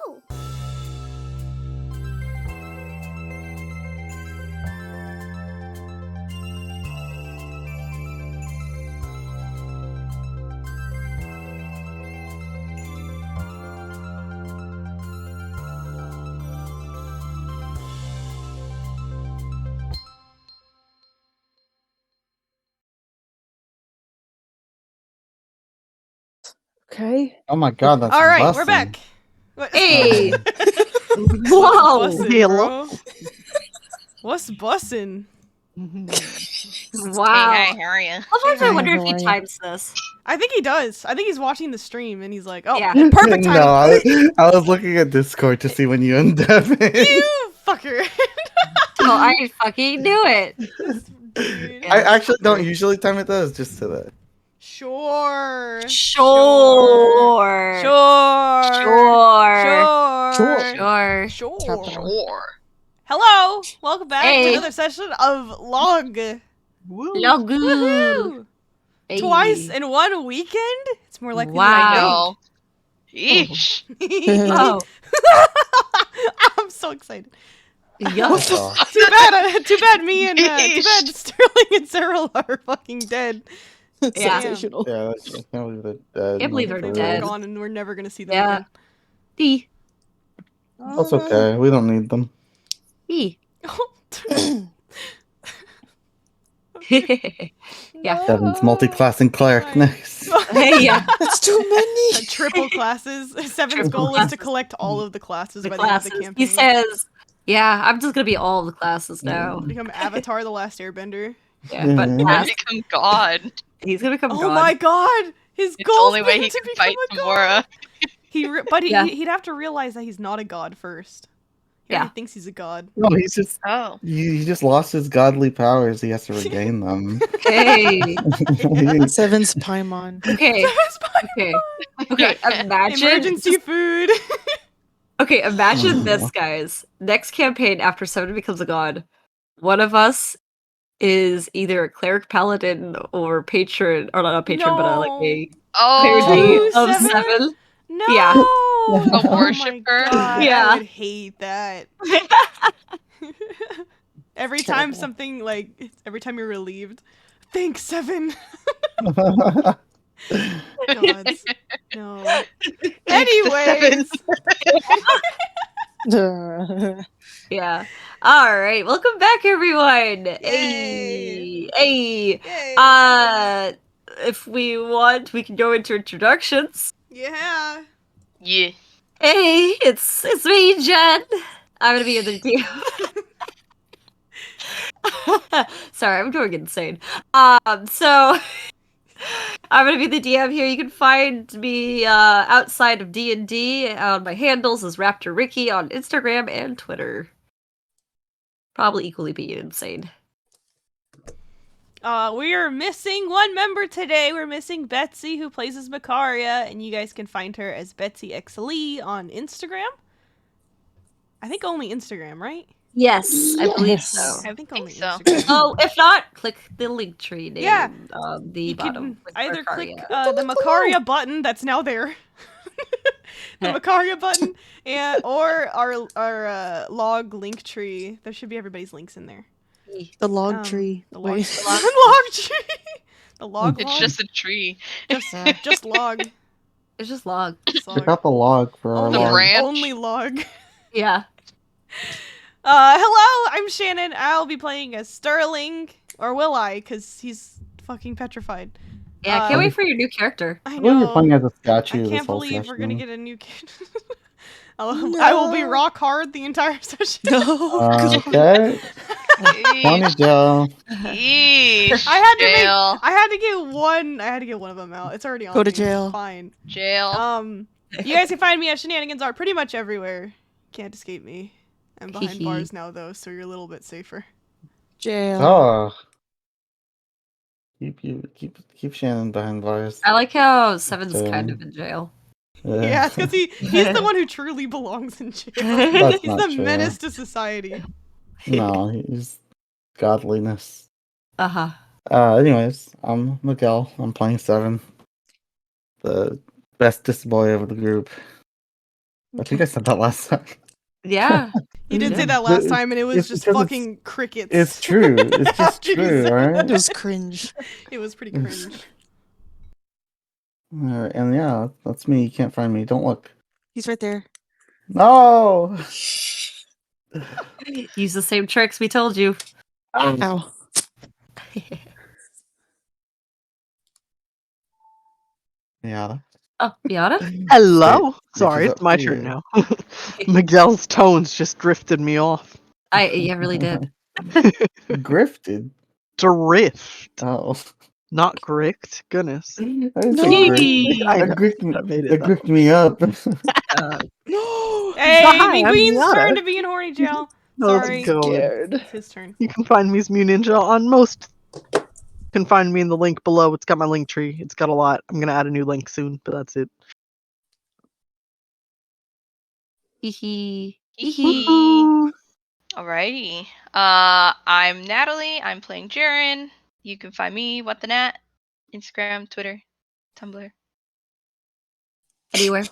go. Okay. Oh my god, that's All right, bussin'. we're back. What- Hey! What's Wow! bussin', Hello. bro? What's bussin'? Wow. Hey, hi, how are you? Sometimes I Hey, wonder if how he are you? times this. I think he does. I think he's watching the stream and he's like, oh, Yeah. perfect time. No, I was looking at Discord to see when you and Devin. You fucker. Oh, I fucking knew it. Dude. I actually don't usually time it though, it's just today. Sure. Sure. Sure. Sure. Sure. Hello. Welcome back Hey. to another session of Log. Logu. Woohoo. Hey. Twice in one weekend? It's more likely Wow. Eesh. than I Oh. think. I'm so excited. Yeah. Oh, Too bad me and too bad Sterling and Cyril are fucking dead. Yeah. Sensational. yeah, that's true. Can't believe they're dead. Can't believe they're They're dead. gone and we're never gonna see them Yeah. again. D. That's okay. We don't need them. E. Yeah. Devin's multi-classing cleric. Right. Nice. Hey, yeah. That's too many. Triple classes. Seven's Triple goal is classes. to collect all of the classes The by the end of classes. the campaign. He says, yeah, I'm just gonna be all the classes now. Become Avatar: The Last Airbender. Yeah, but Yeah. Gonna last, become God. he's gonna become Oh God. my god! His It's the goal only way he to can become fight a god. Tamora. But Yeah. he'd have to realize that he's not a god first. He already thinks he's a god. No, he's just Oh. he just lost his godly powers. He has to regain them. Hey. Seven's Paimon. Okay. Okay. Okay. Imagine. Emergency food. Okay. Imagine Oh. this, guys. Next campaign, after Seven becomes a god, one of us is either a cleric paladin or patron, or not a patron, but like a clergy Oh. of Seven? Seven. No. Yeah. A Oh my worshiper? God, Yeah. I would hate that. Every time Terrible. something every time you're relieved. Thanks, Seven. Gods. No. Anyways. Yeah. All right. Welcome back, everyone. Yay. Hey. Yay. If we want, we can go into introductions. Yeah. Yeah. Hey, it's me, Jen. I'm gonna be in the DM. Sorry, I'm going insane. So I'm gonna be the DM here. You can find me outside of D&D on my handles as Raptor Ricky on Instagram and Twitter. Probably equally be insane. We are missing one member today. We're missing Betsy, who plays as Macaria, and you guys can find her as Betsy XLE on Instagram. I think only Instagram, right? Yes, I believe so. I think only so. Instagram. Oh, if not, click the link tree name Yeah. on the You bottom. can with either Macaria. click the Macaria button that's now there, the Macaria button, or our log link tree. There should be everybody's links in there. The log tree. The log, Wait. log tree. The log. It's log? just a tree. just log. It's just log. Just Check out the log for our Only, The log. branch. only log. Yeah. Hello, I'm Shannon. I'll be playing as Sterling, or will I? Because he's fucking petrified. Yeah, can't wait for your new character. I I believe you're know. playing as a I statue this can't whole believe we're gonna session. get a new kid. I will be rock hard the entire session. No. Okay. Tony Joe. Eesh. I had to make. Jail. I had to get one of them out. It's already on. Go to me. jail. It's fine. Jail. You guys can find me at Shenanigans Art pretty much everywhere. Can't escape me. I'm behind bars now though, so you're a little bit safer. Jail. Oh. Keep Shannon behind bars. I like how Seven's Same. kind of in jail. Yeah, it's because he's the one who truly belongs in jail. That's He's not the true. menace to society. No, he's godliness. Uh-huh. Anyways, I'm Miguel. I'm playing Seven. The bestest boy of the group. I think I said that last time. Yeah. You did Yeah. say that last time, and it was It's just because fucking crickets. It's true. It's just After you true, said alright? It was cringe. It was pretty cringe. And yeah, that's me. You can't find me. Don't look. He's right there. No! Use the same tricks we told you. Ow. Yeah. Oh, Miata? Hello. Reaches Sorry, up it's my to turn you. now. Miguel's tones just drifted me off. Yeah, really did. Grifted. Drift, Oh. not grift. Goodness. I didn't say No. grift. I That know. gripped I made that it up. gripped me up. No. Hey, Hi, I'm Minguin's turn Miata. to be in horny jail. How's Sorry. it going? Scared. It's his turn. You can find me as Mew Ninja on most. You can find me in the link below. It's got my link tree. It's got a lot. I'm gonna add a new link soon, but that's it. Hee hee. Woohoo! Alrighty. I'm Natalie. I'm playing Jaren. You can find me, What the Nat, Instagram, Twitter, Tumblr. Anywhere.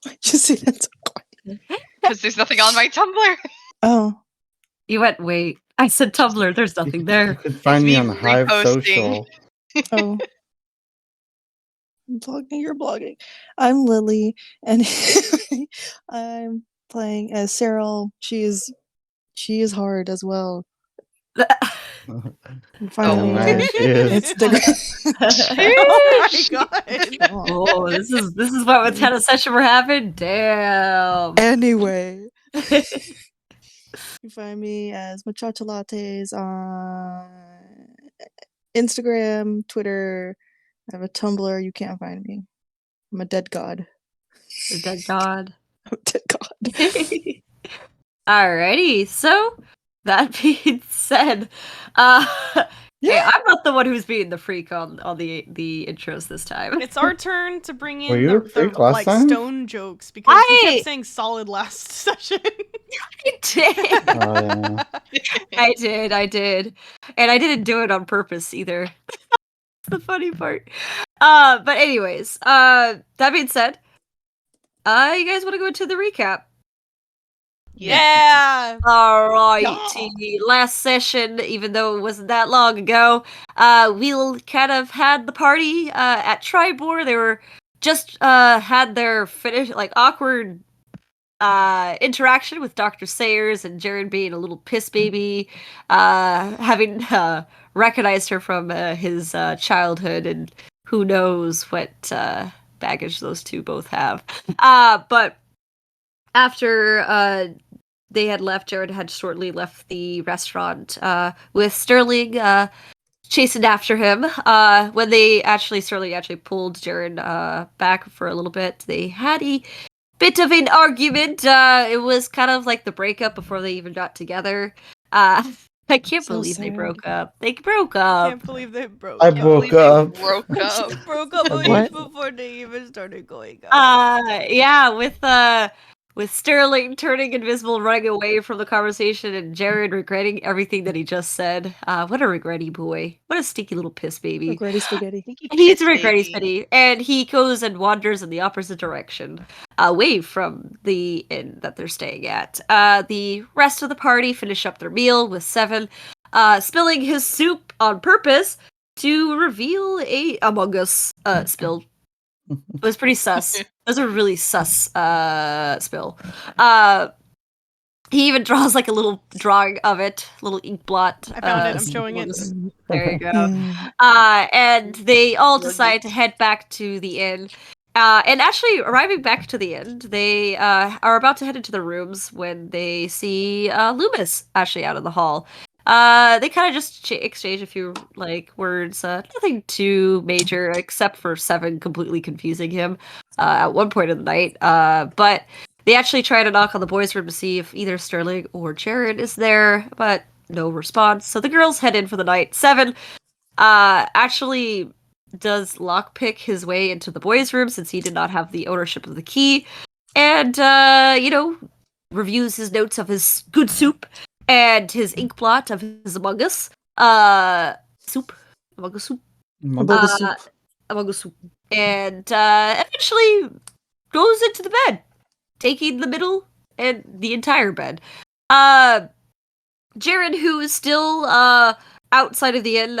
Why'd you say that so quiet? Because there's nothing on my Tumblr. Oh. You went, wait. I said Tumblr. There's nothing You there. can find It's me me on Hive reposting. Social. Oh. I'm blogging, you're blogging. I'm Lily, and I'm playing as Cyril. She is hard as well. You can find Oh me man, at she is. Instagram. Oh my god. Oh, this is what kind of session we're having? Damn. Anyway, you can find me as Machacha Lattes on Instagram, Twitter. I have a Tumblr. You can't find me. I'm a dead god. The dead god. I'm a dead god. Alrighty, so that being said, hey, Yeah. I'm not the one who's being the freak on the intros this time. It's our turn to bring Were in you the, a freak the last like time? stone jokes because we I- kept saying solid last session. I did. Oh, yeah. I did, and I didn't do it on purpose either. That's the funny part. But anyways, that being said, you guys want to go into the recap? Yeah. Alrighty, last session, even though it wasn't that long ago, we'll kind of had the party at Tribor. They were just had their awkward interaction with Dr. Sayers and Jared being a little piss baby, having recognized her from his childhood, and who knows what baggage those two both have. But after they had left, Jared had shortly left the restaurant with Sterling chasing after him. When Sterling actually pulled Jared back for a little bit, they had a bit of an argument. It was kind of like the breakup before they even got together. I can't So believe they sad. broke up. They broke up. Can't believe they broke I up. broke up. Broke up. Broke up I weeks broke- before they even started going out. Yeah, with Sterling turning invisible, running away from the conversation, and Jared regretting everything that he just said. What a regretty boy. What a stinky little piss baby. Regretty spaghetti. He's a regretty spitty, and he goes and wanders in the opposite direction, away from the inn that they're staying at. The rest of the party finish up their meal with Seven, spilling his soup on purpose to reveal a Among Us spill. It was pretty sus. It was a really sus spill. He even draws like a little drawing of it, little ink blot. I found it. I'm showing it. There you go. Mm. And they all decide to head back to the inn. And actually, arriving back to the inn, they are about to head into the rooms when they see Loomis actually out in the hall. They kind of just exchange a few words, nothing too major except for Seven completely confusing him at one point in the night. But they actually try to knock on the boys' room to see if either Sterling or Jared is there, but no response. So the girls head in for the night. Seven actually does lockpick his way into the boys' room since he did not have the ownership of the key, and reviews his notes of his good soup and his ink blot of his Among Us soup. Among Us soup. Bogus soup. Among Us soup. And eventually goes into the bed taking the middle and the entire bed. Jaren, who is still outside of the inn,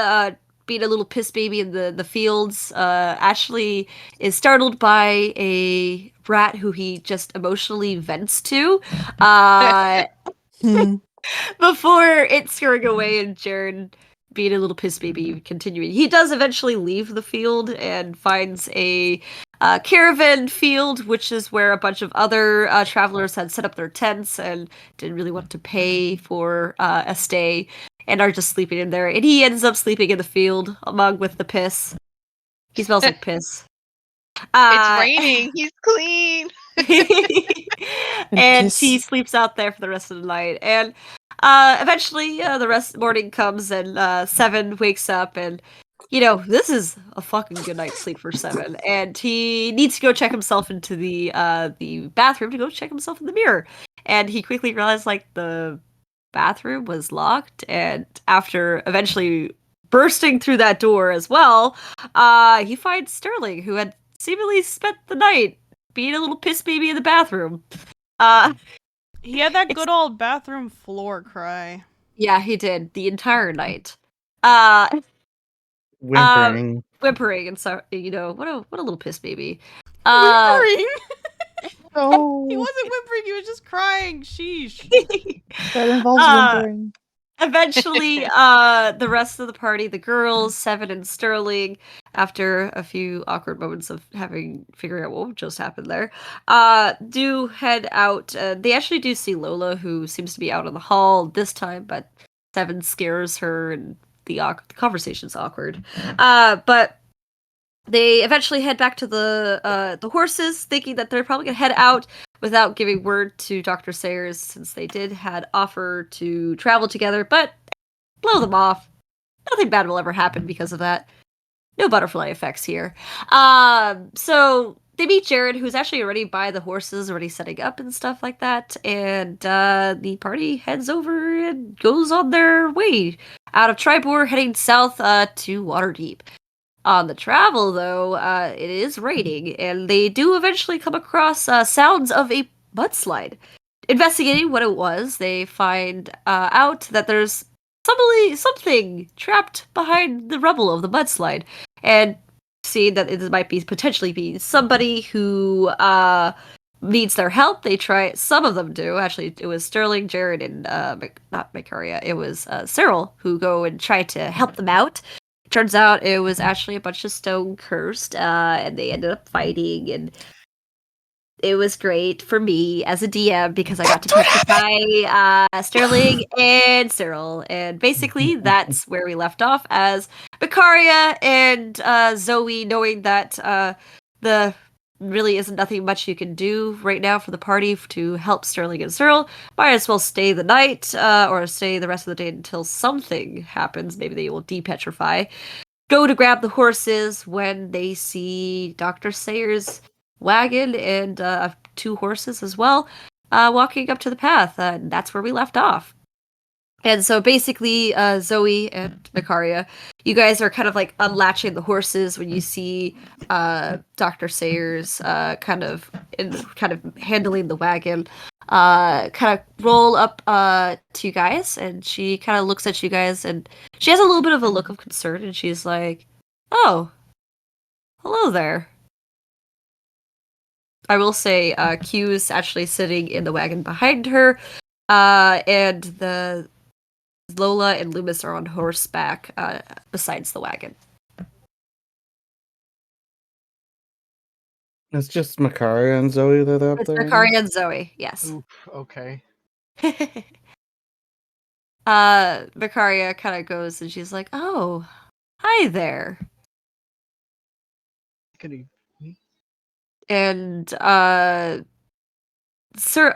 being a little piss baby in the fields, Ashley is startled by a rat who he just emotionally vents to. Hmm. Before it scurrying away and Jaren being a little piss baby continuing. He does eventually leave the field and finds a caravan field, which is where a bunch of other travelers had set up their tents and didn't really want to pay for a stay and are just sleeping in there. And he ends up sleeping in the field along with the piss. He smells like piss. It's raining. He's clean. and piss. he sleeps out there for the rest of the night. And eventually, the rest morning comes, and Seven wakes up, and this is a fucking good night's sleep for Seven. And he needs to go check himself into the bathroom to go check himself in the mirror. And he quickly realized like the bathroom was locked, and after eventually bursting through that door as well, he finds Sterling, who had seemingly spent the night being a little piss baby in the bathroom. He had that good old bathroom floor cry. Yeah, he did the entire night. Whimpering. Whimpering, and so what a little piss baby. Whimpering? Oh, He wasn't whimpering, he was just crying. Sheesh. that involves whimpering. Eventually, the rest of the party, the girls, Seven and Sterling, after a few awkward moments of figuring out what just happened there, do head out. They actually do see Lola, who seems to be out in the hall this time, but Seven scares her, and the conversation's awkward. But they eventually head back to the horses, thinking that they're probably gonna head out without giving word to Dr. Sayers, since they had offered to travel together, but blow them off. Nothing bad will ever happen because of that. No butterfly effects here. So they meet Jared, who's actually already by the horses, already setting up and stuff like that, and the party heads over and goes on their way out of Tribor, heading south to Waterdeep. On the travel, though, it is raining, and they do eventually come across sounds of a mudslide. Investigating what it was, they find out that there's something trapped behind the rubble of the mudslide, and seeing that it might potentially be somebody who needs their help. They try. Some of them do. Actually, it was Sterling, Jared, and not Makaria. It was Cyril who go and try to help them out. Turns out it was actually a bunch of stone cursed, and they ended up fighting, and it was great for me as a DM because I got to petrify Sterling and Cyril, and basically that's where we left off as Makaria and Zoe, knowing that the really isn't nothing much you can do right now for the party to help Sterling and Cyril. Might as well stay the night or stay the rest of the day until something happens. Maybe they will depetrify. Go to grab the horses when they see Dr. Sayers' wagon and 2 horses as well walking up to the path. That's where we left off. And so basically, Zoe and Makaria, you guys are kind of like unlatching the horses when you see Dr. Sayers kind of handling the wagon. Kind of roll up to you guys, and she kind of looks at you guys, and she has a little bit of a look of concern, and she's like, "Oh, hello there." I will say, Q is actually sitting in the wagon behind her, and the Lola and Loomis are on horseback besides the wagon. It's just Makaria and Zoe that are up It's there. Makaria and Zoe, yes. Oof, okay. Makaria kind of goes and she's like, "Oh, hi there." Good evening. And not Cyril,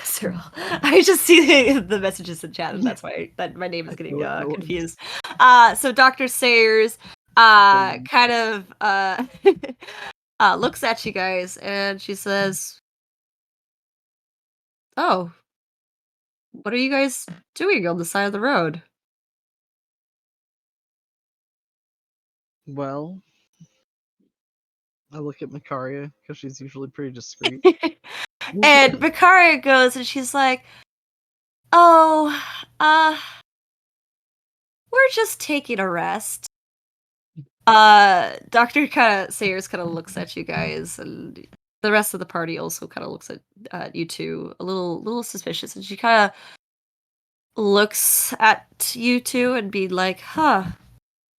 Cyril. I just see the messages in chat, and that's why that my name is getting confused. So Dr. Sayers kind of looks at you guys, and she says, "Oh, what are you guys doing on the side of the road?" Well, I look at Makaria because she's usually pretty discreet. And Makaria goes and she's like, "Oh, we're just taking a rest." Dr. Sayers kind of looks at you guys, and the rest of the party also kind of looks at you two, a little suspicious, and she kind of looks at you two and be like, "Huh,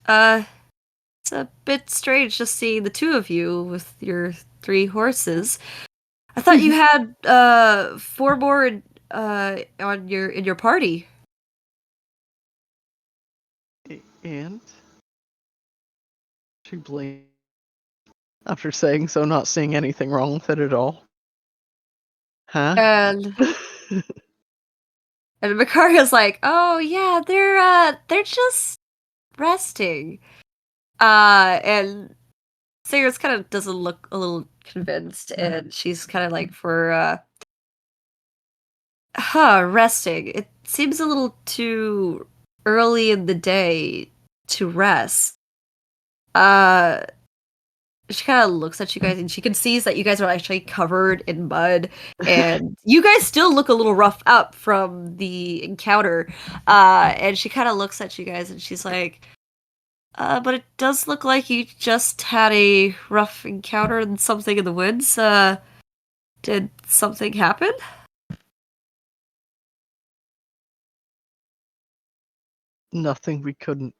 it's a bit strange just seeing the two of you with your 3 horses. I thought you had 4 more on your party." And she blinked after saying so, not seeing anything wrong with it at all. Huh? And Makaria's like, "Oh yeah, they're just resting." And Sayers kind of doesn't look a little convinced, and she's kind of like, resting. It seems a little too early in the day to rest." Uh, she kind of looks at you guys, and she can see that you guys are actually covered in mud, and you guys still look a little rough up from the encounter. And she kind of looks at you guys, and she's like, "But it does look like you just had a rough encounter and something in the woods. Did something happen?" Nothing we couldn't.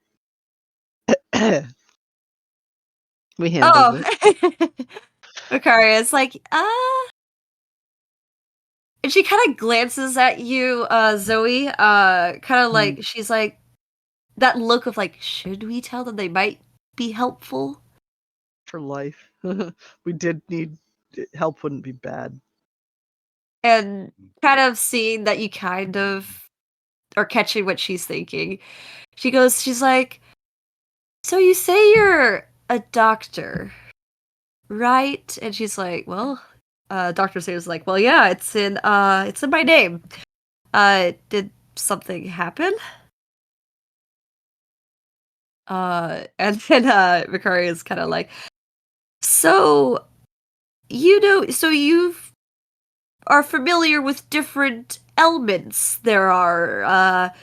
We handled it. Makaria's like, and she kind of glances at you, Zoe, kind of like, she's like, that look of like, should we tell them they might be helpful? For life. We did need help, wouldn't be bad. And kind of seeing that you kind of are catching what she's thinking, she's like, "So you say you're a doctor, right?" And she's like, "Well," Dr. Sayers like, "Well, yeah, it's in my name. Did something happen?" And then Vicari is kind of like, "So you are familiar with different elements there are.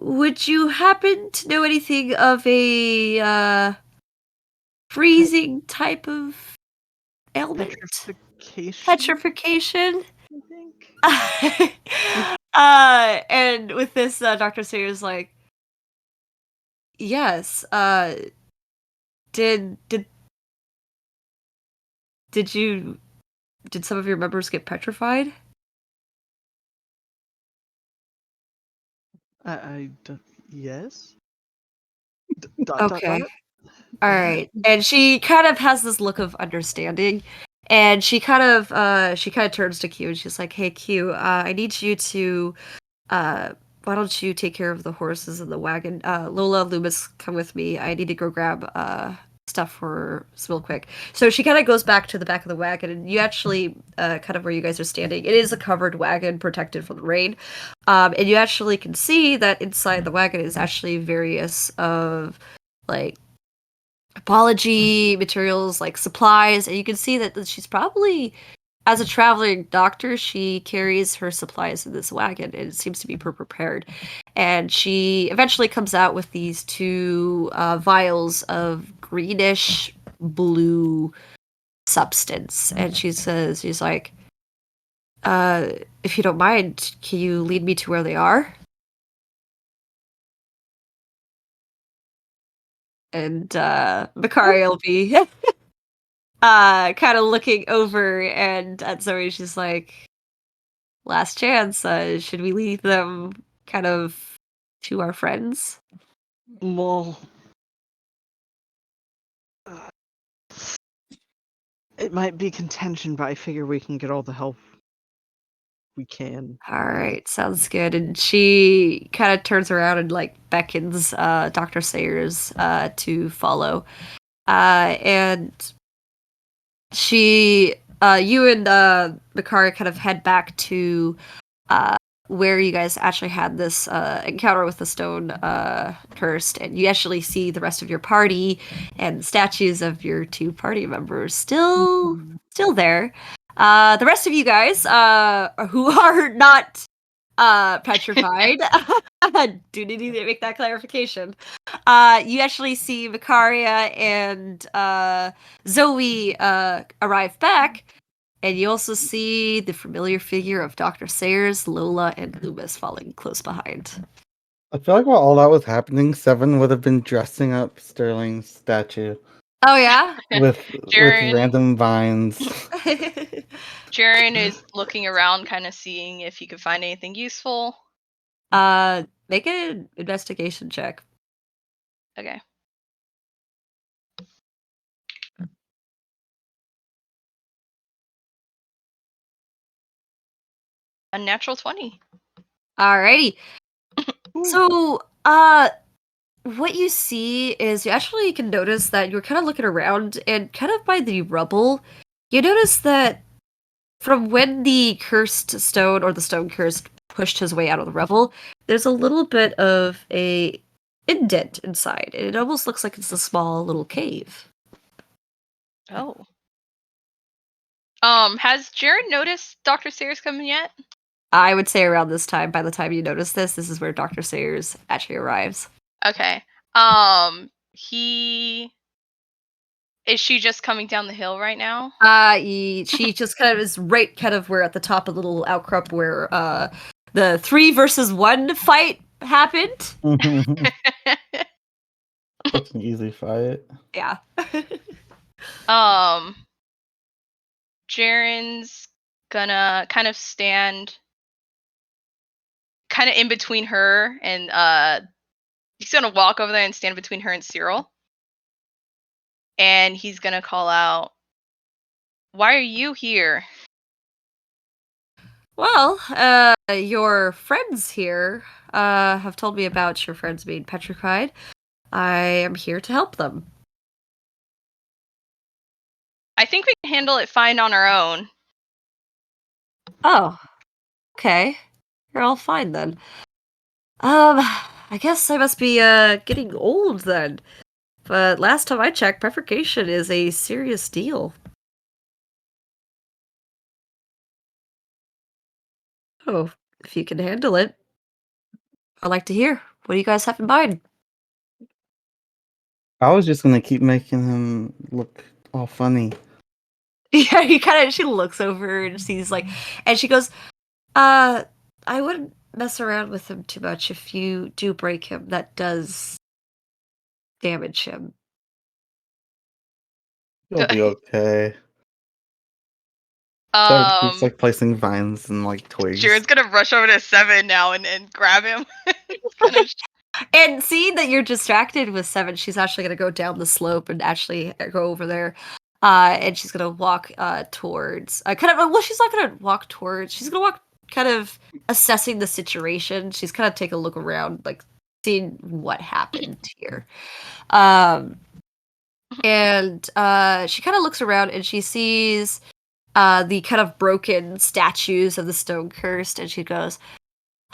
Would you happen to know anything of a freezing type of ailment? Petrification, Petrification?" I think. And with this, Dr. Sayers like, "Yes, did you did some of your members get petrified?" I don't. Yes. Okay. All right. And she kind of has this look of understanding, and she kind of turns to Q and she's like, "Hey Q, I need you to why don't you take care of the horses and the wagon? Lola, Loomis, come with me. I need to go grab stuff for real quick." So she kind of goes back to the back of the wagon, and you actually kind of where you guys are standing. It is a covered wagon, protected from the rain, and you actually can see that inside the wagon is actually various of like apology materials, like supplies, and you can see that she's probably, as a traveling doctor, she carries her supplies in this wagon, and it seems to be prepared. And she eventually comes out with these 2 vials of greenish blue substance, and she's like, "If you don't mind, can you lead me to where they are?" And Makari will be kind of looking over and at Zoe. She's like, "Last chance. Should we leave them kind of to our friends?" Well, it might be contention, but I figure we can get all the help we can. All right, sounds good. And she kind of turns around and like beckons Dr. Sayers to follow. And you and Makari kind of head back to where you guys actually had this encounter with the stone cursed, and you actually see the rest of your party and statues of your 2 party members still there. The rest of you guys who are not petrified do need to make that clarification. You actually see Vicaria and Zoe arrive back. And you also see the familiar figure of Dr. Sayers, Lola, and Loomis falling close behind. I feel like while all that was happening, Seven would have been dressing up Sterling's statue Oh yeah? with Jaren, random vines. Jaren is looking around, kind of seeing if he could find anything useful. Make an investigation check. Okay. A natural 20. Alrighty. So, what you see is you actually can notice that you're kind of looking around, and kind of by the rubble, you notice that from when the cursed stone or the stone cursed pushed his way out of the rubble, there's a little bit of a indent inside, and it almost looks like it's a small little cave. Oh. Has Jaren noticed Dr. Sayers coming yet? I would say around this time, by the time you notice this is where Dr. Sayers actually arrives. Okay. Is she just coming down the hill right now? She just kind of is right kind of where at the top of the little outcrop where the 3 versus 1 fight happened. Such an easy fight. Yeah. Jaren's gonna kind of stand kind of in between her and he's gonna walk over there and stand between her and Cyril. And he's gonna call out, "Why are you here?" Well, your friends here have told me about your friends being petrified. I am here to help them. I think we can handle it fine on our own. Oh, okay. You're all fine then. I guess I must be getting old then. But last time I checked, Petrification is a serious deal. Oh, if you can handle it. I'd like to hear. What do you guys have in mind? I was just gonna keep making him look all funny. Yeah, she looks over and sees and she goes, I wouldn't mess around with him too much. If you do break him, that does damage him. He'll be okay. It's like placing vines and like twigs. Jaren's gonna rush over to Seven now and grab him. And seeing that you're distracted with Seven, she's actually gonna go down the slope and actually go over there. And she's gonna walk towards she's not gonna walk towards, she's gonna walk kind of assessing the situation. She's kind of take a look around, like seeing what happened here. And she kind of looks around and she sees the kind of broken statues of the stone cursed, and she goes,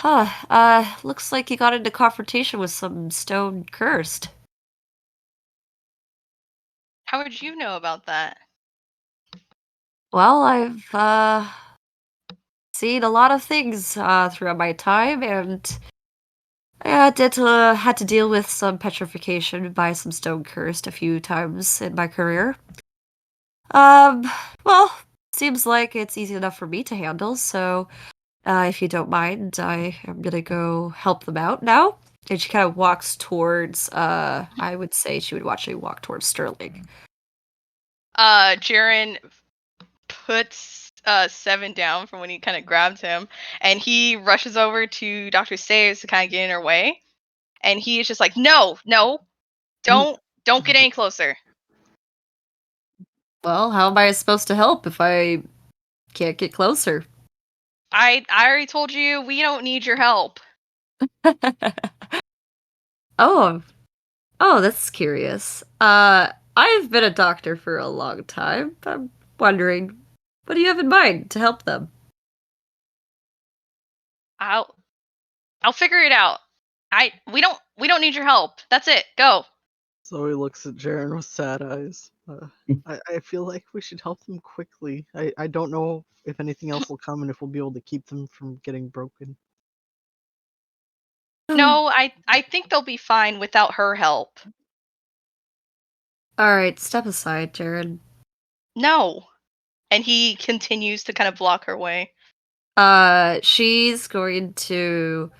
looks like you got into confrontation with some stone cursed. How would you know about that? Well, I've seen a lot of things throughout my time, and I had to deal with some petrification by some stone cursed a few times in my career. Well, seems like it's easy enough for me to handle, so if you don't mind, I am gonna go help them out now. And she kind of walks towards, I would say she would actually walk towards Sterling. Jaren puts Seven down from when he kind of grabbed him, and he rushes over to Dr. Sayers to kind of get in her way. And he is just like, no, don't get any closer. Well, how am I supposed to help if I can't get closer? I already told you we don't need your help. Oh, that's curious. I've been a doctor for a long time. I'm wondering, what do you have in mind to help them? I'll figure it out. We don't need your help. That's it. Go. Zoe looks at Jaren with sad eyes. I feel like we should help them quickly. I don't know if anything else will come and if we'll be able to keep them from getting broken. No, I think they'll be fine without her help. Alright, step aside, Jared. No. And he continues to kind of block her way. She's going to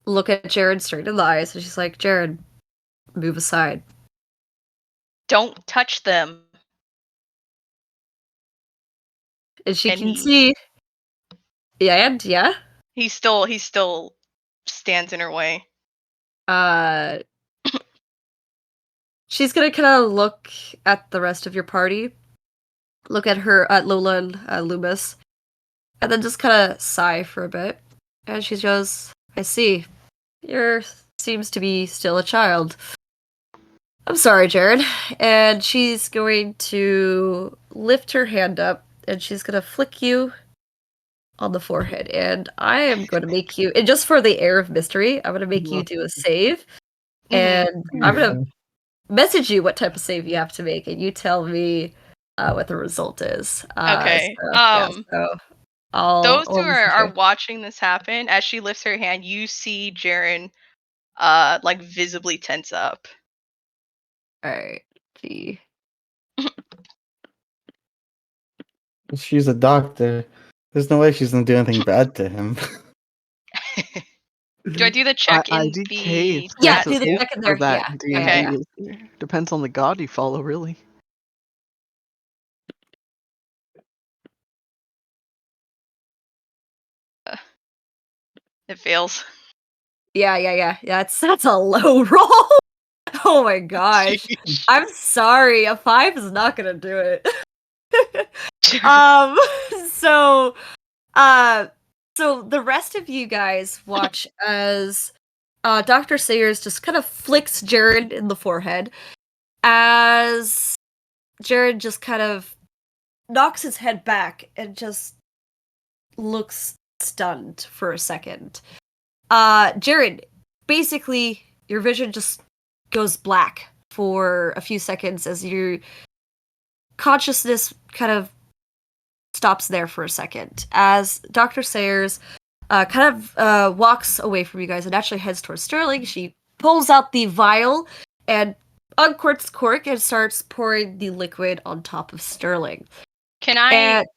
look at Jared straight in the eyes, and she's like, Jared, move aside. Don't touch them. And she And can see. Yeah, and yeah. He still stands in her way. She's gonna kind of look at the rest of your party, look at her, at Lola and Loomis, and then just kind of sigh for a bit. And she goes, I see. You seems to be still a child. I'm sorry, Jared. And she's going to lift her hand up, and she's gonna flick you on the forehead. And I am going to make you, and just for the air of mystery, I'm gonna make you do a save. And I'm gonna message you what type of save you have to make, and you tell me what the result is. Okay. I'll those two are watching this happen. As she lifts her hand, you see Jaren like visibly tense up. Alright. See. She's a doctor. There's no way she's gonna do anything bad to him. Do I do the check in IDK, the it's Yeah, chat do the too? check in for there. that Yeah. D&D Yeah. is there. Depends on the god you follow, really. It fails. Yeah. That's a low roll. Oh my gosh. I'm sorry. A 5 is not gonna do it. So the rest of you guys watch as Dr. Sayers just kind of flicks Jared in the forehead as Jared just kind of knocks his head back and just looks stunned for a second. Jared, basically your vision just goes black for a few seconds as your consciousness kind of stops there for a second as Dr. Sayers kind of walks away from you guys and actually heads towards Sterling. She pulls out the vial and uncorks the cork and starts pouring the liquid on top of Sterling. Can I? And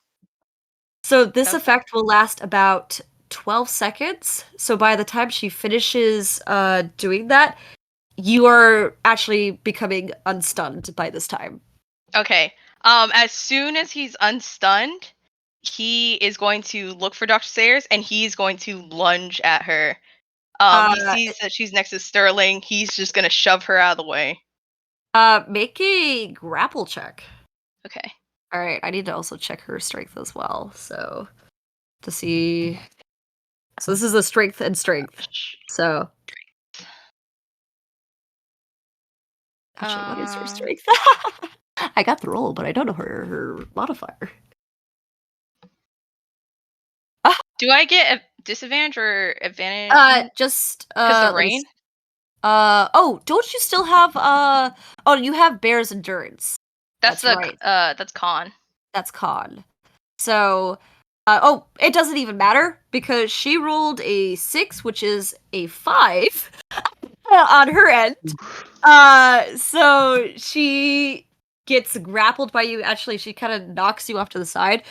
so this Okay. effect will last about 12 seconds. So by the time she finishes doing that, you are actually becoming unstunned by this time. Okay. As soon as he's unstunned, he is going to look for Dr. Sayers and he's going to lunge at her. He sees that she's next to Sterling. He's just gonna shove her out of the way. Make a grapple check. Okay. All right, I need to also check her strength as well. So to see. So this is a strength and strength. So. Actually, what is her strength? I got the roll, but I don't know her modifier. Do I get a disadvantage or advantage? Just because the rain. Don't you still have oh, you have Bear's Endurance. That's right. That's con. That's con. So it doesn't even matter because she rolled a 6, which is a 5 on her end. So she gets grappled by you. Actually, she kind of knocks you off to the side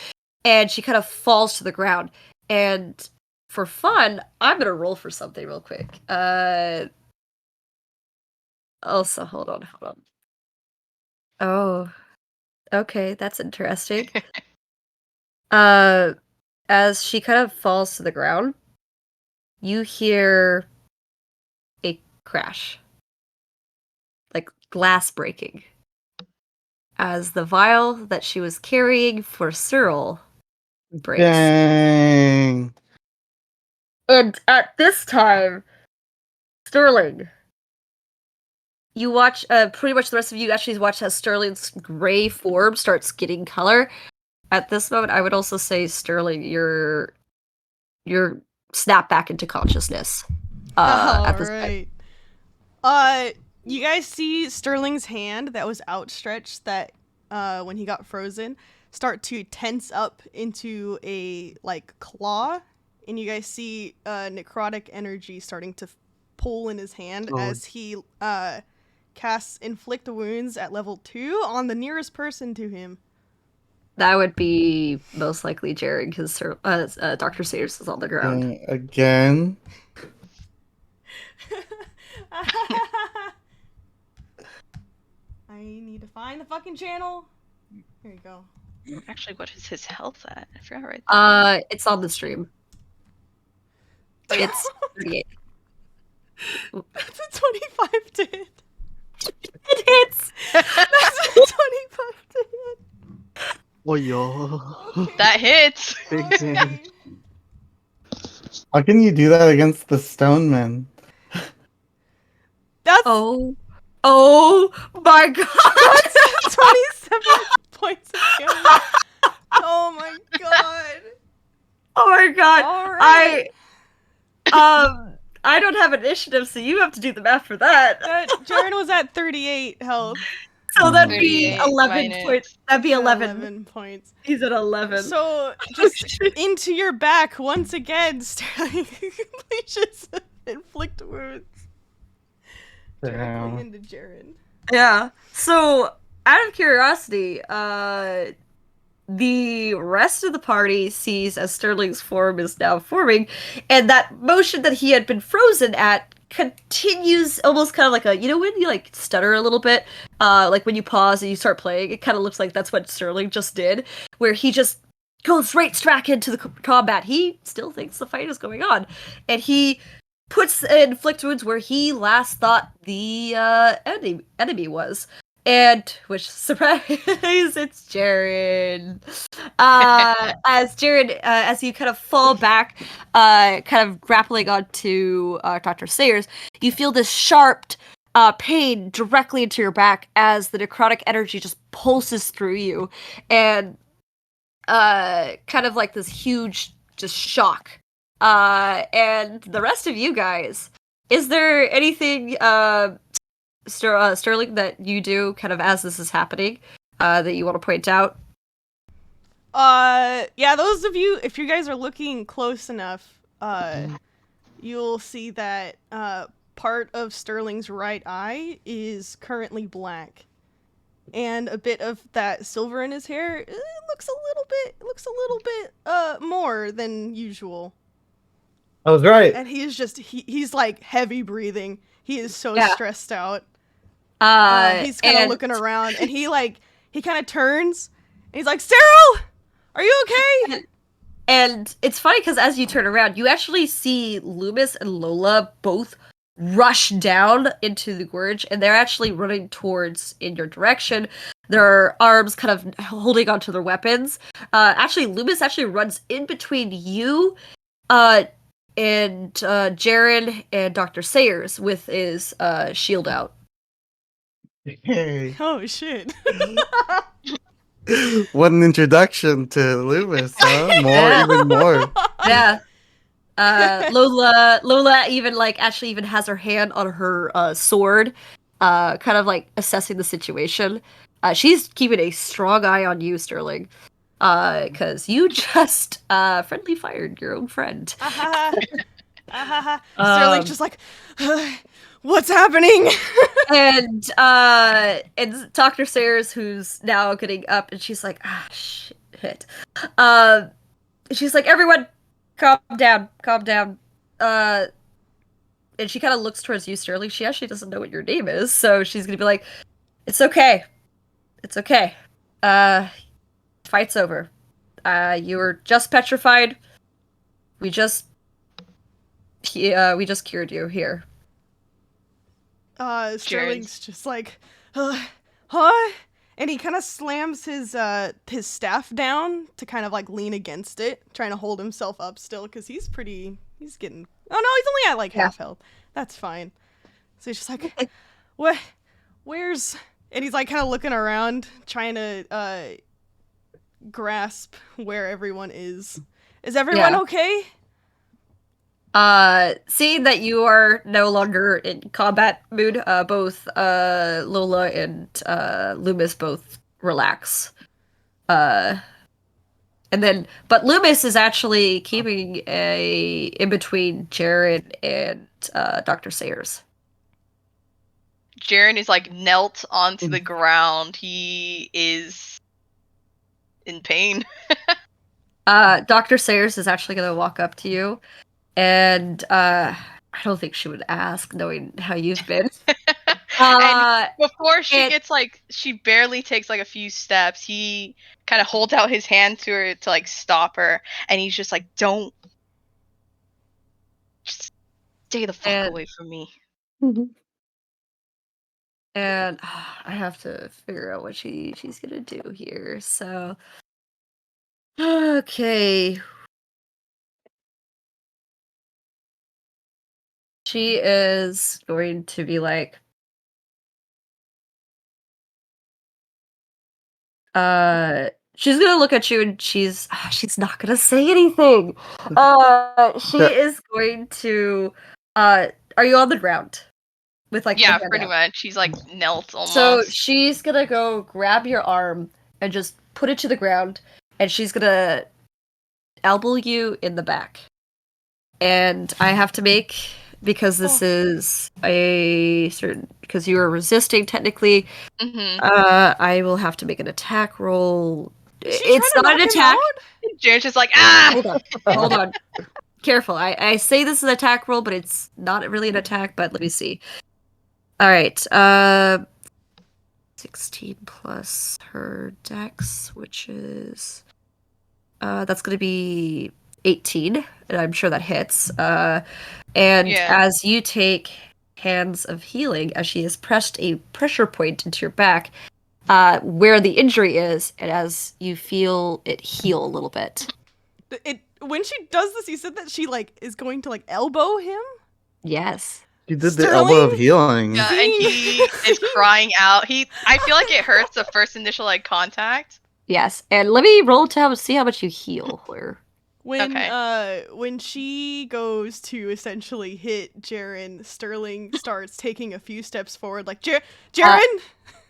and she kind of falls to the ground. And for fun, I'm gonna roll for something real quick. Also, hold on. Oh, okay, that's interesting. As she kind of falls to the ground, you hear a crash, like glass breaking, as the vial that she was carrying for Cyril breaks. Dang. And at this time, Sterling, you watch, pretty much the rest of you actually watch as Sterling's gray form starts getting color. At this moment, I would also say, Sterling, your you're snapped back into consciousness. At this point. Alright. You guys see Sterling's hand that was outstretched that when he got frozen start to tense up into a like claw, and you guys see necrotic energy starting to pull in his hand as he casts inflict wounds at level 2 on the nearest person to him. That would be most likely Jared, because Dr. Sayers is on the ground. Again. I need to find the fucking channel. Here you go. Actually, what is his health at? I forgot right there. It's on the stream. It's 38. That's a 25 to hit. It hits! That's a 25 to hit. Oh, yo. That hits! Big damage. How can you do that against the stone man? That's Oh my god! 27 points of damage. Oh my god. Oh my god! Alright. I don't have initiative, so you have to do the math for that. Jaren was at 38 health. So that'd be 38 11 minus- points. That'd be 11. 11 points. He's at 11. So, just into your back once again, Sterling. Just inflict wounds. Directly into Jaren. Yeah. So, out of curiosity, the rest of the party sees as Sterling's form is now forming, and that motion that he had been frozen at continues, almost kind of like when you like stutter a little bit, like when you pause and you start playing, it kind of looks like that's what Sterling just did, where he just goes right back into the combat. He still thinks the fight is going on, and he puts inflict wounds where he last thought the enemy was. And, which, surprise, it's Jaren. As Jaren, as you kind of fall back, kind of grappling onto Dr. Sayers, you feel this sharp pain directly into your back as the necrotic energy just pulses through you. And kind of like this huge just shock. And the rest of you guys, is there anything Sterling, that you do kind of as this is happening, that you want to point out? Yeah, those of you, if you guys are looking close enough, you'll see that part of Sterling's right eye is currently black, and a bit of that silver in his hair looks a little bit more than usual. I was right. And he is just he's like heavy breathing. He is so stressed out. He's kind of looking around, and he kind of turns, and he's like, "Cyril, are you okay?" And it's funny because as you turn around, you actually see Loomis and Lola both rush down into the gorge, and they're actually running towards in your direction. Their arms kind of holding onto their weapons. Actually, Loomis actually runs in between you, and Jaren and Dr. Sayers with his shield out. Hey. Oh shit. What an introduction to Loomis, huh? Even more. Yeah. Lola even actually even has her hand on her sword, kind of like assessing the situation. She's keeping a strong eye on you, Sterling, because you just friendly fired your own friend. Sterling's just like, what's happening? and Dr. Sayers, who's now getting up, and she's like, shit. She's like, everyone, calm down. And she kind of looks towards you, Sterling. She actually doesn't know what your name is, so she's gonna be like, it's okay. Fight's over. You were just petrified. We just cured you here. Sterling's just like, huh? And he kind of slams his staff down to kind of like lean against it, trying to hold himself up still, because he's getting, oh no, he's only at like half health. That's fine. So he's just like, where's, and he's like kind of looking around, trying to grasp where everyone is. Is everyone okay? Seeing that you are no longer in combat mood, both Lola and Loomis both relax. Uh, but Loomis is actually keeping a in between Jared and Dr. Sayers. Jaren is like knelt onto the ground. He is in pain. Dr. Sayers is actually gonna walk up to you, and I don't think she would ask, knowing how you've been. And before she and- gets like, she barely takes like a few steps, he kind of holds out his hand to her to like stop her, and he's just like, "Don't, just stay the fuck away from me." And I have to figure out what she's gonna do here. So, okay, she is going to be like, she's gonna look at you, and she's not gonna say anything. She is going to, are you on the ground with like Yeah, the hand pretty out? much. She's like knelt almost. So she's gonna go grab your arm and just put it to the ground, and she's gonna elbow you in the back. And I have to make, because this is a certain, because you are resisting technically, I will have to make an attack roll. It's not an attack. Jared's just like, ah! Hold on. Careful. I say this is an attack roll, but it's not really an attack, but let me see. Alright, 16 plus her dex, which is that's gonna be 18, and I'm sure that hits. As you take hands of healing, as she has pressed a pressure point into your back, where the injury is, and as you feel it heal a little bit. When she does this, you said that she like is going to like elbow him? Yes. You did the elbow of healing. Yeah, and he is crying out. I feel like it hurts the first initial like contact. Yes, and let me roll to see how much you heal. When she goes to essentially hit Jaren, Sterling starts taking a few steps forward, like Jaren.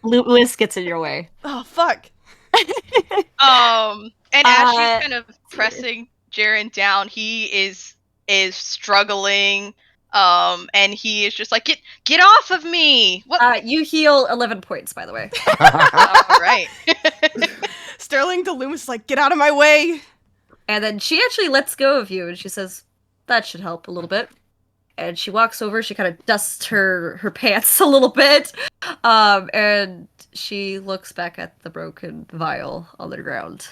Lewis gets in your way. Oh fuck. And as she's kind of pressing Jaren down, he is struggling. And he is just like, get off of me. What? You heal 11 points, by the way. All right. Sterling to Loomis is like, get out of my way. And then she actually lets go of you, and she says, that should help a little bit. And she walks over, she kind of dusts her pants a little bit, and she looks back at the broken vial on the ground.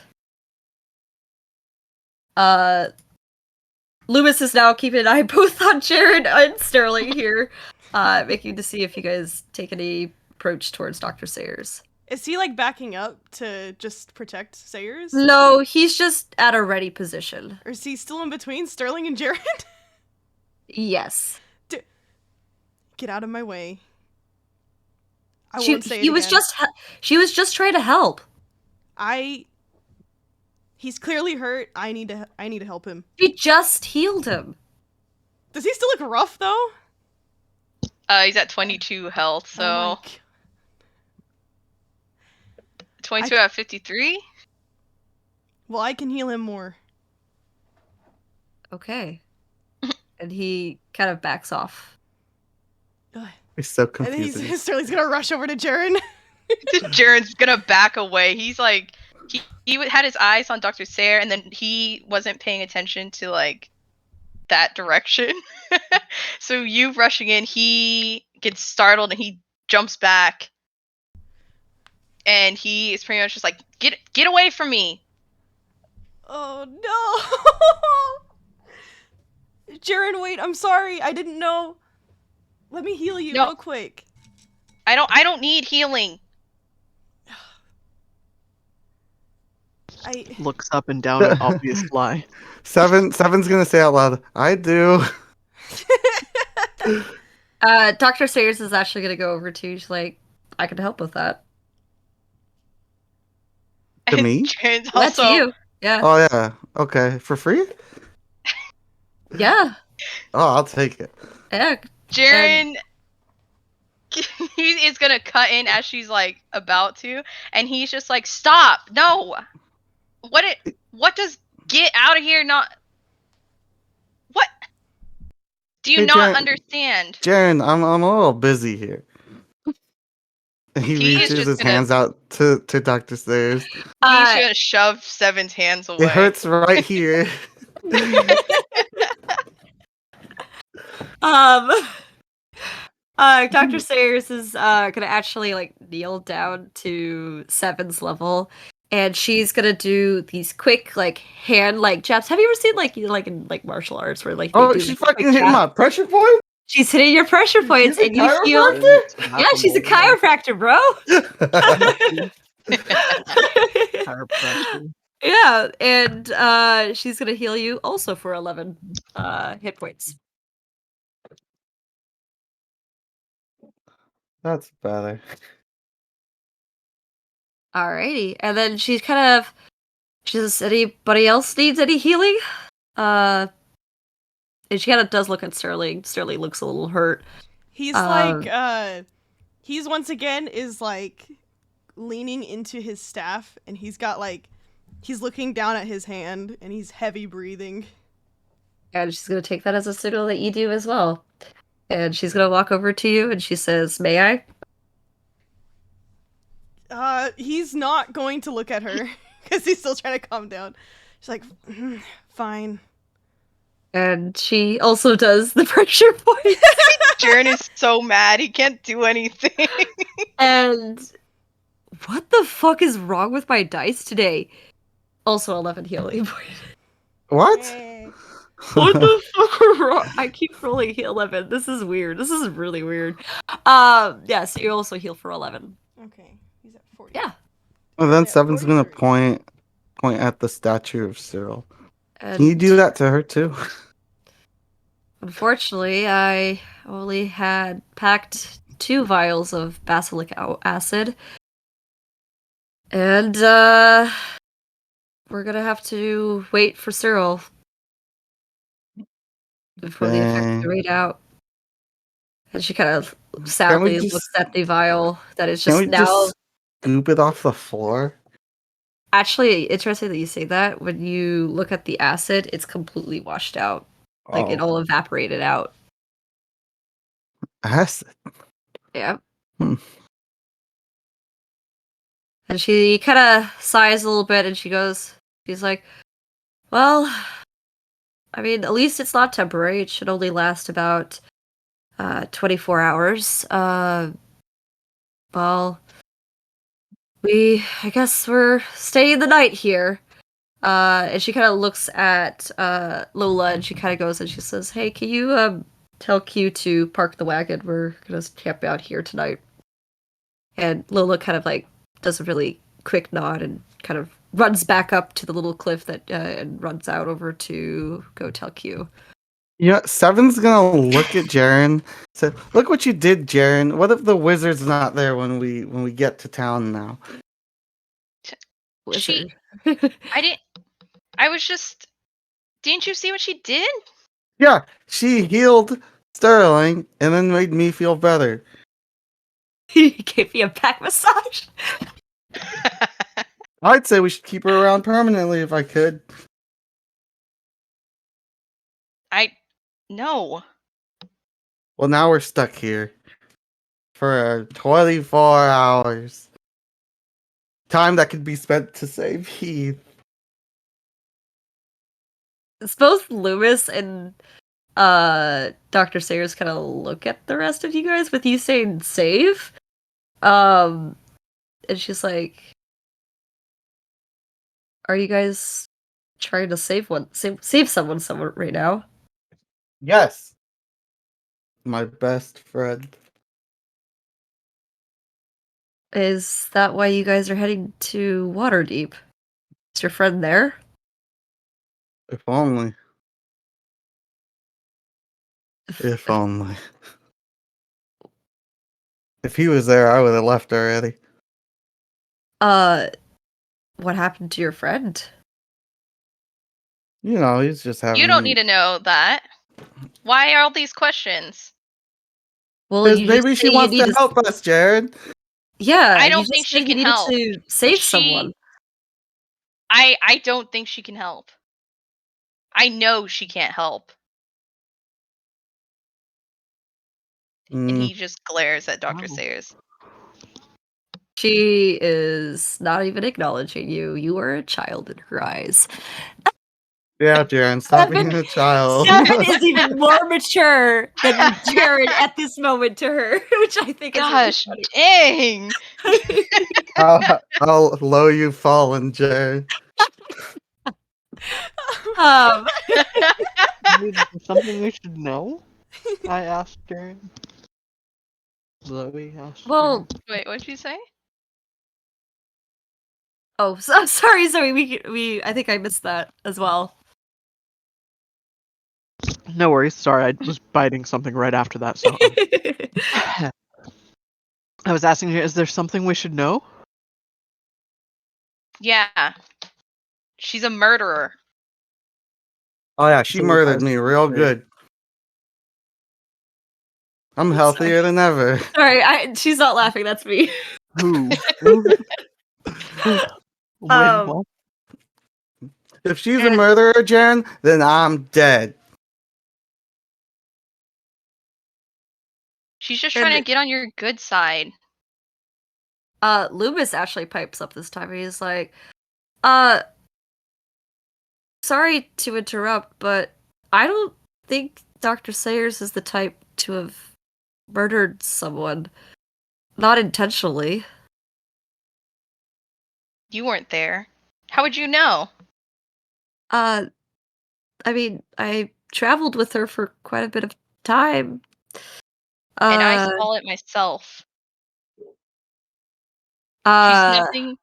Loomis is now keeping an eye both on Jared and Sterling here, making to see if you guys take any approach towards Dr. Sayers. Is he like backing up to just protect Sayers? No, he's just at a ready position. Or is he still in between Sterling and Jared? Yes. Get out of my way. I She won't say it he was again. she was just trying to help. He's clearly hurt. I need to help him. She just healed him. Does he still look rough though? He's at 22 health, so 22 out of 53. Well, I can heal him more. Okay. And he kind of backs off. It's so And confusing. then Sterling's gonna rush over to Jaren. Jaren's gonna back away. He's like, he had his eyes on Dr. Sayre, and then he wasn't paying attention to like that direction. So you rushing in, he gets startled and he jumps back, and he is pretty much just like, get away from me. Oh no! Jaren, wait, I'm sorry. I didn't know. Let me heal you real quick. I don't need healing. Looks up and down an obvious lie. Seven's gonna say out loud, I do. Dr. Sayers is actually gonna go over to you. She's like, I can help with that. To me? Jaren's That's also you. Yeah. Oh yeah. Okay. For free? Yeah. Oh, I'll take it. Yeah. Jaren he is gonna cut in as she's like about to, and he's just like, "Stop! No! What does get out of here not? What do you Hey, not Jaren, understand?" Jaren, I'm a little busy here. And he He is reaches just his gonna hands out to Dr. Sayers. he's Uh, gonna shove Seven's hands It away. hurts right here. um, Dr. Sayers is gonna actually like kneel down to Seven's level, and she's gonna do these quick like hand like jabs. Have you ever seen like like in like martial arts where like they Oh, do she's like a quick fucking hitting jab? my pressure point? She's hitting your pressure points, She's a and you feel. chiropractor? Yeah, she's a chiropractor, bro. Chiropractor. Yeah, and she's gonna heal you also for 11 hit points. That's better. Alrighty, and then she's kind of. She says, "Anybody else needs any healing?" Uh, and she kind of does look at Sterling. Sterling looks a little hurt. He's Um, like, he's once again is like leaning into his staff, and he's got like, he's looking down at his hand, and he's heavy breathing. and she's gonna take that as a signal that you do as well. And she's gonna walk over to you, and she says, "May I?" He's not going to look at her because he's still trying to calm down. She's like, fine. And she also does the pressure point. Jaren is so mad he can't do anything. And what the fuck is wrong with my dice today? Also 11 healing points. What? Yay. What the fuck are wrong? I keep rolling heal 11. This is weird. This is really weird. Yeah, so you also heal for 11. Okay, he's at 40. Yeah. And then Yeah, Seven's gonna 43. point at the statue of Cyril. And Can you do that to her too? unfortunately, I only had packed 2 vials of basilic acid. And, we're gonna have to wait for Cyril before the effects Dang. fade out. And she kind of Can we sadly just looks at the vial that is can just we now. just scoop it off the floor? Actually, interesting that you say that. When you look at the acid, it's completely washed out. Like it Oh, all evaporated out. acid. Yeah. Hmm. And she kind of sighs a little bit and she's like, well, I mean, at least it's not temporary. It should only last about 24 hours. Well, I guess we're staying the night here. And she kind of looks at Lola and she kind of goes and she says, hey, can you tell Q to park the wagon? We're gonna camp out here tonight. And Lola kind of like does a really quick nod and kind of runs back up to the little cliff that and runs out over to go tell Q. Yeah, Seven's gonna look at Jaren. Say, "Look what you did, Jaren. What if the wizard's not there when we get to town now?" Wizard. I was just. Didn't you see what she did? Yeah, she healed Sterling and then made me feel better. He gave me a back massage. I'd say we should keep her around permanently if I could. No. Well, now we're stuck here for 24 hours. Time that could be spent to save Heath. It's both Loomis and Dr. Sayers kind of look at the rest of you guys with you saying save. And she's like, are you guys trying to save someone right now? Yes. My best friend. Is that why you guys are heading to Waterdeep? Is your friend there? If only. If only. If he was there, I would have left already. What happened to your friend? You know, he's just having. You don't need to know that. Why are all these questions? Well, Because you just maybe say she you wants need to to. help us, Jared. Yeah, I you don't think just said she you can needed help. to save someone. I don't think she can help. I know she can't help. And Mm, he just glares at Dr. Oh. Sayers. She is not even acknowledging you. You are a child in her eyes. yeah, Jared, stop being Seven, a child. Seven is even more mature than Jared at this moment to her, which I think is really Gosh, funny. dang. How low you've fallen, Jared. um, Wait, is there something we should know? I asked Jaren. Zoe asked Jaren. well, Wait, what'd you say? sorry, Zoe. We I think I missed that as well. No worries. Sorry, I was biting something right after that. So I was asking you, is there something we should know? Yeah. She's a murderer. Oh yeah, she So we murdered guys me should real say- good. I'm Sorry. healthier than ever. Sorry, she's not laughing. That's me. Who? Wait, Um, what? If she's a And- murderer, Jen, then I'm dead. She's just trying to And get on your good side. Loomis actually pipes up this time. He's like, uh, sorry to interrupt, but I don't think Dr. Sayers is the type to have murdered someone. Not intentionally. You weren't there. How would you know? I mean, I traveled with her for quite a bit of time. And I Uh, saw it myself. She's uh, nothing.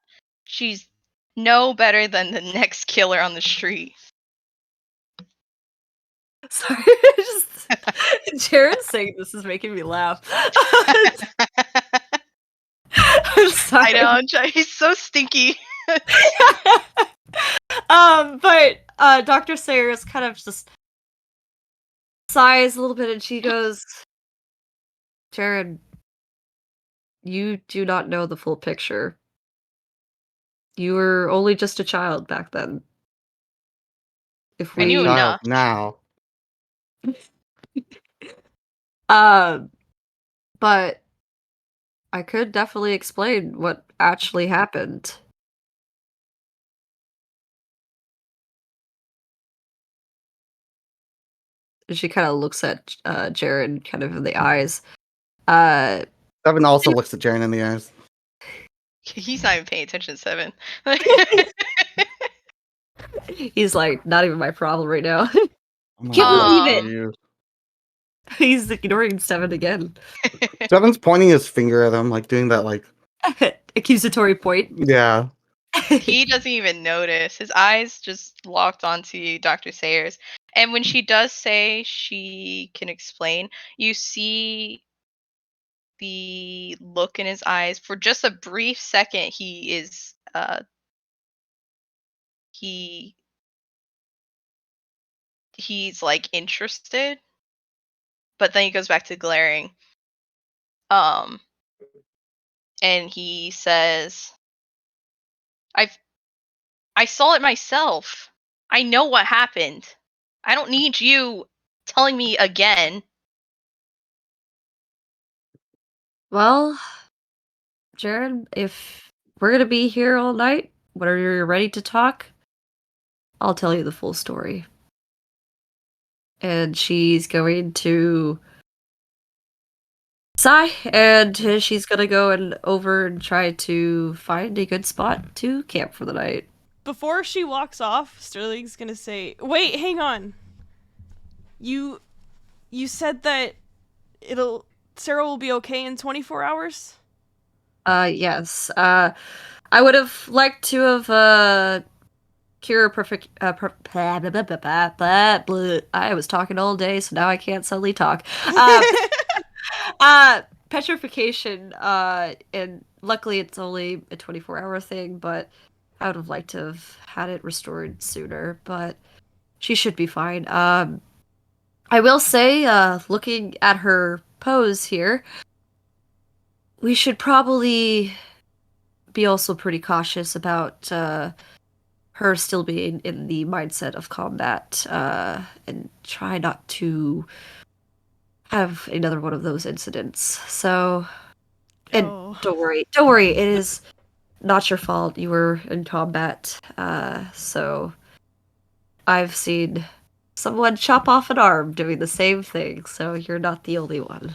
She's no better than the next killer on the street. sorry, just Jared saying this is making me laugh. I'm sorry. I know, he's so stinky. But Dr. Sayers kind of just sighs a little bit and she goes, Jared, you do not know the full picture. You were only just a child back then. If I A knew we child enough. now. um but I could definitely explain what actually happened. And she kind of looks at Jared kind of in the eyes. Uh Seven also looks at Jaren in the eyes. He's not even paying attention to Seven. he's like, not even my problem right now. I'm Can't gonna believe murder it. you. He's ignoring Seven again. Seven's pointing his finger at him, like doing that, like, Accusatory point. yeah. He doesn't even notice. His eyes just locked onto Dr. Sayers. And when she does say she can explain, you see the look in his eyes. For just a brief second, he is he's like interested, but then he goes back to glaring. Um and he says, I saw it myself. I know what happened. I don't need you telling me again. Well, Jared, if we're gonna be here all night, whenever you're ready to talk, I'll tell you the full story. And she's going to sigh, and she's gonna go and over and try to find a good spot to camp for the night. Before she walks off, Sterling's gonna say, "Wait, hang on. You said that Sarah will be okay in 24 hours?" Yes. I would have liked to have cure perfect. Blah, blah, blah, blah, blah, blah, blah. I was talking all day, so now I can't suddenly talk. Petrification. And luckily it's only a 24-hour thing, but I would have liked to have had it restored sooner. But she should be fine. I will say, looking at her pose here, we should probably be also pretty cautious about her still being in the mindset of combat, and try not to have another one of those incidents. So, and Oh. don't worry, it is not your fault. You were in combat, so I've seen someone chop off an arm doing the same thing, so you're not the only one.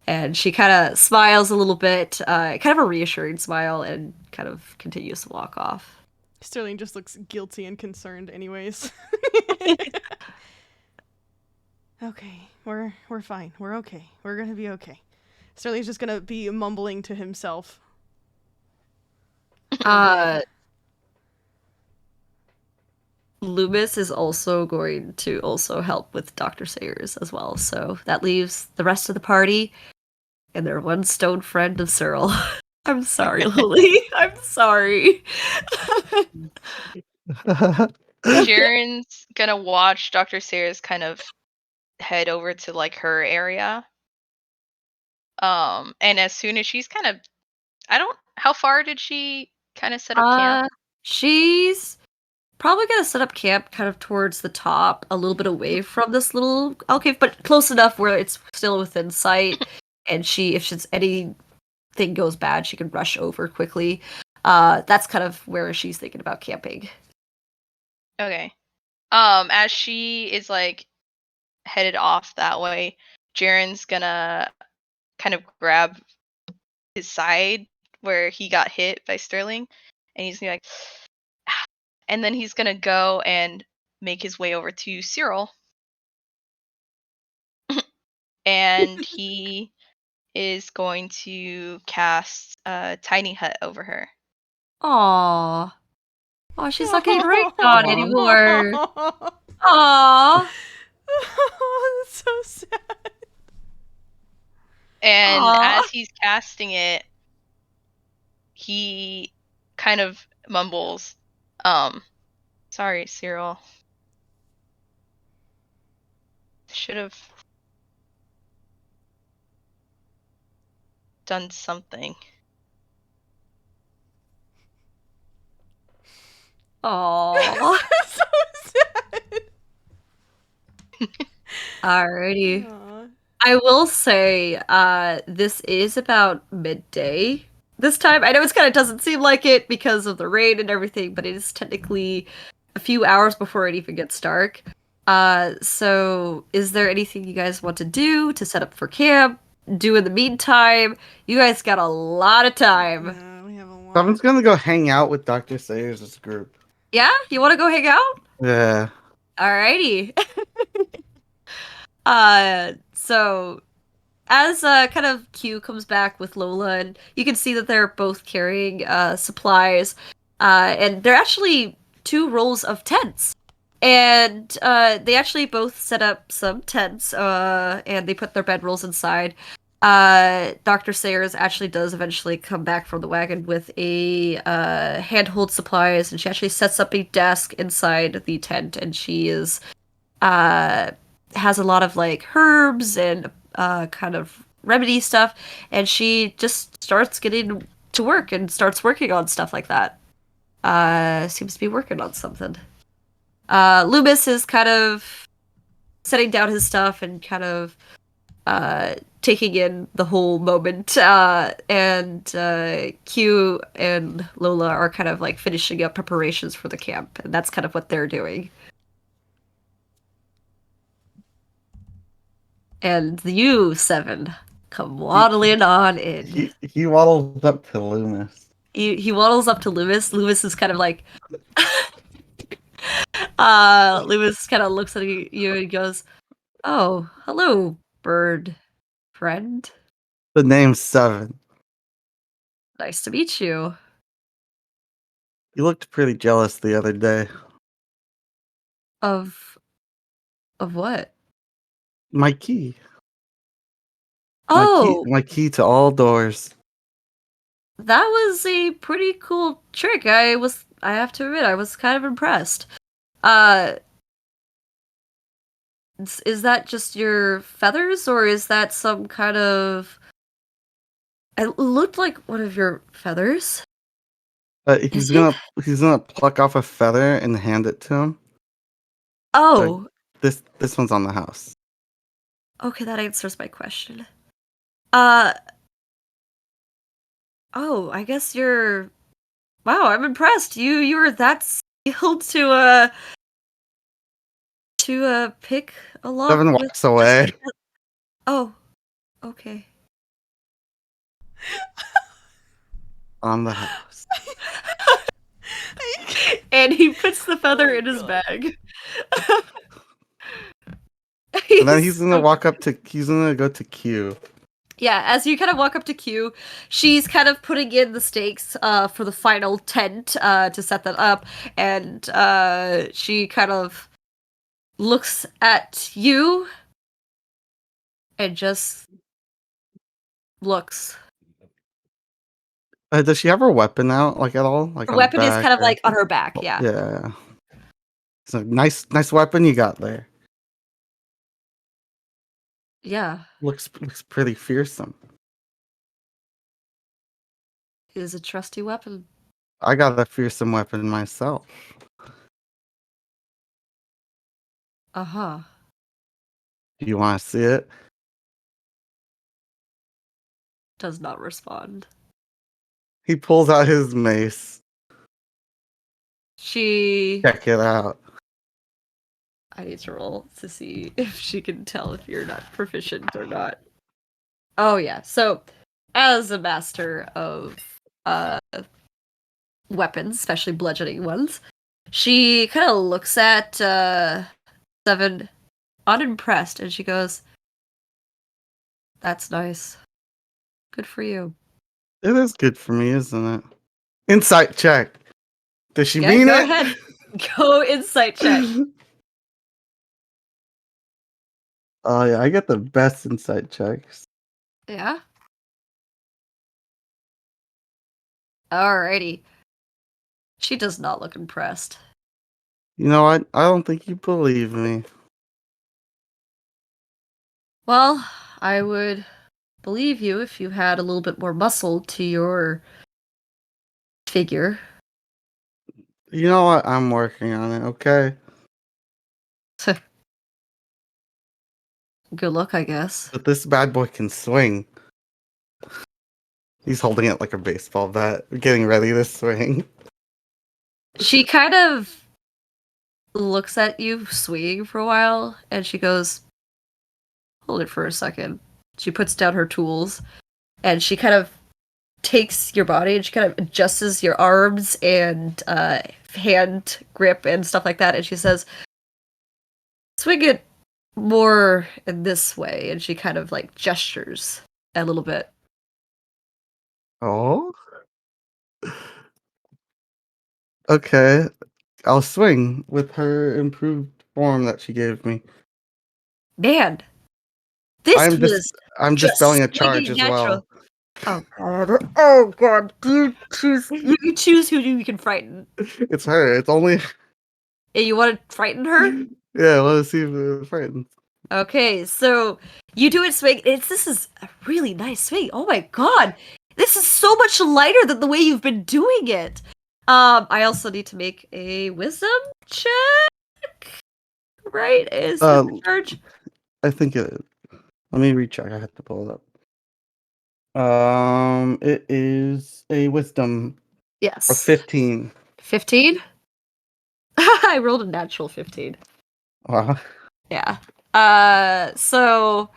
And she kind of smiles a little bit, kind of a reassuring smile, and kind of continues to walk off. Sterling just looks guilty and concerned anyways. Okay, we're fine. We're okay. We're gonna be okay. Sterling's just gonna be mumbling to himself. Uh, Loomis is also going to also help with Dr. Sayers as well. So that leaves the rest of the party and their one stone friend of Cyril. I'm sorry, Lily. I'm sorry. Jaren's gonna watch Dr. Sayers kind of head over to like her area. And as soon as she's kind of, how far did she kind of set up camp? She's probably gonna set up camp kind of towards the top, a little bit away from this little alcove, but close enough where it's still within sight. And if anything goes bad, she can rush over quickly. That's kind of where she's thinking about camping. Okay. As she is like headed off that way, Jaren's gonna kind of grab his side where he got hit by Sterling, and he's gonna be like, "Ah," and then he's gonna go and make his way over to Cyril, and he is going to cast a tiny hut over her. Aww. Oh, she's not getting rained on anymore. Aww. That's so sad. And Aw. as he's casting it, he kind of mumbles, sorry, Cyril. Should have done something. Aww. So sad. Alrighty. Aw. I will say, this is about midday this time. I know it kind of doesn't seem like it because of the rain and everything, but it is technically a few hours before it even gets dark. So is there anything you guys want to do to set up for camp? Do in the meantime? You guys got a lot of time. Yeah, we have a lot. Someone's gonna go hang out with Dr. Sayers' group. Yeah? You want to go hang out? Yeah. Alrighty. So as kind of Q comes back with Lola, and you can see that they're both carrying supplies, and they're actually two rows of tents. And they actually both set up some tents, and they put their bedrolls inside. Dr. Sayers actually does eventually come back from the wagon with a handhold supplies, and she actually sets up a desk inside the tent, and she is has a lot of like herbs and kind of remedy stuff, and she just starts getting to work and starts working on stuff like that. Seems to be working on something. Loomis is kind of setting down his stuff and kind of taking in the whole moment, and Q and Lola are kind of like finishing up preparations for the camp, and that's kind of what they're doing. And you, Seven, come waddling on in. He waddles up to Loomis. He waddles up to Loomis. Loomis is kind of like, Loomis kind of looks at you and goes, "Oh, hello, bird friend. The name's Seven. Nice to meet you." You looked pretty jealous the other day. Of what? My key. Oh, My key to all doors. that was a pretty cool trick. I have to admit, I was kind of impressed. Uh, Is that just your feathers, or is that some kind of? It looked like one of your feathers. He's Is it? gonna pluck off a feather and hand it to him. Oh, This one's on the house. okay, that answers my question. Uh, oh, I guess you're. Wow, I'm impressed. You were that skilled to pick a lock 7 with walks just. away. Oh, okay. On the house. And he puts the feather Oh in his God. bag. And then he's gonna so walk up to. He's gonna go to Q. Yeah, as you kind of walk up to Q, she's kind of putting in the stakes for the final tent to set that up, and she kind of looks at you and just looks. Does she have her weapon out, like at all, like Her on her weapon is back? kind of Or... like on her back, yeah. Yeah. It's a nice weapon you got there. Yeah, Looks pretty fearsome. it is a trusty weapon. I got a fearsome weapon myself. Uh-huh. Do you want to see it? Does not respond. He pulls out his mace. She... Check it out. I need to roll to see if she can tell if you're not proficient or not. Oh yeah, so as a master of weapons, especially bludgeoning ones, she kind of looks at Seven unimpressed and she goes, "That's nice. Good for you." It is good for me, isn't it? Insight check. Does she Okay, mean go it? ahead. Go insight check. Oh yeah, I get the best insight checks. Yeah. Alrighty. She does not look impressed. You know what? I don't think you believe me. Well, I would believe you if you had a little bit more muscle to your figure. You know what? I'm working on it, okay? Good luck, I guess. But this bad boy can swing. He's holding it like a baseball bat, getting ready to swing. She kind of looks at you swinging for a while and she goes, "Hold it for a second." She puts down her tools and she kind of takes your body and she kind of adjusts your arms and hand grip and stuff like that. And she says, "Swing it more in this way." And she kind of like gestures a little bit. Oh? Okay. I'll swing with her improved form that she gave me. Man, this I'm was just I'm just dispelling a charge swinging as natural. well. Oh god! Oh god! You choose. You choose who you can frighten. It's her. It's only And you want to frighten her? yeah, let's see if it frightens. Okay, so you do it swing. This is a really nice swing. Oh my god, this is so much lighter than the way you've been doing it. I also need to make a wisdom check. Right? Is that the charge? I think it let me recheck. I have to pull it up. It is a wisdom of Yes. 15. 15? I rolled a natural 15. Wow. Yeah. So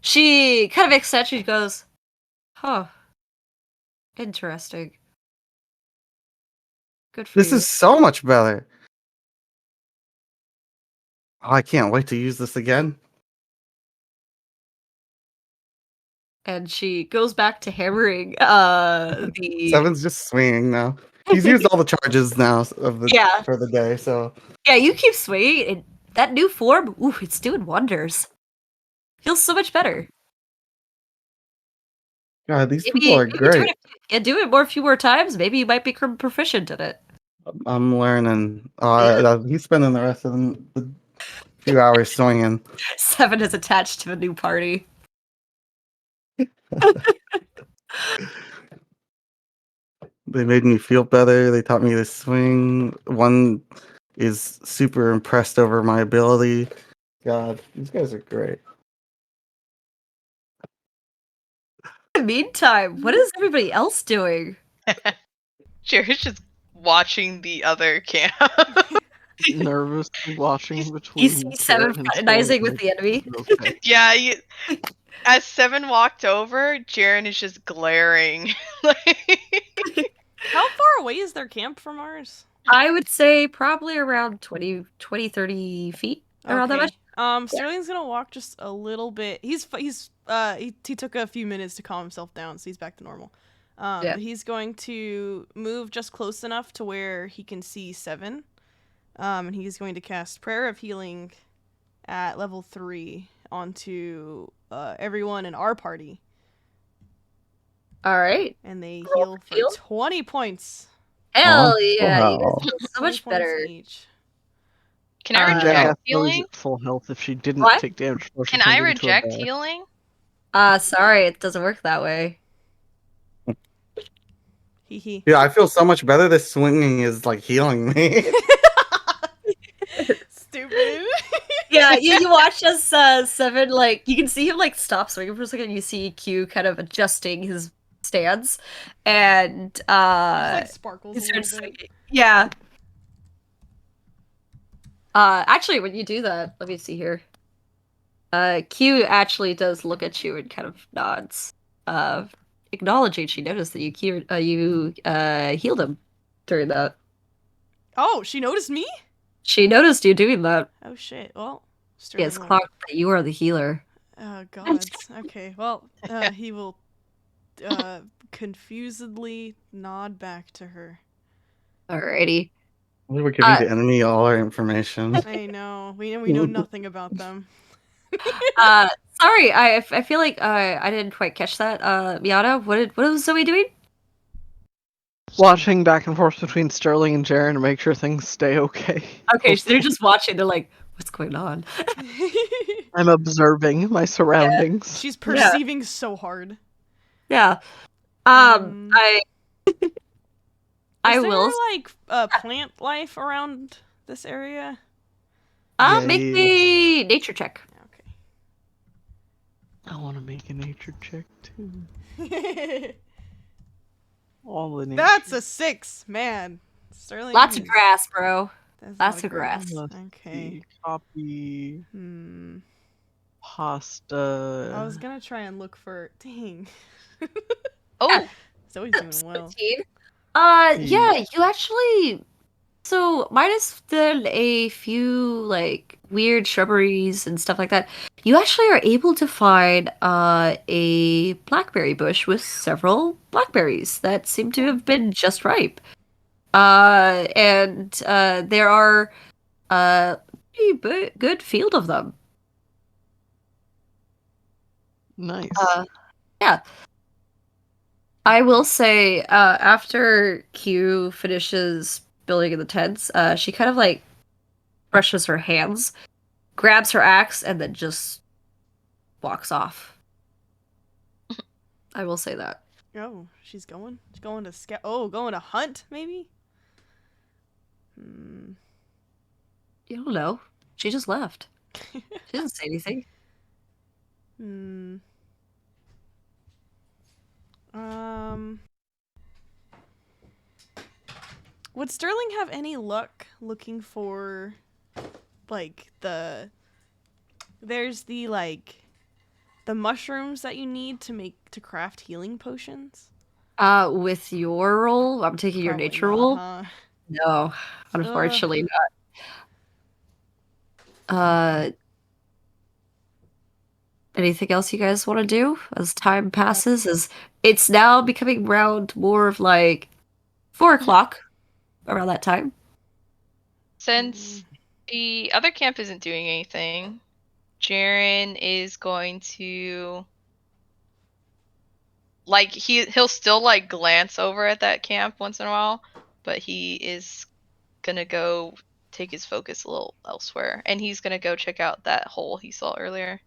she kind of accepts. She goes, "Huh, interesting. Good for This you." is so much better. Oh, I can't wait to use this again. And she goes back to hammering the Seven's just swinging now. He's used all the charges now of the Yeah. for the day, so Yeah, you keep swinging and that new form, ooh, it's doing wonders. Feels so much better. God, these people Maybe are great. do it more a few more times, maybe you might become proficient in it. I'm learning. Yeah. He's spending the rest of the 2 hours swinging. 7 is attached to a new party. They made me feel better. They taught me to swing. One is super impressed over my ability. God, these guys are great. In the meantime, what is everybody else doing? Jared's just watching the other camp. Nervously watching You between see 7 Jared and fraternizing Sterling, with like, the enemy. okay. Yeah, as Seven walked over, Jaren is just glaring. How far away is their camp from ours? I would say probably around 20, 30 feet. Around that much. Sterling's gonna walk just a little bit. He took a few minutes to calm himself down, so he's back to normal. Yeah. But he's going to move just close enough to where he can see 7. And he's going to cast Prayer of Healing at level 3 onto everyone in our party. All right. And they Roll heal for for heal? 20 points. Hell Oh, yeah, you wow. guys feel so 20 much points better. each. Can I Uh, And reject Jackass always healing? at full health if she didn't What? take damage before she Can I turned into a reject bear. healing? Sorry, it doesn't work that way. Hee hee. Yeah, I feel so much better. This swinging is like healing me. Stupid. Yeah, you watch as 7, like, you can see him, like, stop swinging for a second. You see Q kind of adjusting his stance, and, Just like sparkles he a little starts bit. swinging. Yeah. Actually, when you do that, let me see here. Q actually does look at you and kind of nods, acknowledging she noticed that you healed him during that. Oh, she noticed me? She noticed you doing that. Oh shit. Well, She Sterling has will- clocked that you are the healer. Oh god. Okay. Well, he will confusedly nod back to her. Alrighty. We're giving the enemy all our information. I know. We know nothing about them. Sorry, I feel like I didn't quite catch that. Miata, what was Zoe doing? Watching back and forth between Sterling and Jaren to make sure things stay okay. Okay, so they're just watching. They're like, what's going on? I'm observing my surroundings. She's perceiving so hard. Yeah. Um, I Is will there like plant life around this area? make Yay. the nature check. Okay. I want to make a nature check too. All the nature. That's a 6, man. Sterling. Lots of is- grass, bro. That's Lots a lot of grass. Let's Okay. see. Copy Hmm. pasta. I was gonna try and look for. Dang. Oh, Zoe's doing well. 17. Hmm. Yeah, you actually. So, minus a few like weird shrubberies and stuff like that, you actually are able to find a blackberry bush with several blackberries that seem to have been just ripe. And there are pretty good field of them. Nice. Yeah. I will say, after Q finishes building in the tents, she kind of like brushes her hands, grabs her axe, and then just walks off. I will say that. Oh, she's going. She's going to scout. Oh, going to hunt maybe. Hmm. You don't know. She just left. She didn't say anything. Hmm. Um. Would Sterling have any luck looking for, like, there's the, like, the mushrooms that you need to craft healing potions? With your roll, I'm taking your Probably nature not, roll. huh? No, unfortunately not. Anything else you guys want to do as time passes? As it's now becoming around more of like 4 o'clock around that time. since the other camp isn't doing anything, Jaren is going to like he'll still like glance over at that camp once in a while, but he is gonna go take his focus a little elsewhere, and he's gonna go check out that hole he saw earlier.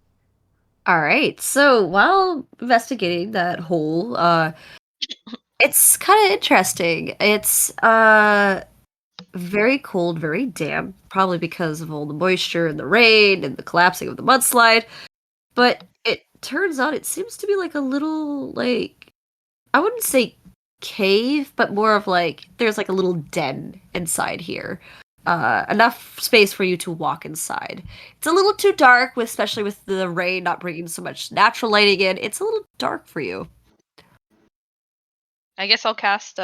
All right. So while investigating that hole, it's kind of interesting. It's very cold, very damp, probably because of all the moisture and the rain and the collapsing of the mudslide. But it turns out it seems to be like a little, like, I wouldn't say cave, but more of like there's like a little den inside here. Enough space for you to walk inside. It's a little too dark, especially with the rain not bringing so much natural lighting in. It's a little dark for you. I guess I'll cast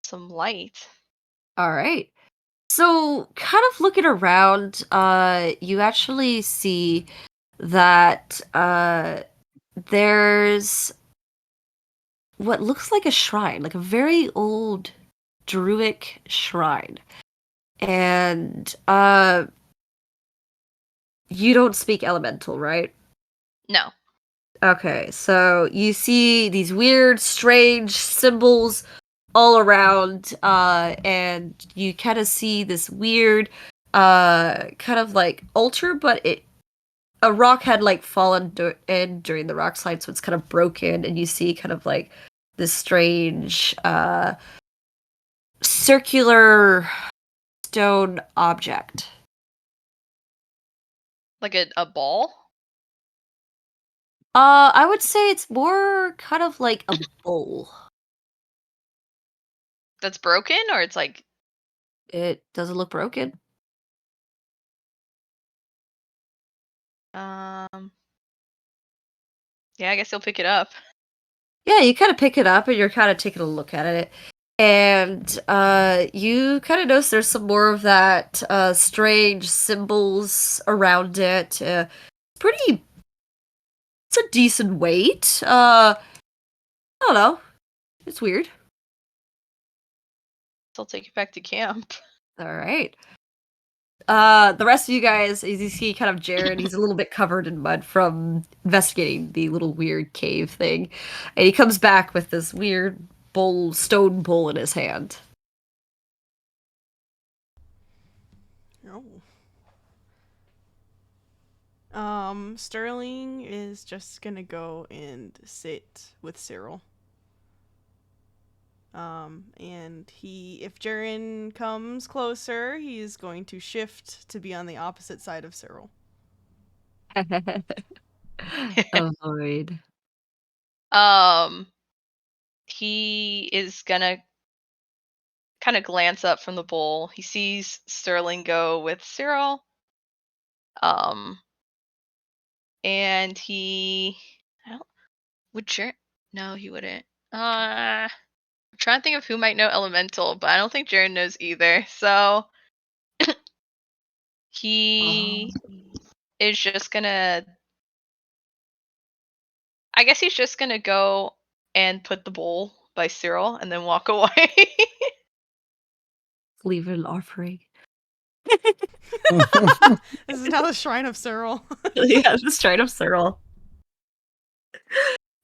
some light. All right. So, kind of looking around, you actually see that there's what looks like a shrine, like a very old druidic shrine. And you don't speak elemental, right? No. Okay, so you see these weird, strange symbols all around, and you kind of see this weird, kind of like altar, but a rock had like fallen in during the rock slide, so it's kind of broken, and you see kind of like this strange, circular stone object. Like a ball? I would say it's more kind of like a bowl. That's broken, or it's like It doesn't look broken. yeah, I guess he'll pick it up. Yeah, you kind of pick it up and you're kind of taking a look at it. And you kind of notice there's some more of that strange symbols around it. Pretty, it's a decent weight. I don't know. It's weird. So I'll take it back to camp. All right. The rest of you guys, as you see kind of Jared, he's a little bit covered in mud from investigating the little weird cave thing. And he comes back with this weird bowl, stone bowl in his hand. Sterling is just gonna go and sit with Cyril. And if Jaren comes closer, he's going to shift to be on the opposite side of Cyril. Avoid. He is gonna kind of glance up from the bowl. He sees Sterling go with Cyril. And would Jaren? No, he wouldn't. I'm trying to think of who might know elemental, but I don't think Jaren knows either. So he is just gonna. I guess he's just gonna go and put the bowl by Cyril and then walk away. Leave an offering. This is now the shrine of Cyril. Yeah, the straight up Cyril.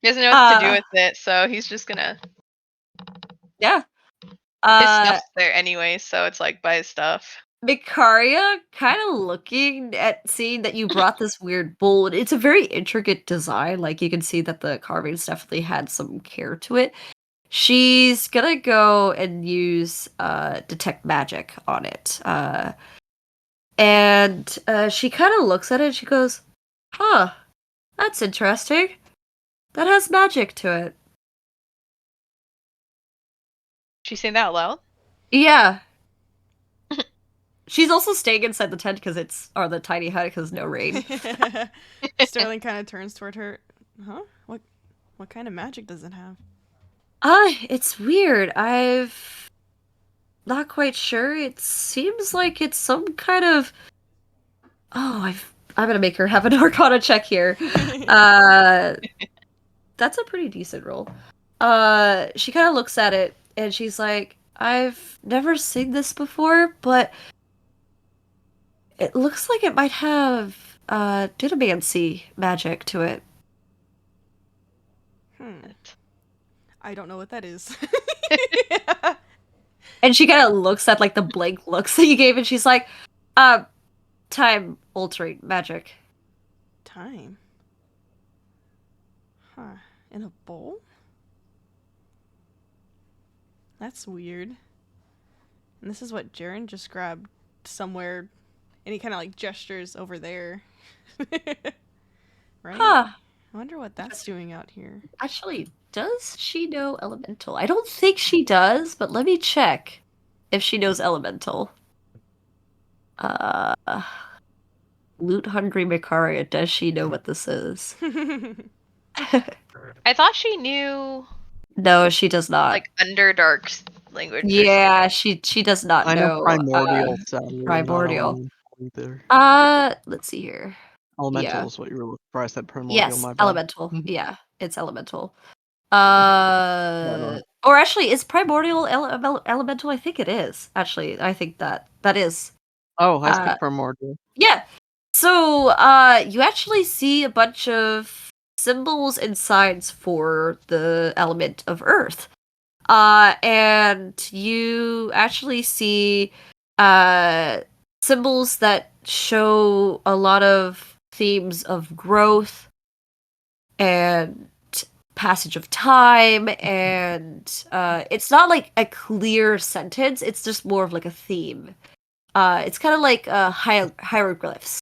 He doesn't know what to do with it, so he's just gonna. Yeah. His stuff's there anyway, so it's like by his stuff. Mikaria kind of looking at seeing that you brought this weird bowl. It's a very intricate design. Like you can see that the carvings definitely had some care to it. She's gonna go and use detect magic on it. And she kind of looks at it and she goes, "Huh, that's interesting. That has magic to it." She's saying that out loud? Yeah. She's also staying inside the tent or the tiny hut because no rain. Sterling kind of turns toward her. Huh? What kind of magic does it have? It's weird. I've not quite sure. It seems like it's some kind of. I'm gonna make her have an Arcana check here. That's a pretty decent roll. She kind of looks at it and she's like, "I've never seen this before, but it looks like it might have Dunamancy magic to it." I don't know what that is. And she kind of looks at like the blank looks that you gave, and she's like, time altering magic. Time. Huh. In a bowl? That's weird. And this is what Jaren just grabbed somewhere, and he kind of like gestures over there. Right? Huh. I wonder what that's doing out here. Actually, does she know elemental? I don't think she does, but let me check if she knows elemental. Loot hungry Mikaria, does she know what this is? I thought she knew No, she does not. like Underdark's language. Or Yeah, she does not I know know primordial, sadly, not primordial. elemental either. Let's see here. Elemental Yeah. is what you were looking for. I said primordial, Yes, my bad. elemental. Mhm. Yeah, it's elemental. no. Or actually, is primordial elemental? I think it is. Actually, I think that is. Oh, I speak primordial. Yeah. So, you actually see a bunch of symbols and signs for the element of earth. And you actually see, symbols that show a lot of themes of growth and passage of time, and it's not like a clear sentence, it's just more of like a theme. It's kind of like hieroglyphs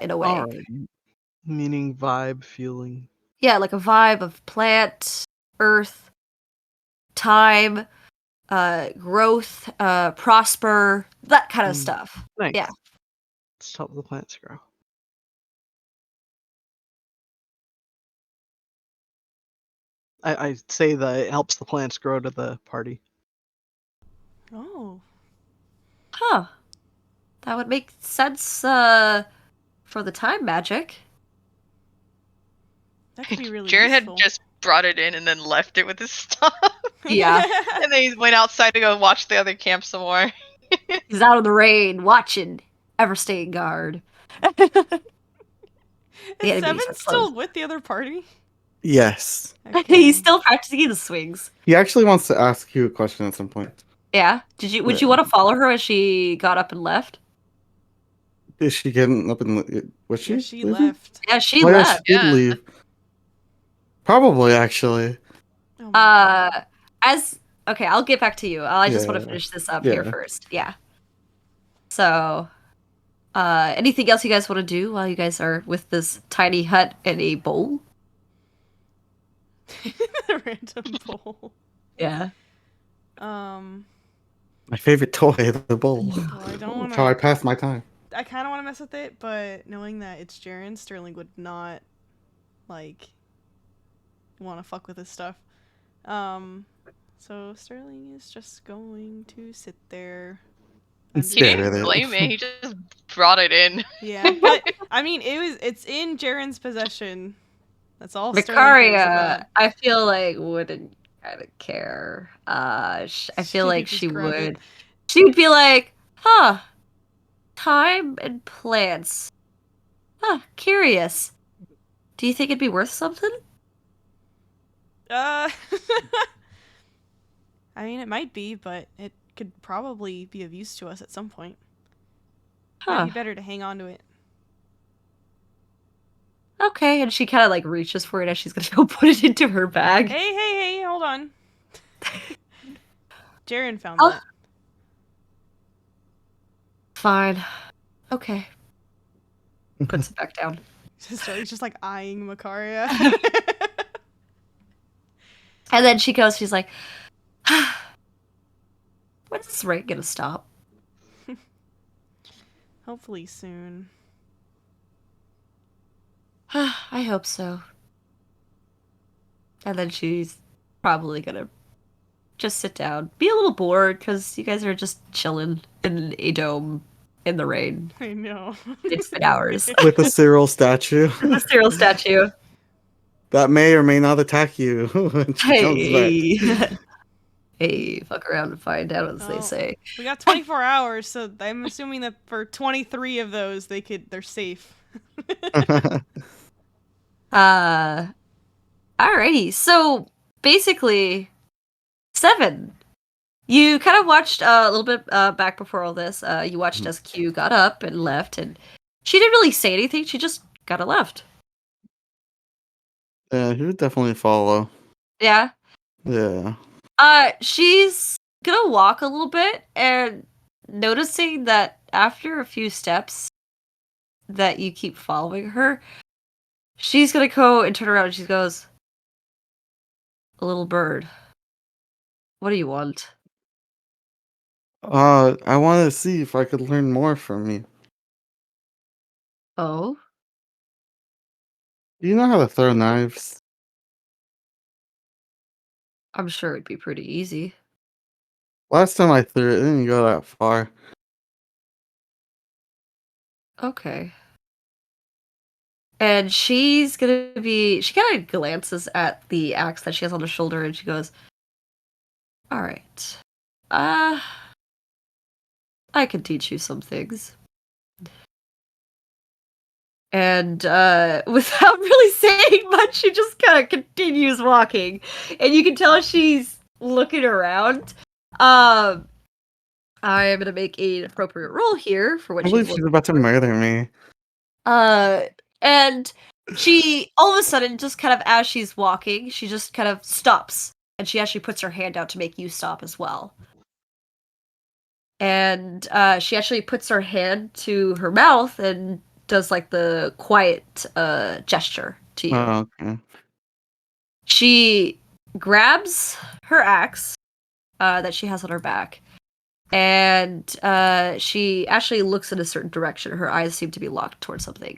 in a way. Alright. Meaning, vibe, feeling. Yeah, like a vibe of plant, earth, time, growth, prosper, that kind of Mm. stuff. Thanks. Yeah. Let's help the plants grow. I say that it helps the plants grow to the party. Oh. Huh. That would make sense for the time magic. That could be really Jaren had useful. just brought it in and then left it with his stuff. Yeah. And then he went outside to go watch the other camp some more. He's out in the rain, watching, ever staying guard. The Is enemies Seven are still close. with the other party? Yes. Okay. He's still practicing the swings. He actually wants to ask you a question at some point. Yeah. Would you Yeah. want to follow her as she got up and left? Is she getting up and was she? Yeah, she leaving? left. Yeah, she Oh, yeah, left. she did Yeah. leave. Probably, actually. Oh my Okay, I'll get back to you. I just want to Yeah. finish this up here Yeah. first. Yeah. So, anything else you guys want to do while you guys are with this tiny hut and a bowl? The random bowl. Yeah. My favorite toy, the bowl. Well, I don't That's how I want to. pass my time. I kind of want to mess with it, but knowing that it's Jaren, Sterling would not like want to fuck with his stuff. So Sterling is just going to sit there. And He stare didn't at it. blame it. He just brought it in. Yeah, but I mean, it's in Jaren's possession. That's all Sterling cares about. Mikaria, I feel like wouldn't kind of care. I feel She like could just she grab it. would. She'd be like, huh, time and plants. Huh, curious. Do you think it'd be worth something? I mean, it might be, but it could probably be of use to us at some point. Might Huh. be better to hang on to it. Okay, and she kind of like reaches for it as she's gonna go put it into her bag. Hey, hold on. Jaren found Oh. that. Fine. Okay. Puts it back down. He's just like eyeing Makaria. And then she's like, when's this rain gonna stop? Hopefully soon. I hope so. And then she's probably gonna just sit down, be a little bored because you guys are just chilling in a dome in the rain. I know. It's been hours. With a Cyril statue A Cyril statue. that may or may not attack you when she comes back. Hey. Hey, fuck around and find out, as they Oh. say. We got 24 hours, so I'm assuming that for 23 of those, they're safe. Alrighty. So basically, 7. You kind of watched a little bit back before all this. You watched as Q got up and left, and she didn't really say anything. She just got up left. Yeah, he would definitely follow. Yeah. Yeah. She's gonna walk a little bit and noticing that after a few steps that you keep following her, she's gonna go and turn around and she goes, "A little bird, what do you want?" I wanted to see if I could learn more from you. Oh, Do you know how to throw knives? I'm sure it'd be pretty easy. Last time I threw it, it didn't go that far. Okay. And she kind of glances at the axe that she has on her shoulder and she goes, "All right. Uh, I can teach you some things." And without really saying much, she just kind of continues walking. And you can tell she's looking around. Um, I am going to make an appropriate roll here for I what believe she's she's looking about to for. murder me. And she, all of a sudden, just kind of as she's walking, she just kind of stops. And she actually puts her hand out to make you stop as well. And she actually puts her hand to her mouth and does like the quiet gesture to you. Oh, okay. She grabs her axe that she has on her back, and she actually looks in a certain direction. Her eyes seem to be locked towards something.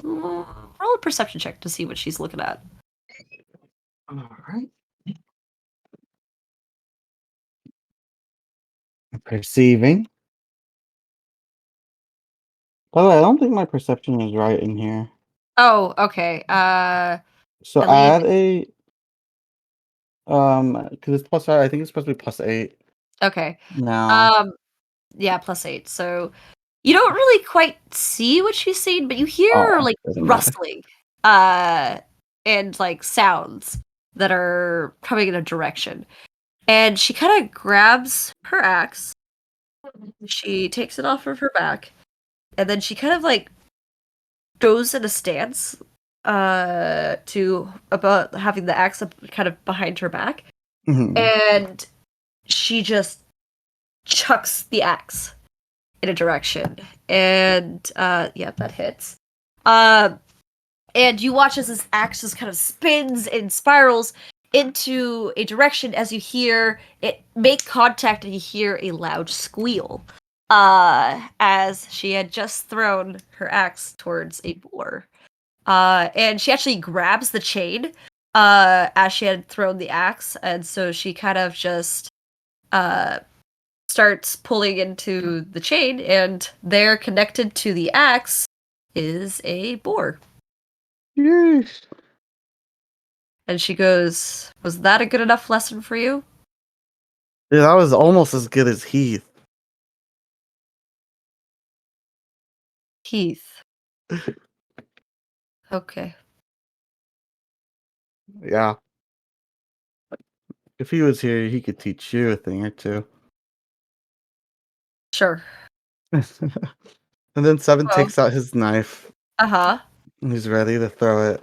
Roll a perception check to see what she's looking at. Alright. Perceiving. By the way, I don't think my perception is right in here. Oh, okay. So Elite. add a because it's plus I think it's supposed to be +8 Okay. now. Yeah, +8. So you don't really quite see what she's saying, but you hear Oh, like doesn't matter. rustling, and like sounds that are coming in a direction. And she kind of grabs her axe. She takes it off of her back, and then she kind of like goes in a stance, to about having the axe up kind of behind her back, Mhm. and she just chucks the axe in a direction, and yeah, that hits. And you watch as this axe just kind of spins and spirals into a direction as you hear it make contact and you hear a loud squeal. As she had just thrown her axe towards a boar. And she actually grabs the chain as she had thrown the axe, and so she kind of just uh starts pulling into the chain, and there connected to the axe is a boar. Yeesh. And she goes, "Was that a good enough lesson for you?" Yeah, that was almost as good as Heath. Heath. Okay. Yeah. If he was here, he could teach you a thing or two. Sure. And then Seven Well, takes out his knife uh-huh. and he's ready to throw it.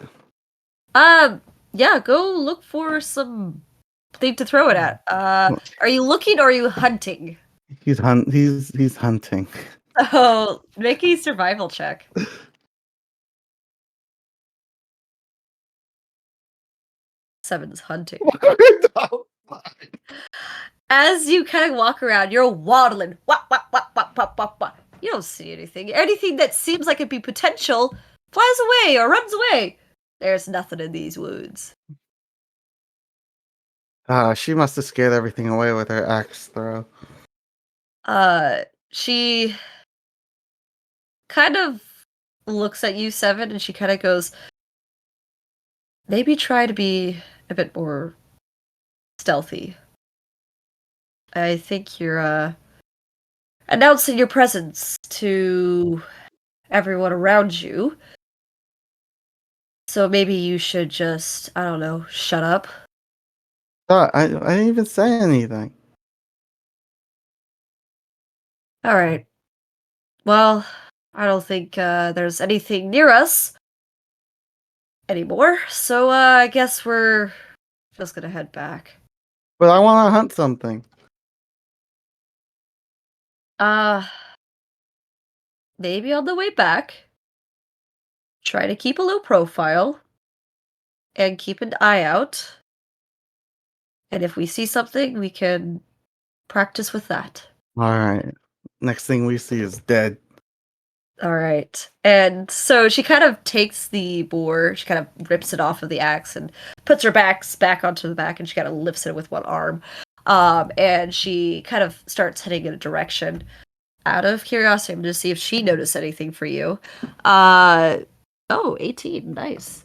Yeah, go look for some thing to throw it at. Are you looking or are you hunting? He's hunting. Oh, make a survival check. Seven's hunting. As you kind of walk around, you're waddling. Wah, wah, wah, wah, wah, wah, wah. You don't see anything. Anything that seems like it'd be potential flies away or runs away. There's nothing in these woods. She must have scared everything away with her axe throw. She kind of looks at you, Seven, and she kind of goes, maybe try to be a bit more stealthy. I think you're, announcing your presence to everyone around you. So maybe you should just, I don't know, shut up. I didn't even say anything. All right. Well, I don't think there's anything near us anymore, so I guess we're just gonna head back. But I want to hunt something. Uh, maybe on the way back, try to keep a low profile and keep an eye out. And if we see something, we can practice with that. All right. Next thing we see is dead. All right. And so she kind of takes the boar, she kind of rips it off of the axe and puts her back onto the back, and she kind of lifts it with one arm. And she kind of starts heading in a direction. Out of curiosity, I'm going to see if she noticed anything for you. Oh, 18. Nice.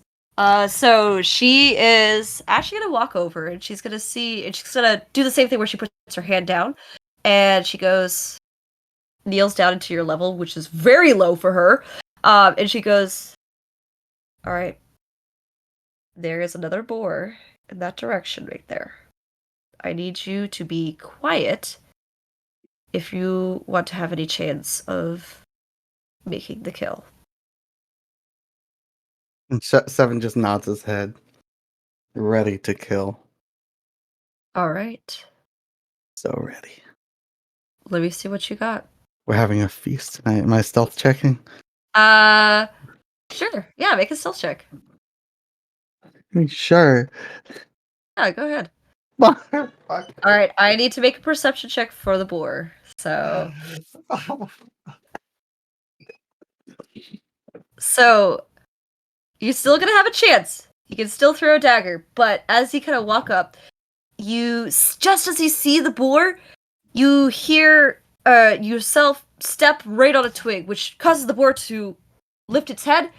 So she is actually going to walk over, and she's going to see, and she's going to do the same thing where she puts her hand down, and she kneels down into your level, which is very low for her. And she goes, all right, there is another boar in that direction right there. I need you to be quiet if you want to have any chance of making the kill. And Seven just nods his head, ready to kill. All right. So ready. Let me see what you got. We're having a feast tonight. Am I stealth checking? Sure. Yeah, make a stealth check. Sure. Yeah, go ahead. Fuck. All right, I need to make a perception check for the boar. So you're still gonna have a chance. You can still throw a dagger, but as you kind of walk up, just as you see the boar, you hear yourself step right on a twig, which causes the boar to lift its head,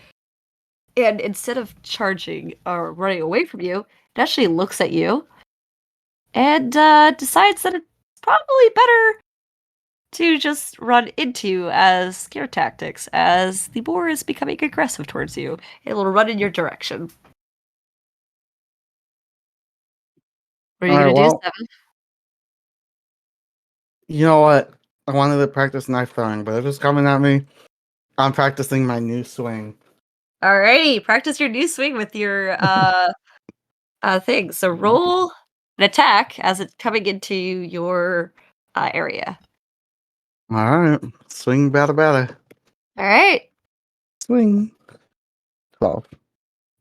and instead of charging or running away from you, it actually looks at you and decides that it's probably better to just run into you as scare tactics, as the boar is becoming aggressive towards you. It'll run in your direction. What are you All right, gonna do, well, Seven? you know what? I wanted to practice knife throwing, but if it's coming at me, I'm practicing my new swing. Alrighty, practice your new swing with your thing. So roll an attack as it's coming into your area. All right. Swing, bada. Alright. Swing. 12.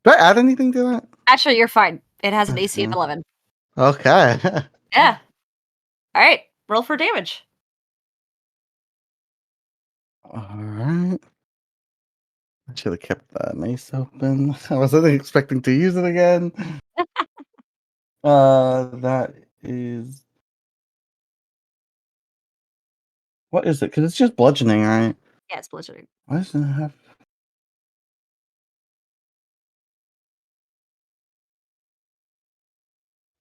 Do I add anything to that? Actually, you're fine. It has an AC of Okay. 11. Okay. Yeah. Alright, roll for damage. All right. I should have kept that mace open. I wasn't expecting to use it again. That is. What is it? Because it's just bludgeoning, right? Yeah, it's bludgeoning. Why does it have?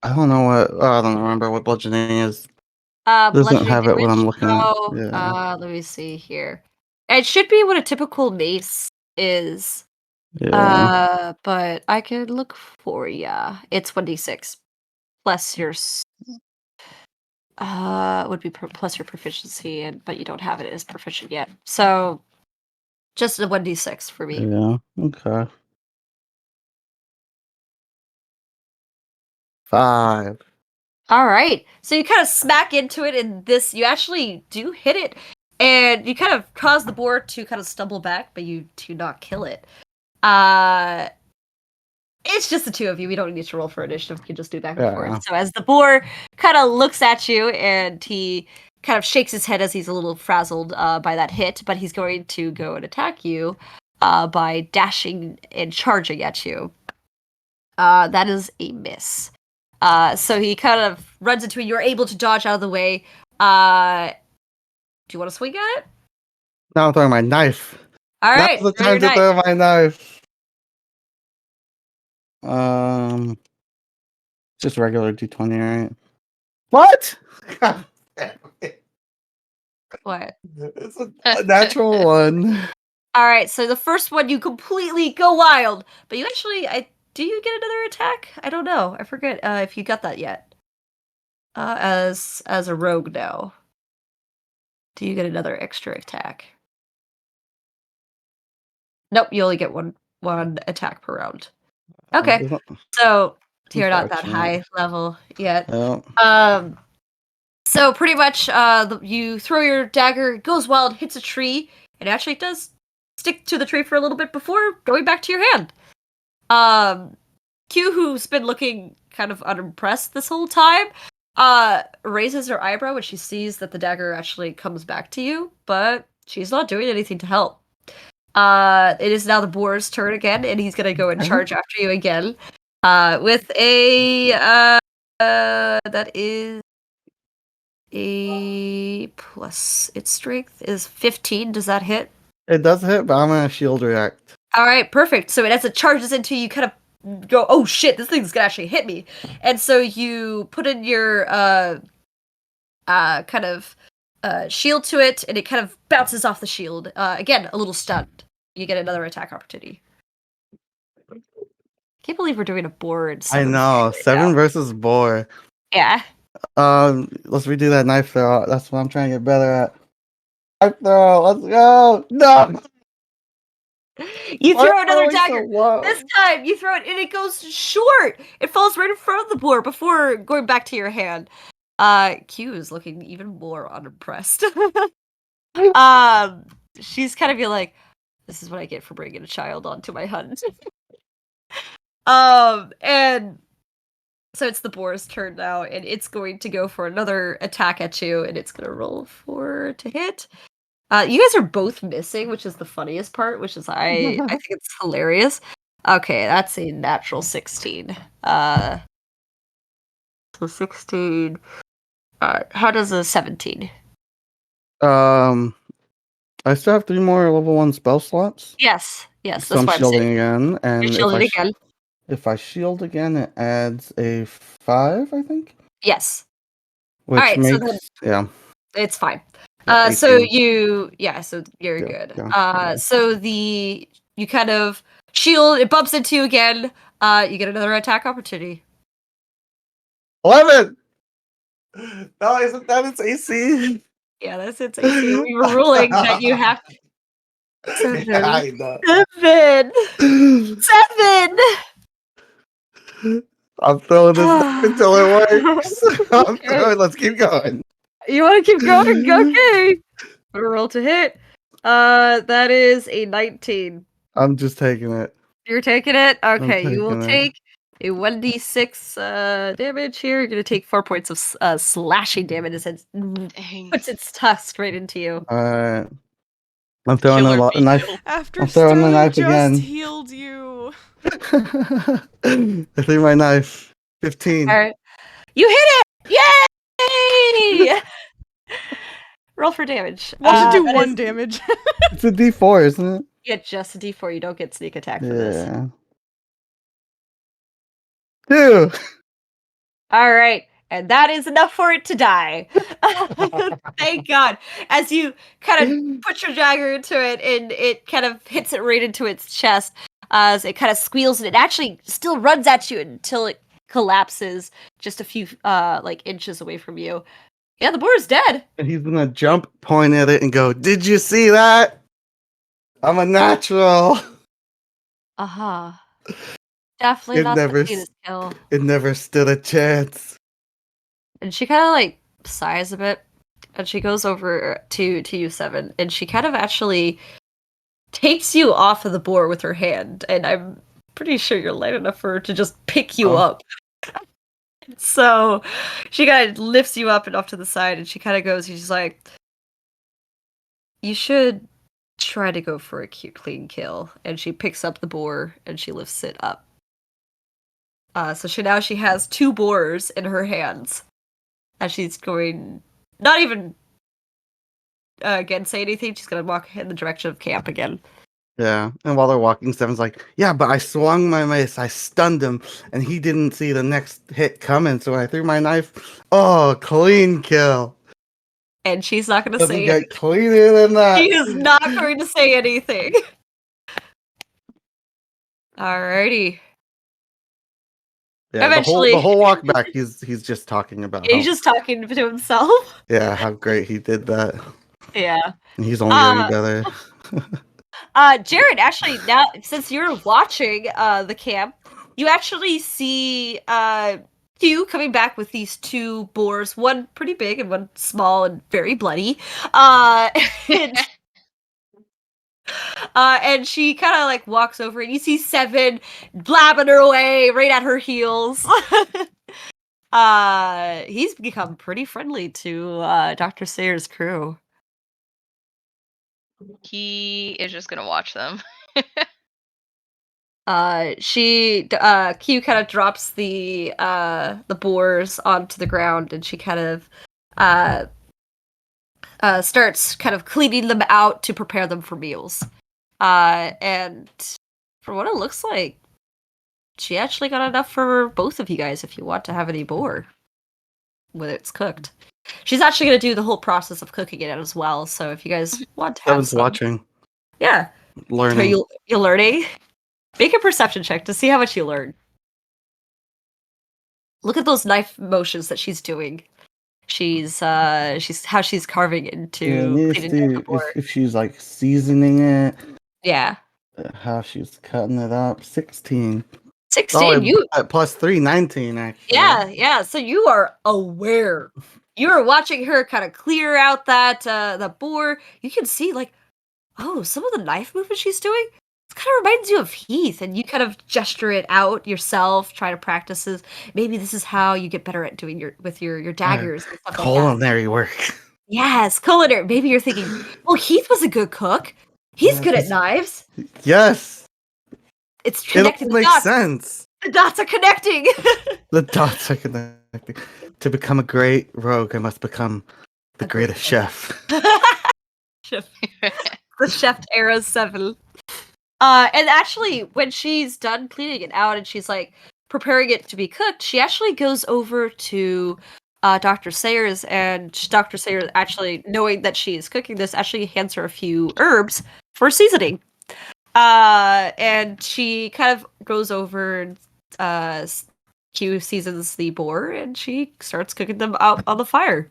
I don't know what. I don't remember what bludgeoning is. It doesn't Bludgeoning have it when I'm damage. looking at. Oh, Yeah. let me see here. It should be what a typical mace is. Yeah. But I could look for ya. It's 1d6 plus your would be plus your proficiency, but you don't have it as proficient yet. So just a 1d6 for me. Yeah. Okay. 5. All right. So you kind of smack into it, and you actually do hit it, and you kind of cause the boar to kind of stumble back, but you do not kill it. It's just the two of you. We don't need to roll for initiative. We can just do back and Yeah. forth. So as the boar kind of looks at you, and he kind of shakes his head as he's a little frazzled by that hit, but he's going to go and attack you by dashing and charging at you. That is a miss. So he kind of runs into it. You're able to dodge out of the way. Do you want to swing at it? Now I'm throwing my knife. All right. Now's the throw your time to knife. throw my knife. Just regular D20, right? What? God damn it. What? It's a natural one. All right. So the first one, you completely go wild, but you actually, do you get another attack? I don't know. I forget if you got that yet. as a rogue now. Do you get another extra attack? Nope, you only get one attack per round. Okay, so you're not that high level yet. Oh. So pretty much, you throw your dagger, it goes wild, hits a tree, and actually does stick to the tree for a little bit before going back to your hand. Q, who's been looking kind of unimpressed this whole time, raises her eyebrow when she sees that the dagger actually comes back to you, but she's not doing anything to help. It is now the boar's turn again, and he's gonna go and charge after you again. With a that is a plus its strength is 15. Does that hit? It does hit, but I'm gonna shield react. All right, perfect. So as it charges into you, kind of go, oh shit, this thing's gonna actually hit me. And so you put in your kind of shield to it, and it kind of bounces off the shield. Again, a little stunned. You get another attack opportunity. Can't believe we're doing a board. I know, 7 versus boar. Yeah. Let's redo that knife throw. That's what I'm trying to get better at. Knife throw. Let's go. No. You throw another So dagger. low? This time you throw it and it goes short. It falls right in front of the boar before going back to your hand. Q is looking even more unimpressed. She's kind of be like, this is what I get for bringing a child onto my hunt. And so it's the boar's turn now, and it's going to go for another attack at you, and it's gonna roll for to hit. You guys are both missing, which is the funniest part, which is I think it's hilarious. Okay, that's a natural 16. So 16. How does a 17? I still have 3 more level 1 spell slots. Yes, So that's I'm why I'm shielding saying. again, and You're shielding again. if I shield again, it adds a 5, I think. Yes. Which Alright, so makes then it's fine. Yeah, So 18. so you're Yeah, good. yeah. So you kind of shield, it bumps into you again. You get another attack opportunity. 11. No, isn't that its AC? Yeah, that's its AC. We were ruling that you have 7. Yeah, I know. 7. I'm throwing this knife until it works. Let's keep going. You want to keep going? Okay. Roll to hit. That is a 19. I'm just taking it. You're taking it? Okay, you will taking it. take a 1d6 damage here. You're going to take 4 points of slashing damage as it Dang. puts its tusk right into you. Alright. I'm throwing Killer the knife. kill. After I'm throwing the Sterling knife just again. healed you. I threw my knife. 15. Alright. You hit it! Yay! Roll for damage. Watch it do that 1 is- damage. It's a D4, isn't it? You get just a d4. You don't get sneak attack for this. Yeah. 2. All right, and that is enough for it to die. Thank God. As you kind of put your dagger into it, and it kind of hits it right into its chest, as it kind of squeals, and it actually still runs at you until it collapses just a few inches away from you. Yeah, the boar is dead. And he's gonna jump, point at it, and go, "Did you see that? I'm a natural." Definitely It not never the cleanest kill. It never stood a chance. And she kind of sighs a bit, and she goes over to you, 7, and she kind of actually takes you off of the boar with her hand, and I'm pretty sure you're light enough for her to just pick you up. So she kind of lifts you up and off to the side, and she kind of goes, she's like, you should try to go for a cute, clean kill. And she picks up the boar, and she lifts it up. So she has 2 boars in her hands. And she's going, not even, again, say anything, she's going to walk in the direction of camp again. Yeah, and while they're walking, Seven's like, "Yeah, but I swung my mace, I stunned him, and he didn't see the next hit coming, so when I threw my knife, oh, clean kill." And she's not going to Doesn't say get anything. cleaner than that. She is not going to say anything. Alrighty. Yeah, Eventually, the whole walk back, he's just talking about he's how just talking to himself. how great he did that. Yeah. And he's only getting Uh, better. Jared, actually, now since you're watching the camp, you actually see Q coming back with these two boars, one pretty big and one small and very bloody. Uh, and, and she kind of like walks over, and you see Seven blabbing her away right at her heels. He's become pretty friendly to Dr. Sayer's crew. He is just gonna watch them. Q kind of drops the boars onto the ground, and she kind of starts kind of cleaning them out to prepare them for meals. And for what it looks like, she actually got enough for both of you guys if you want to have any more when it's cooked. She's actually going to do the whole process of cooking it as well, so if you guys want to have Seven's some, watching, yeah, are learning. you learning? Make a perception check to see how much you learn. Look at those knife motions that she's doing. She's how she's carving into cleaning down the board. If she's like seasoning it, Yeah. how she's cutting it up. 16. 16, you at plus 3, 19 actually. yeah, so you are aware. You are watching her kind of clear out that the boar. You can see like, oh, some of the knife movement she's doing. It kind of reminds you of Heath, and you kind of gesture it out yourself, try to practice this. Maybe this is how you get better at doing your daggers and stuff like that. Culinary work. Yes, culinary. Maybe you're thinking, well, Heath was a good cook. He's good at knives. Yes. It's It connected. all makes sense. The dots are connecting. The dots are connecting. To become a great rogue, I must become the greatest chef. Chef. The chef era 7. And actually, when she's done cleaning it out and she's like preparing it to be cooked, she actually goes over to Dr. Sayers, and Dr. Sayers, actually knowing that she's cooking this, actually hands her a few herbs for seasoning. And she kind of goes over and Q seasons the boar, and she starts cooking them out on the fire.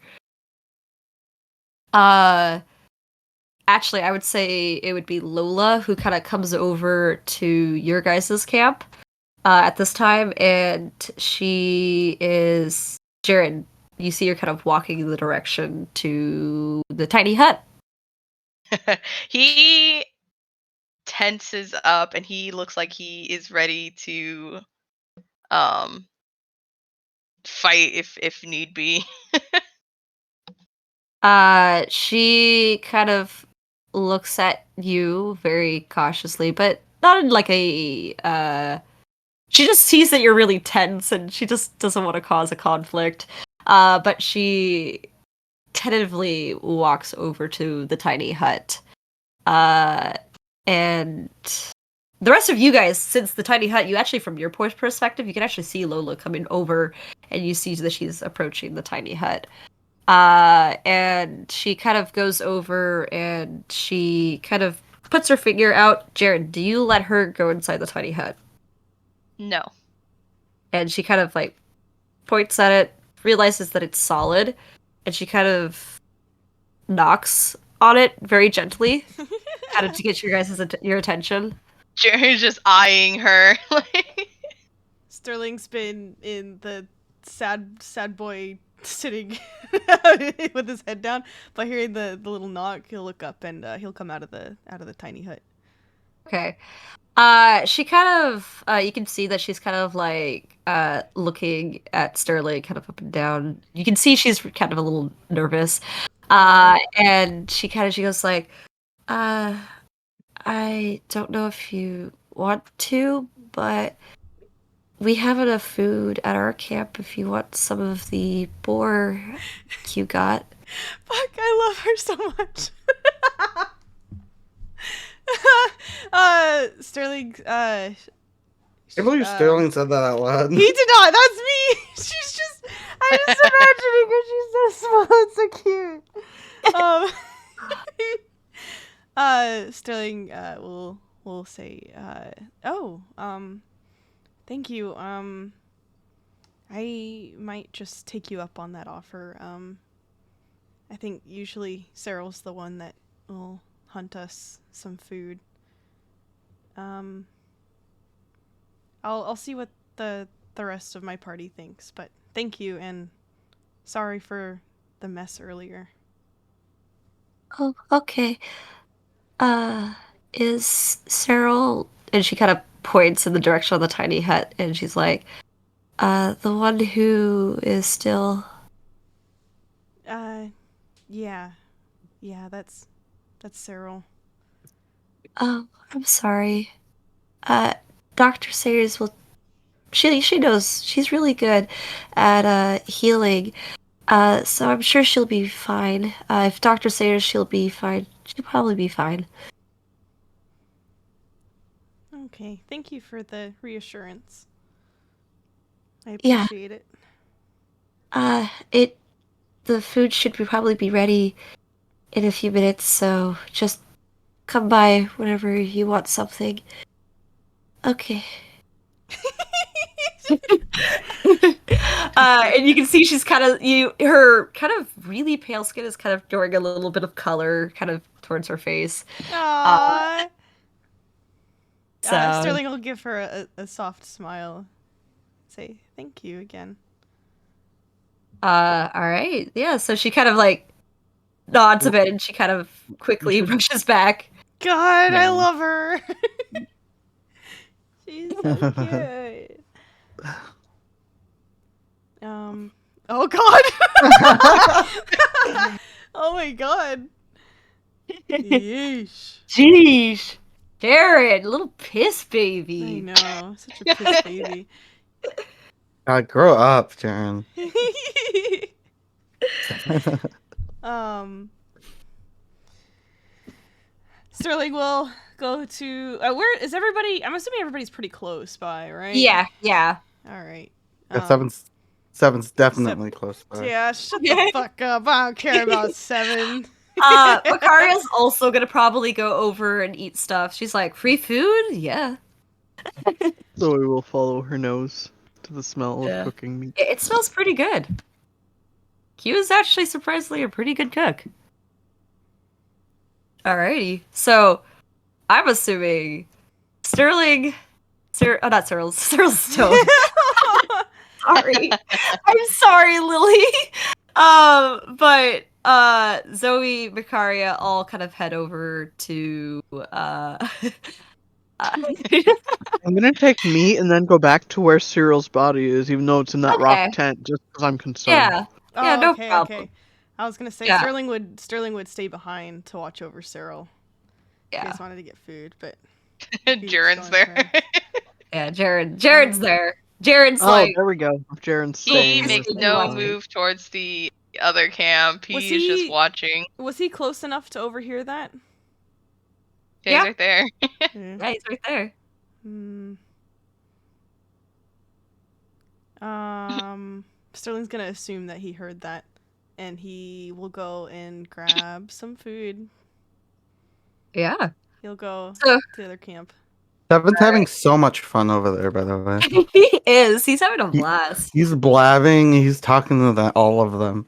Actually, I would say it would be Lola who kind of comes over to your guys' camp at this time, and she is Jaren. You see her kind of walking in the direction to the tiny hut. He tenses up and he looks like he is ready to fight if need be. She kind of looks at you very cautiously, but not in like a she just sees that you're really tense and she just doesn't want to cause a conflict. But she tentatively walks over to the tiny hut. And the rest of you guys, since the tiny hut, you actually, from your perspective, you can actually see Lola coming over, and you see that she's approaching the tiny hut. And she kind of goes over and she kind of puts her finger out. Jared, do you let her go inside the tiny hut? No. And she kind of like points at it, realizes that it's solid, and she kind of knocks on it very gently, kind of to get your guys' your attention. Jaren's just eyeing her. Sterling's been in the sad boy sitting with his head down. By hearing the little knock, he'll look up and he'll come out of the tiny hut. Okay. She kind of you can see that she's kind of like looking at Sterling kind of up and down. You can see she's kind of a little nervous. And she goes like, I don't know if you want to, but we have enough food at our camp if you want some of the boar you got. Fuck, I love her so much. Sterling, I believe Sterling said that out loud. He did not. That's me. She's just. I'm just imagining her. She's so small and so cute. Sterling will say, thank you. I might just take you up on that offer. I think usually Cyril's the one that will hunt us some food. I'll see what the rest of my party thinks, but thank you and sorry for the mess earlier. Oh, okay. Is Cyril, and she kind of points in the direction of the tiny hut, and she's like, the one who is still. Yeah. Yeah, that's Cyril. Oh, I'm sorry. Dr. Sayers will. She knows she's really good at healing. So I'm sure she'll be fine. If Dr. Sayers, she'll be fine. She'll probably be fine. Okay, thank you for the reassurance. I Yeah. appreciate it. The food should probably be ready in a few minutes, so just come by whenever you want something. Okay. And you can see she's her kind of really pale skin is kind of throwing a little bit of color kind of towards her face. Aww. So Sterling will give her a soft smile. Say thank you again. all right. Yeah, so she kind of like nods a bit and she kind of quickly rushes back. God, I Yeah. love her. She's so cute. Oh God. Oh my God. Yeesh. Jeez. Jared, little piss I baby. know, such a piss baby. God, grow up, Jaren. Sterling will go to. Where is everybody? I'm assuming everybody's pretty close by, right? Yeah, yeah. All right. Yeah, seven's definitely close by. Yeah, shut the fuck up. I don't care about 7. Macaria's also gonna probably go over and eat stuff. She's like, free food? Yeah. So we will follow her nose to the smell Yeah. of cooking meat. It smells pretty good. Q is actually surprisingly a pretty good cook. Alrighty. So, I'm assuming Sterling... not Cyril. Cyril's Stone. Sorry. I'm sorry, Lily. But Zoe, Macaria all kind of head over to I'm gonna take meat and then go back to where Cyril's body is, even though it's in that rock Okay. tent, just because I'm concerned. Yeah. Yeah, no okay, problem. okay. I was gonna say Yeah. Sterling would stay behind to watch over Cyril. He Yeah. just wanted to get food, but Jaren's going for there. him. Yeah, Jared's there. Jared's Oh, like there we go. Jaren's He staying. makes He's no watching. move towards the other camp. Was He's just he- watching. Was he close enough to overhear that? Yeah, Yeah. he's right there. Yeah. Yeah, he's right there. Sterling's gonna assume that he heard that, and he will go and grab some food. Yeah. He'll go So to the other camp. Seven's having so much fun over there, by the way. he is. He's having a He- blast. He's blabbing, he's talking to all of them.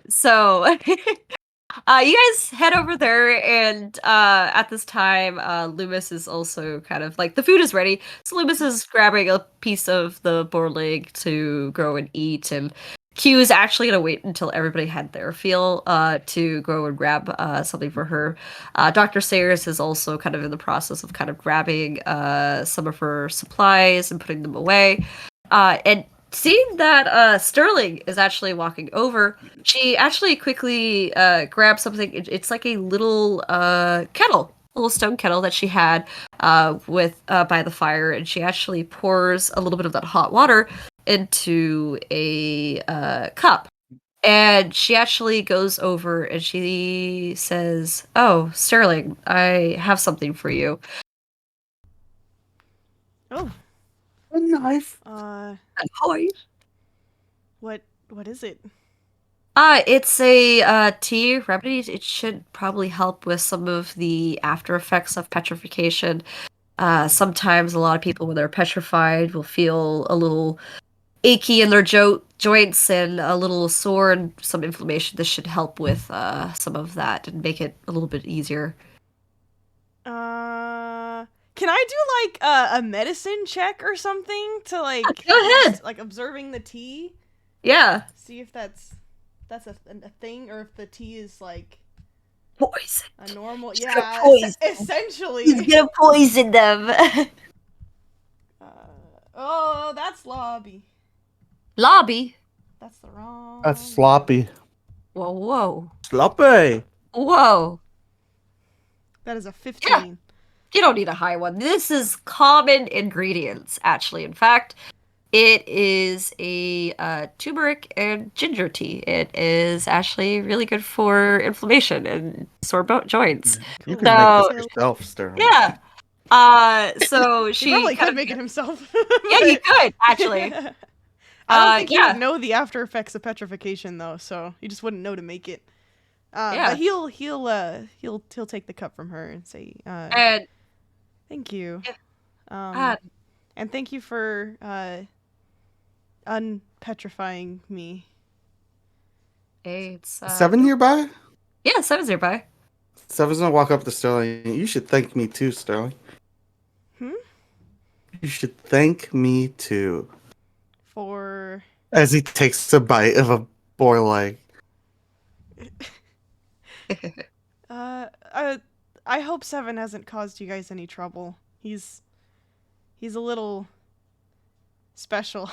So you guys head over there, and at this time, Loomis is also kind of like the food is ready. So Loomis is grabbing a piece of the boar leg to go and eat, and Q is actually gonna wait until everybody had their fill to go and grab something for her. Dr. Sayers is also kind of in the process of kind of grabbing some of her supplies and putting them away. And seeing that Sterling is actually walking over, she actually quickly grabs something. It's like a little kettle, a little stone kettle that she had with by the fire, and she actually pours a little bit of that hot water into a cup. And she actually goes over and she says, "Oh, Sterling, I have something for you." Oh, A knife. Ahoy. what is it? It's a tea remedy. It should probably help with some of the after effects of petrification. Sometimes a lot of people, when they're petrified, will feel a little achy in their joints and a little sore and some inflammation. This should help with some of that and make it a little bit easier. Can I do like a medicine check or something to like Go ahead. like observing the tea? Yeah. See if that's a thing, or if the tea is like Poison. a normal. He's Yeah, gonna poison. essentially. He's gonna poison them. Oh, that's lobby. Lobby. That's the wrong. That's sloppy. Whoa, whoa, Sloppy. whoa. That is a 15. You don't need a high one. This is common ingredients, actually. In fact, it is a turmeric and ginger tea. It is actually really good for inflammation and sore joints. You Cool. can make So- this yourself, Sterling. Yeah. So He she probably kind could of- make it himself. Yeah, you could actually. I don't think he yeah. would know the after effects of petrification though, so he just wouldn't know to make it. Yeah. But he'll take the cup from her and say, And "Thank you." uh, And thank you for unpetrifying me. it's 7 nearby? Yeah, 7's nearby. 7's gonna walk up to Sterling. You should thank me too, Sterling. Hmm? You should thank me too. For As he takes a bite of a boar leg. I hope Seven hasn't caused you guys any trouble. He's a little special.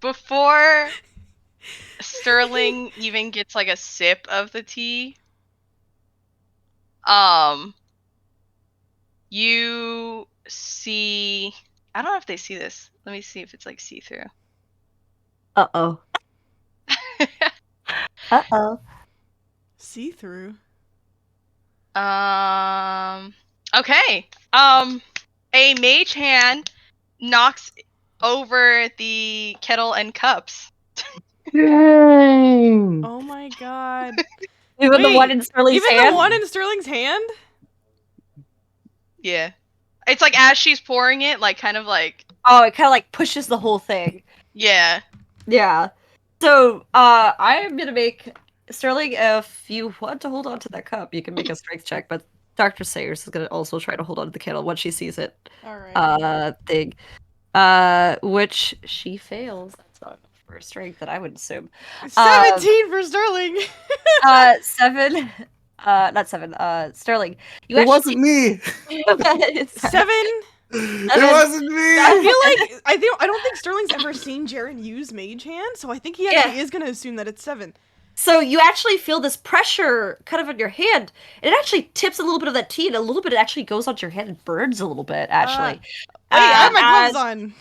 Before Sterling even gets like a sip of the tea, you see, I don't know if they see this. Let me see if it's like see-through. Uh-oh. Uh-oh. See through. Okay. A mage hand knocks over the kettle and cups. Dang! Oh my god. Even the Wait, one in Sterling's Even hand? the one in Sterling's hand? Yeah. It's like as she's pouring it, like kind of like, Oh, it kind of like pushes the whole thing. yeah. Yeah. So, I am gonna make Sterling, if you want to hold on to that cup, you can make a strength check, but Dr. Sayers is gonna also try to hold on to the kettle once she sees it. Alright. Thing. Which she fails. That's not enough for strength that I would assume. 17 for Sterling! 7. Not 7. Sterling. You It wasn't me! It's 7? It wasn't me! I feel like I don't think Sterling's ever seen Jaren use Mage Hand, so I think he actually is gonna assume that it's 7. So you actually feel this pressure kind of on your hand. It actually tips a little bit of that tea, and a little bit actually goes onto your hand and burns a little bit, actually. Wait, I have my as- gloves on.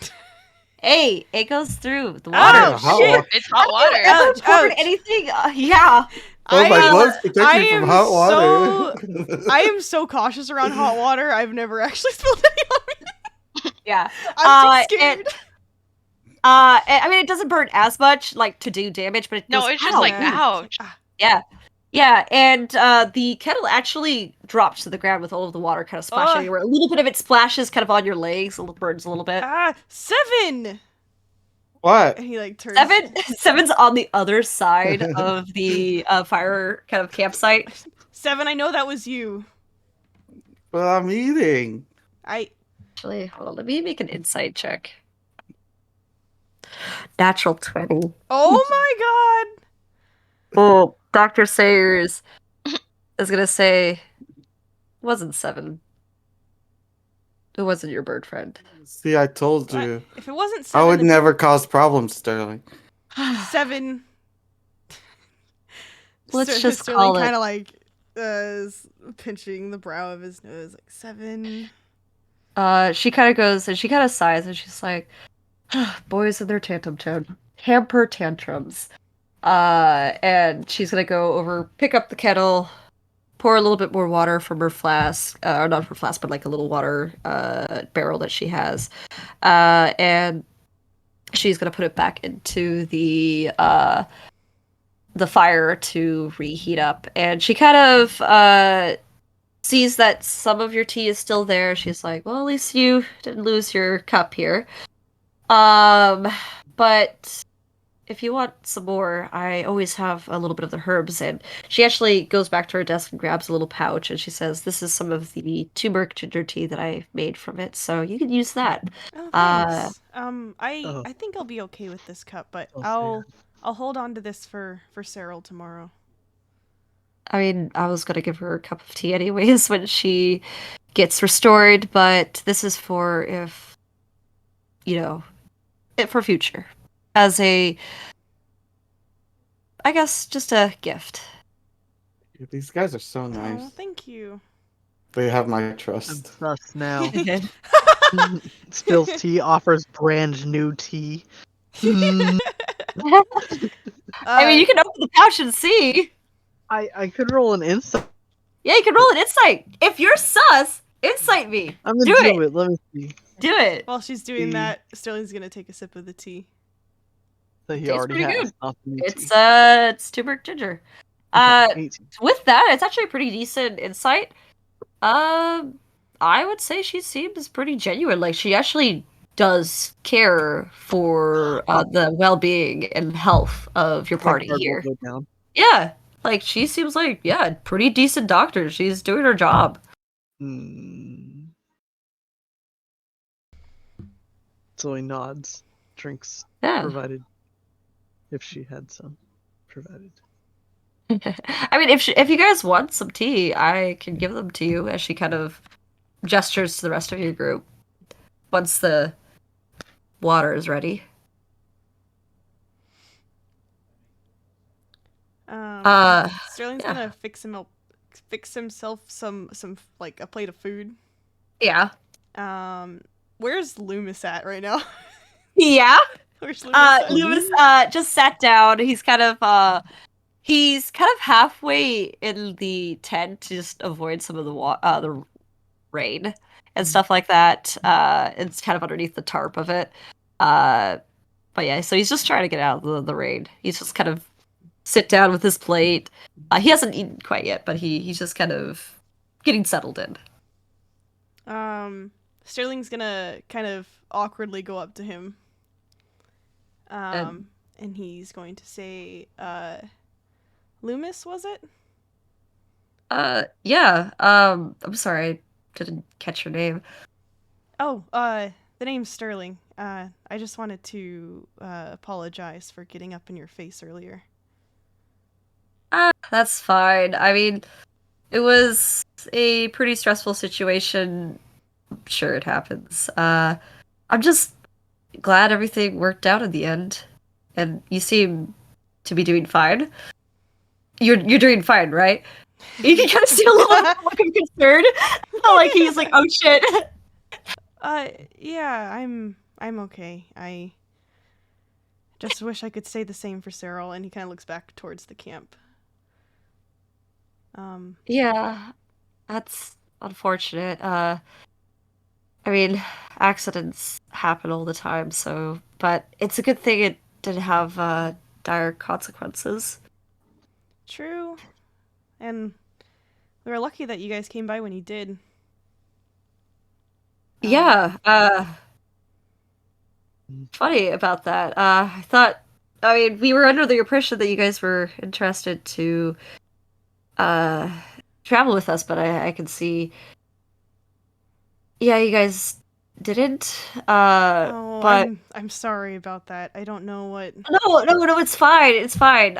Hey, it goes through the Oh, water. hot shit. water. It's hot water. Ever Ouch, poured ouch. anything? Yeah. Oh, my I- gloves protect I me from am hot water. I am so cautious around hot water. I've never actually spilled any on me. Yeah. I'm too scared. I mean, it doesn't burn as much, like, to do damage, but it No, does. it's just Ow. like, Yeah. ouch. Yeah. Yeah, and the kettle actually drops to the ground with all of the water kind of splashing Ugh. everywhere. A little bit of it splashes kind of on your legs, a little burns a little bit. 7! What? And he like turns. 7's on the other side of the fire kind of campsite. 7, I know that was you. But I'm eating. Actually, hold on, let me make an insight check. Natural 20. Oh my god! Oh, Dr. Sayers is gonna say, it wasn't 7. It wasn't your bird friend. See, I told What? you. If it wasn't I 7, would never cause problems, Sterling. 7. Let's just call it- kind of like is pinching the brow of his nose, like 7. She kind of goes and she kind of sighs and she's like, boys and their hamper tantrums. And she's gonna go over, pick up the kettle, pour a little bit more water from her flask, or not her flask, but like a little water barrel that she has, and she's gonna put it back into the the fire to reheat up, and she kind of sees that some of your tea is still there. She's like, "Well, at least you didn't lose your cup here. But if you want some more, I always have a little bit of the herbs." And she actually goes back to her desk and grabs a little pouch, and she says, "This is some of the turmeric ginger tea that I made from it, so you can use that." Oh, Uh, thanks. I Oh, I think I'll be okay with this cup, but so I'll hold on to this for Cyril tomorrow. I mean, I was gonna give her a cup of tea anyways when she gets restored, but this is for if, you know, for future. As a, I guess, just a gift. These guys are so Oh, nice. thank you. They have my I'm trust. sus now. Spills tea, offers brand new tea. Hmm. I mean, uh, you can open the pouch and see. I could roll an insight. Yeah, you can roll an insight. If you're sus, insight me. I'm gonna Do do it. it. Let me see. Do it. while she's doing See. that, Sterling's gonna take a sip of the tea. That he Tastes already pretty has. good. Not the new tea. It's turmeric ginger. Okay, Uh, 18. with that, it's actually a pretty decent insight. I would say she seems pretty genuine. Like she actually does care for the well-being and health of your My party guard will here. go down. Yeah, like she seems like pretty decent doctor. She's doing her job. Hmm. So he nods. Drinks Yeah. provided. If she had some provided. I mean, if you guys want some tea, I can give them to you. As she kind of gestures to the rest of your group once the water is ready. Uh, Sterling's yeah, gonna fix himself some like a plate of food. yeah, Where's Loomis at right now? yeah. Where's Loomis at? Lewis just sat down. He's kind of halfway in the tent to just avoid some of the rain and stuff like that. It's kind of underneath the tarp of it. Uh, but yeah, so he's just trying to get out of the rain. He's just kind of sit down with his plate. He hasn't eaten quite yet, but he's just kind of getting settled in. Sterling's gonna kind of awkwardly go up to him. And And he's going to say, Loomis, was it? yeah. I'm sorry, I didn't catch your name. Oh, the name's Sterling. I just wanted to apologize for getting up in your face earlier. That's fine. I mean, it was a pretty stressful situation. I'm sure it happens. I'm just glad everything worked out in the end, and you seem to be doing fine. You're doing fine, right? You can kind of see a little look of concern, like he's like, "Oh shit." Yeah, I'm okay. I just wish I could say the same for Cyril, and he kind of looks back towards the camp. Yeah, that's unfortunate. I mean, accidents happen all the time, so but it's a good thing it didn't have dire consequences. True, and we were lucky that you guys came by when you did. Yeah, funny about that. I mean, we were under the impression that you guys were interested to uh travel with us, but I can see, yeah, you guys didn't. Oh, But I'm sorry about that. I don't know what. no, it's fine. It's fine.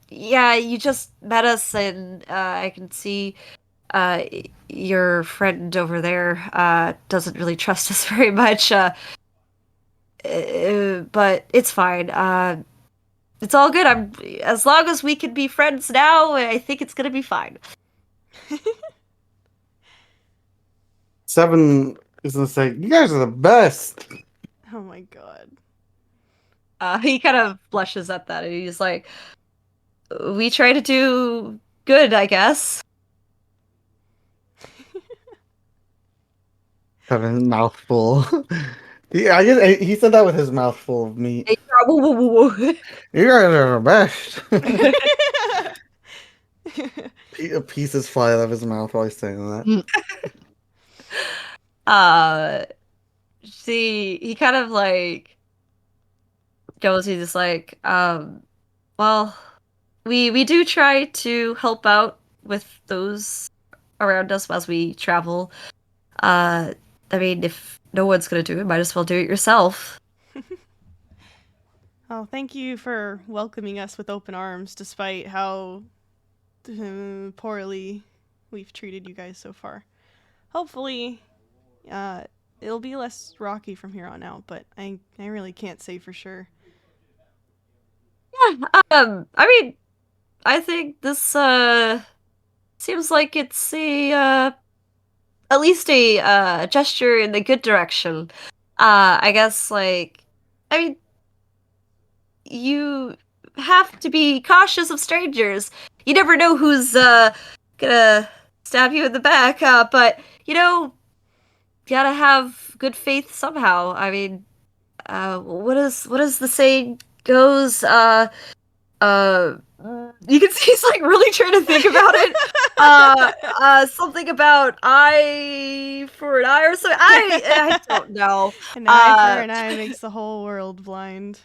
Yeah, you just met us, and I can see your friend over there doesn't really trust us very much. But it's fine. It's all good. I'm as long as we can be friends now, I think it's gonna be fine. Seven is gonna say, "You guys are the best." Oh my god. He kind of blushes at that, and he's like, "We try to do good, I guess." Seven mouthful. He said that with his mouth full of meat. Woo, woo, woo, woo. You guys are the best. Pieces fly out of his mouth while he's saying that. See, he kind of like goes, he's just like, well, we do try to help out with those around us as we travel. I mean, if no one's gonna do it, might as well do it yourself. Oh, thank you for welcoming us with open arms, despite how poorly we've treated you guys so far. Hopefully, it'll be less rocky from here on out, but I really can't say for sure. Yeah, I mean, I think this seems like it's a at least a gesture in the good direction. I guess like I mean, you have to be cautious of strangers. You never know who's gonna stab you in the back, but you know, gotta have good faith somehow. I mean, what is the saying goes? You can see he's like really trying to think about it. Something about eye for an eye or something. I don't know. An eye for an eye makes the whole world blind.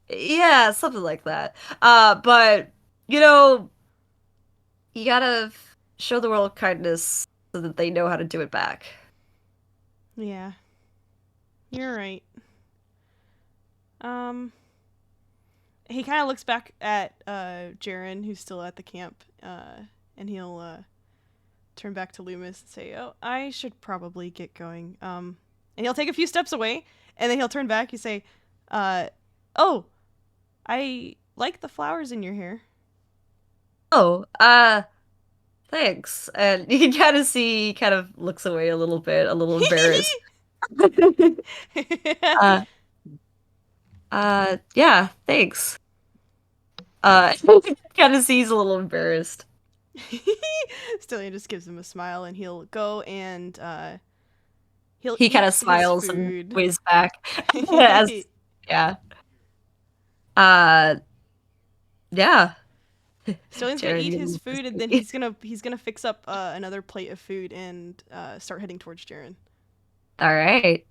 Yeah, something like that. But you know, you gotta show the world kindness so that they know how to do it back. Yeah. You're right. He kind of looks back at Jaren, who's still at the camp, and he'll turn back to Loomis and say, "Oh, I should probably get going." And he'll take a few steps away, and then he'll turn back and say, "Oh, I like the flowers in your hair." Oh, thanks. And you can kind of see, he kind of looks away a little bit, a little embarrassed. Yeah, thanks. Kind of sees a little embarrassed. Stillian just gives him a smile, and he'll go and he'll He eat kind of his smiles and food. waves back. As, yeah. Yeah. Stillian's gonna Jaren, eat you his little food, and pussy. then he's gonna fix up another plate of food and start heading towards Jaren. All right.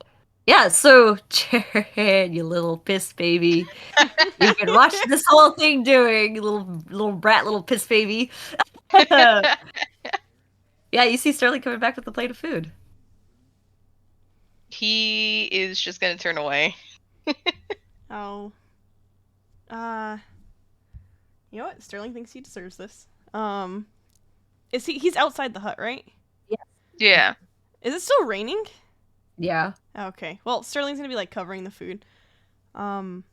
Yeah, so Jaren, you little piss baby. You've been watching this whole thing doing, you little brat, little piss baby. Yeah, you see Sterling coming back with a plate of food. He is just gonna turn away. Oh. You know what? Sterling thinks he deserves this. He's outside the hut, right? Yeah. Is it still raining? Yeah. Okay. Well, Sterling's gonna be like covering the food. And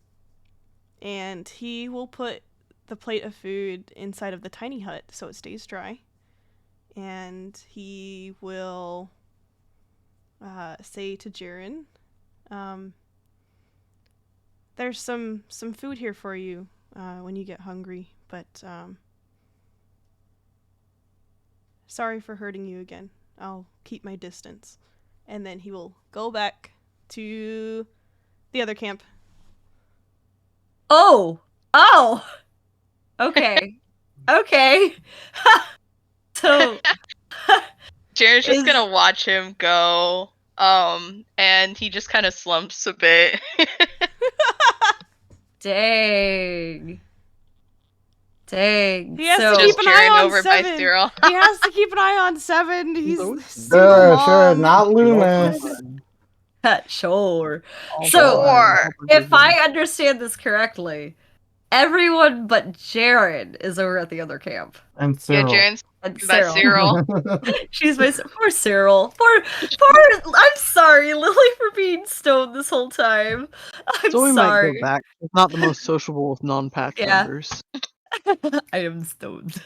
he will put the plate of food inside of the tiny hut so it stays dry. And he will say to Jaren, there's some food here for you when you get hungry, but sorry for hurting you again. I'll keep my distance. And then he will go back to the other camp. Oh. Okay. Okay. So Jaren's just is gonna watch him go. And he just kind of slumps a bit. dang. He has So to keep an eye Jaren on over by 7. Cyril. He has to keep an eye on 7. He's So- single Sure, mom. not Loomis. sure. I'll So go ahead and help her if do I this. understand this correctly, everyone but Jaren is over at the other camp. And Yeah, Cyril. Jaren's And by Cyril. She's my poor Cyril. Poor. I'm sorry, Lily, for being stoned this whole time. I'm Zoe might sorry. go back. She's not the most sociable with non-pack Yeah. members. I am stoned. Is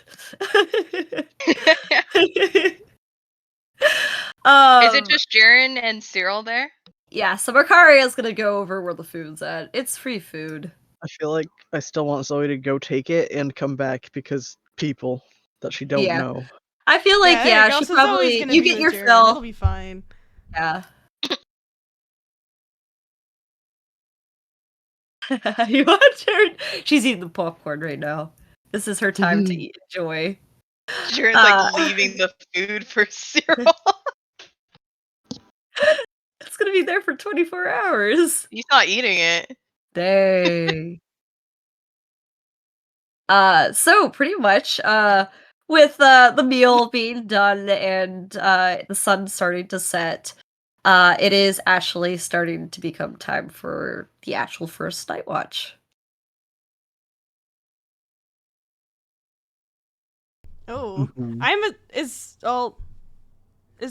it just Jaren and Cyril there? Yeah, so Markaria's gonna go over where the food's at. It's free food. I feel like I still want Zoe to go take it and come back because people that she don't Yeah. know. I feel like, there you go. she So Zoe's probably gonna you be get with your Jaren. fill. It'll be fine. Yeah. You watch her. She's eating the popcorn right now. This is her time to enjoy. Jaren's like leaving the food for cereal. It's gonna be there for 24 hours. He's not eating it. Dang. So pretty much, with the meal being done and the sun starting to set, it is actually starting to become time for the actual first night watch. Oh, Mhm. is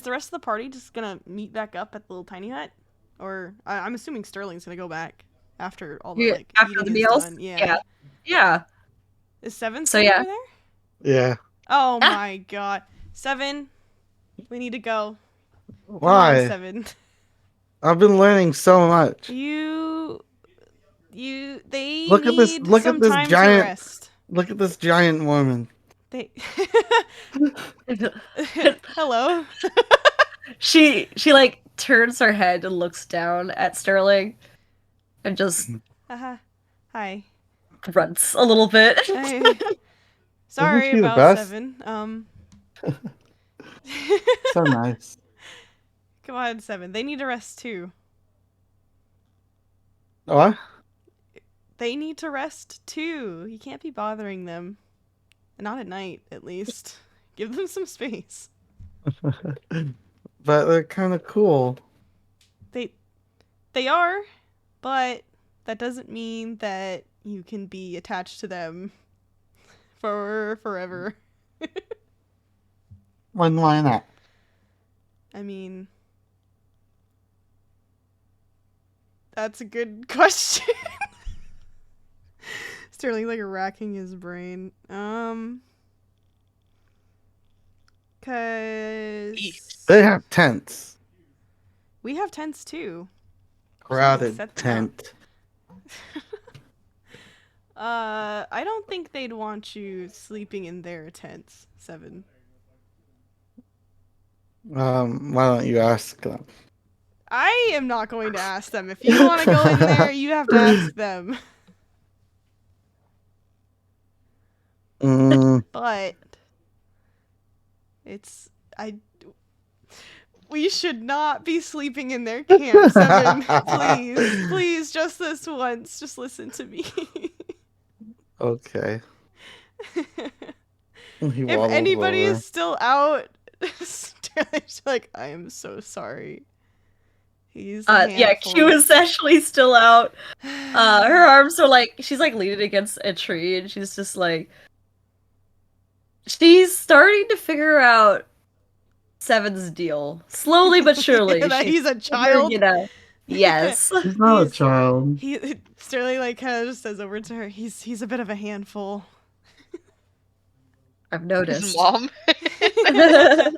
the rest of the party just gonna meet back up at the little tiny hut, or I'm assuming Sterling's gonna go back after all the Yeah, like after eating the is meals? done. Yeah. Yeah. Yeah. Is Seven So still yeah. over there? Yeah. Oh Ah! my god, Seven, we need to go. Come on, Why? Seven. I've been learning so much. They Look at this. need Look at some this time to giant. rest. Look at this giant woman. They. Hello. She like turns her head and looks down at Sterling and just Hi. grunts a little bit. Hey. Isn't Sorry she the about best? Seven. So nice. Come on, Seven. They need to rest too. What? They need to rest too. You can't be bothering them. Not at night, at least. Give them some space. But they're kind of cool. They are, but that doesn't mean that you can be attached to them for forever. Why not? I mean, that's a good question. Sterling like racking his brain. Cause They have tents. we have tents too. Crowded set them up. tent. I don't think they'd want you sleeping in their tents, Seven. Why don't you ask them? I am not going to ask them. If you want to go in there, you have to ask them. Mm. But we should not be sleeping in their camp, Seven. Please, please, just this once. Just listen to me. Okay. He If waddles anybody over. is still out, Sterling's like, I am so sorry. He's a Yeah, handful. Q is actually still out. Her arms are like, she's like leaning against a tree and she's just like, she's starting to figure out Seven's deal. Slowly but surely. That She's he's a figuring child. it out. Yes. He's not a child. Sterling like kind of just says over to her, he's a bit of a handful. I've His noticed. mom. I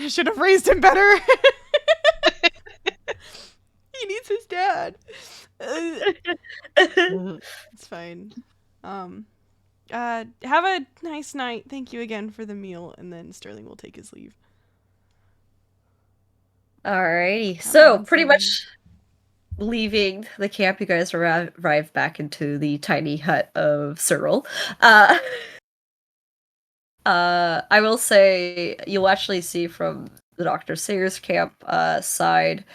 should have raised him better. He needs his dad. It's fine. Have a nice night. Thank you again for the meal, and then Sterling will take his leave. Alrighty. Come So, on, pretty Seven. much leaving the camp, you guys arrive back into the tiny hut of Cyril. I will say you'll actually see from the Dr. Sayers camp side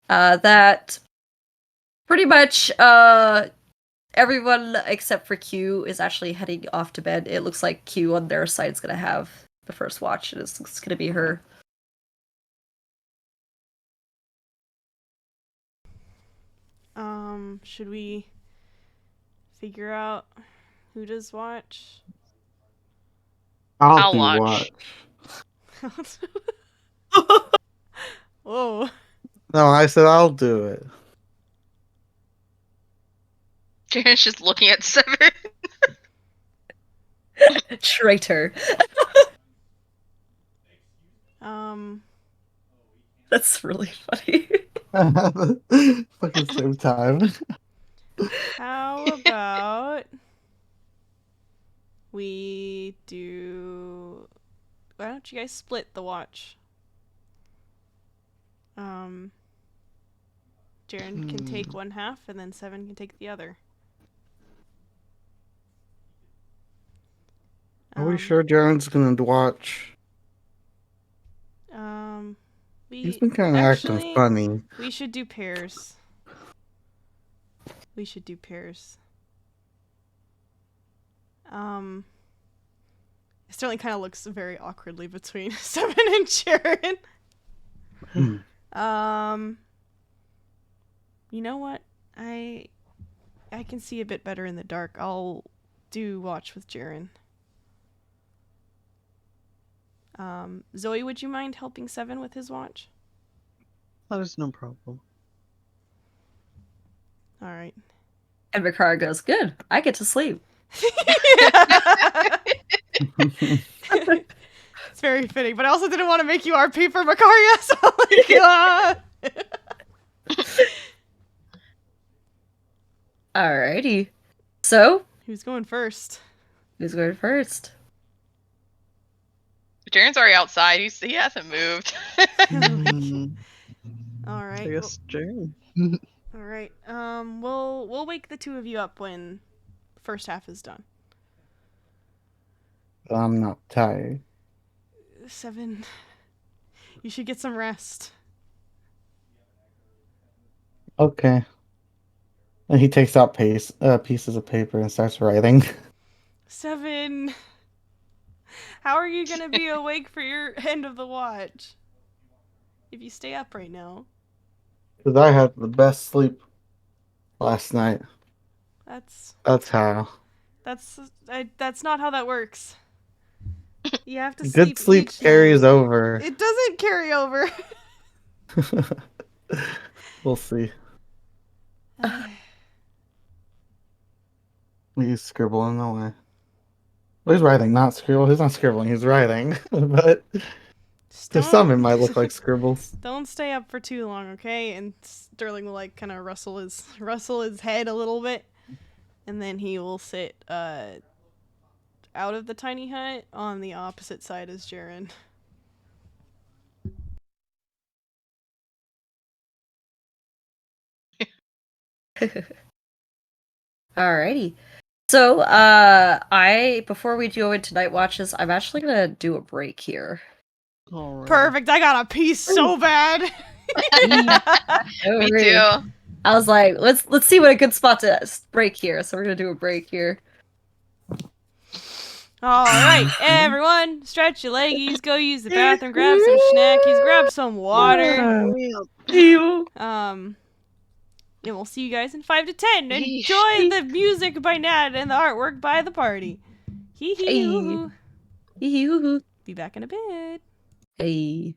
that pretty much everyone except for Q is actually heading off to bed. It looks like Q on their side is going to have the first watch, and it's going to be her. Should we figure out who does watch? I'll do watch. what? Whoa. No, I said I'll do it. Jaren's just looking at Seven. Traitor. That's really funny. Fucking same time. How about we do... Why don't you guys split the watch? Jaren can take one half, and then Seven can take the other. Are we sure Jaren's gonna watch? He's We been kind of acting actually funny. we should do pairs. We should do pairs. Sterling kind of looks very awkwardly between Seven and Jaren. You know what? I can see a bit better in the dark. I'll do watch with Jaren. Zoe, would you mind helping Seven with his watch? That is no problem. All right. And Makara goes, good, I get to sleep. It's very fitting, but I also didn't want to make you RP for Makaria, so Alrighty. So, who's going first? who's going first? Jaren's already outside. He hasn't moved. All right. I guess Jaren. All right. We'll wake the two of you up when the first half is done. I'm not tired. Seven. You should get some rest. Okay. And he takes out pieces of paper and starts writing. Seven. How are you gonna be awake for your end of the watch? If you stay up right now. Because I had the best sleep last night. That's how. that's not how that works. You have to Good sleep each carries night. over. It doesn't carry over. We'll see. He's scribbling away. Well, he's writing, not scribble. He's not scribbling. He's writing. But to some, it might look like scribbles. Don't stay up for too long, okay? And Sterling will like kind of rustle his head a little bit, and then he will sit out of the tiny hut on the opposite side as Jaren. Alrighty. So, before we go into night watches, I'm actually gonna do a break here. Alright. Perfect. I got a piece so bad. Me too. I was like, let's see what a good spot to break here. So we're gonna do a break here. All right, everyone, stretch your leggies, go use the bathroom, grab some snackies, grab some water. And we'll see you guys in 5 to 10. Enjoy the music by Nat and the artwork by the party. Hee hee hoo hoo. Hee hee hoo hoo. Be back in a bit. Hey.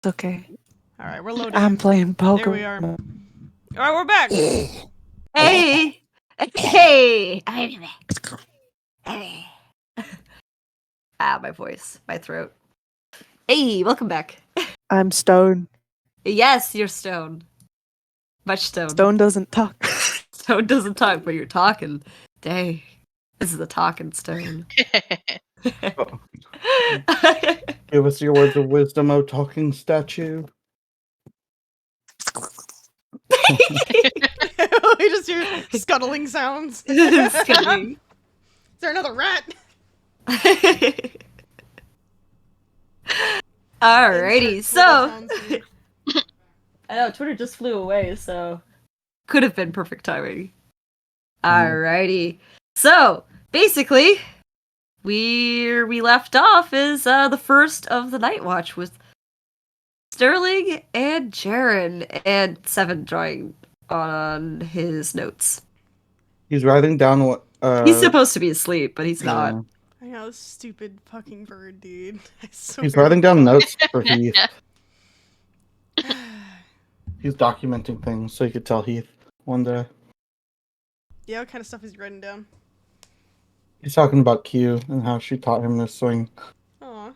okay. All right, we're loading. I'm playing poker. There we are. All right, we're back. Hey! Hey! Hey. Ah, my voice, my throat. Hey, welcome back. I'm Stone. Yes, you're Stone. Much Stone. Stone doesn't talk. Stone doesn't talk, but you're talking. Dang. This is the talking Stone. Give us your words of wisdom, O talking statue. We just hear scuttling sounds. Scuttling. Is there another rat? Alrighty, Insert Twitter so sounds here. I know Twitter just flew away, so could have been perfect timing. Alrighty, so basically, where we left off is the first of the Night Watch with Sterling and Jaren, and Seven drawing on his notes. He's writing down what. He's supposed to be asleep, but he's not. Yeah. I know, this stupid fucking bird, dude. I swear. He's writing down notes for Heath. He's documenting things so he could tell Heath one day. Yeah, what kind of stuff is he writing down? He's talking about Q and how she taught him to swing. Aw.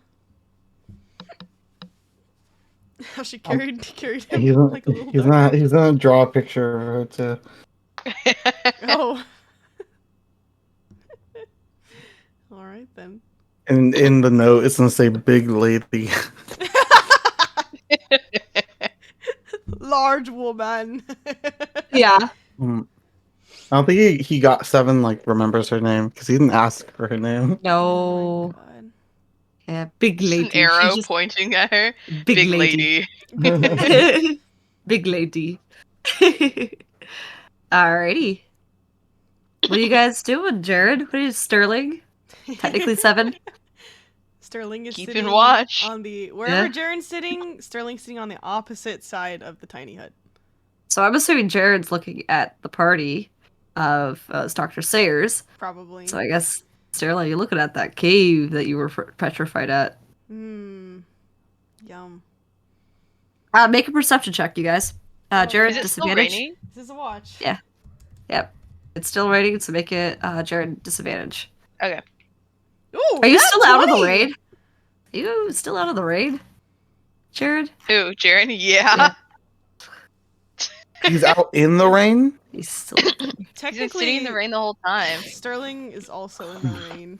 How she carried him He's like a little he's duck. not. He's gonna draw a picture of her too. Oh. Alright then. And in the note, it's gonna say "big lady." Large woman. Yeah. I don't think he got Seven like remembers her name because he didn't ask for her name. No. Oh my God. Yeah, big Just lady. an arrow She just pointing at her. big, Big lady. Big lady. Alrighty. What are you guys doing, Jared? What are you, Sterling? Technically Seven. Sterling is Keeping sitting watch. on the wherever Yeah. Jaren's sitting. Sterling's sitting on the opposite side of the tiny hut. So I'm assuming Jared's looking at the party of Dr. Sayers. Probably. So I guess, Sterling, you're looking at that cave that you were petrified at. Yum. Make a perception check, you guys. Oh, Jared, Is it still disadvantage. raining? This is a watch. Yeah. Yep. It's still raining, so make it Jared disadvantage. Okay. Ooh, Are you nat still out of the 20! raid? Are you still out of the raid, Jared? Who, Jaren? Yeah. He's out in the rain. He's still. He's been Technically, sitting in the rain the whole time. Sterling is also in the rain.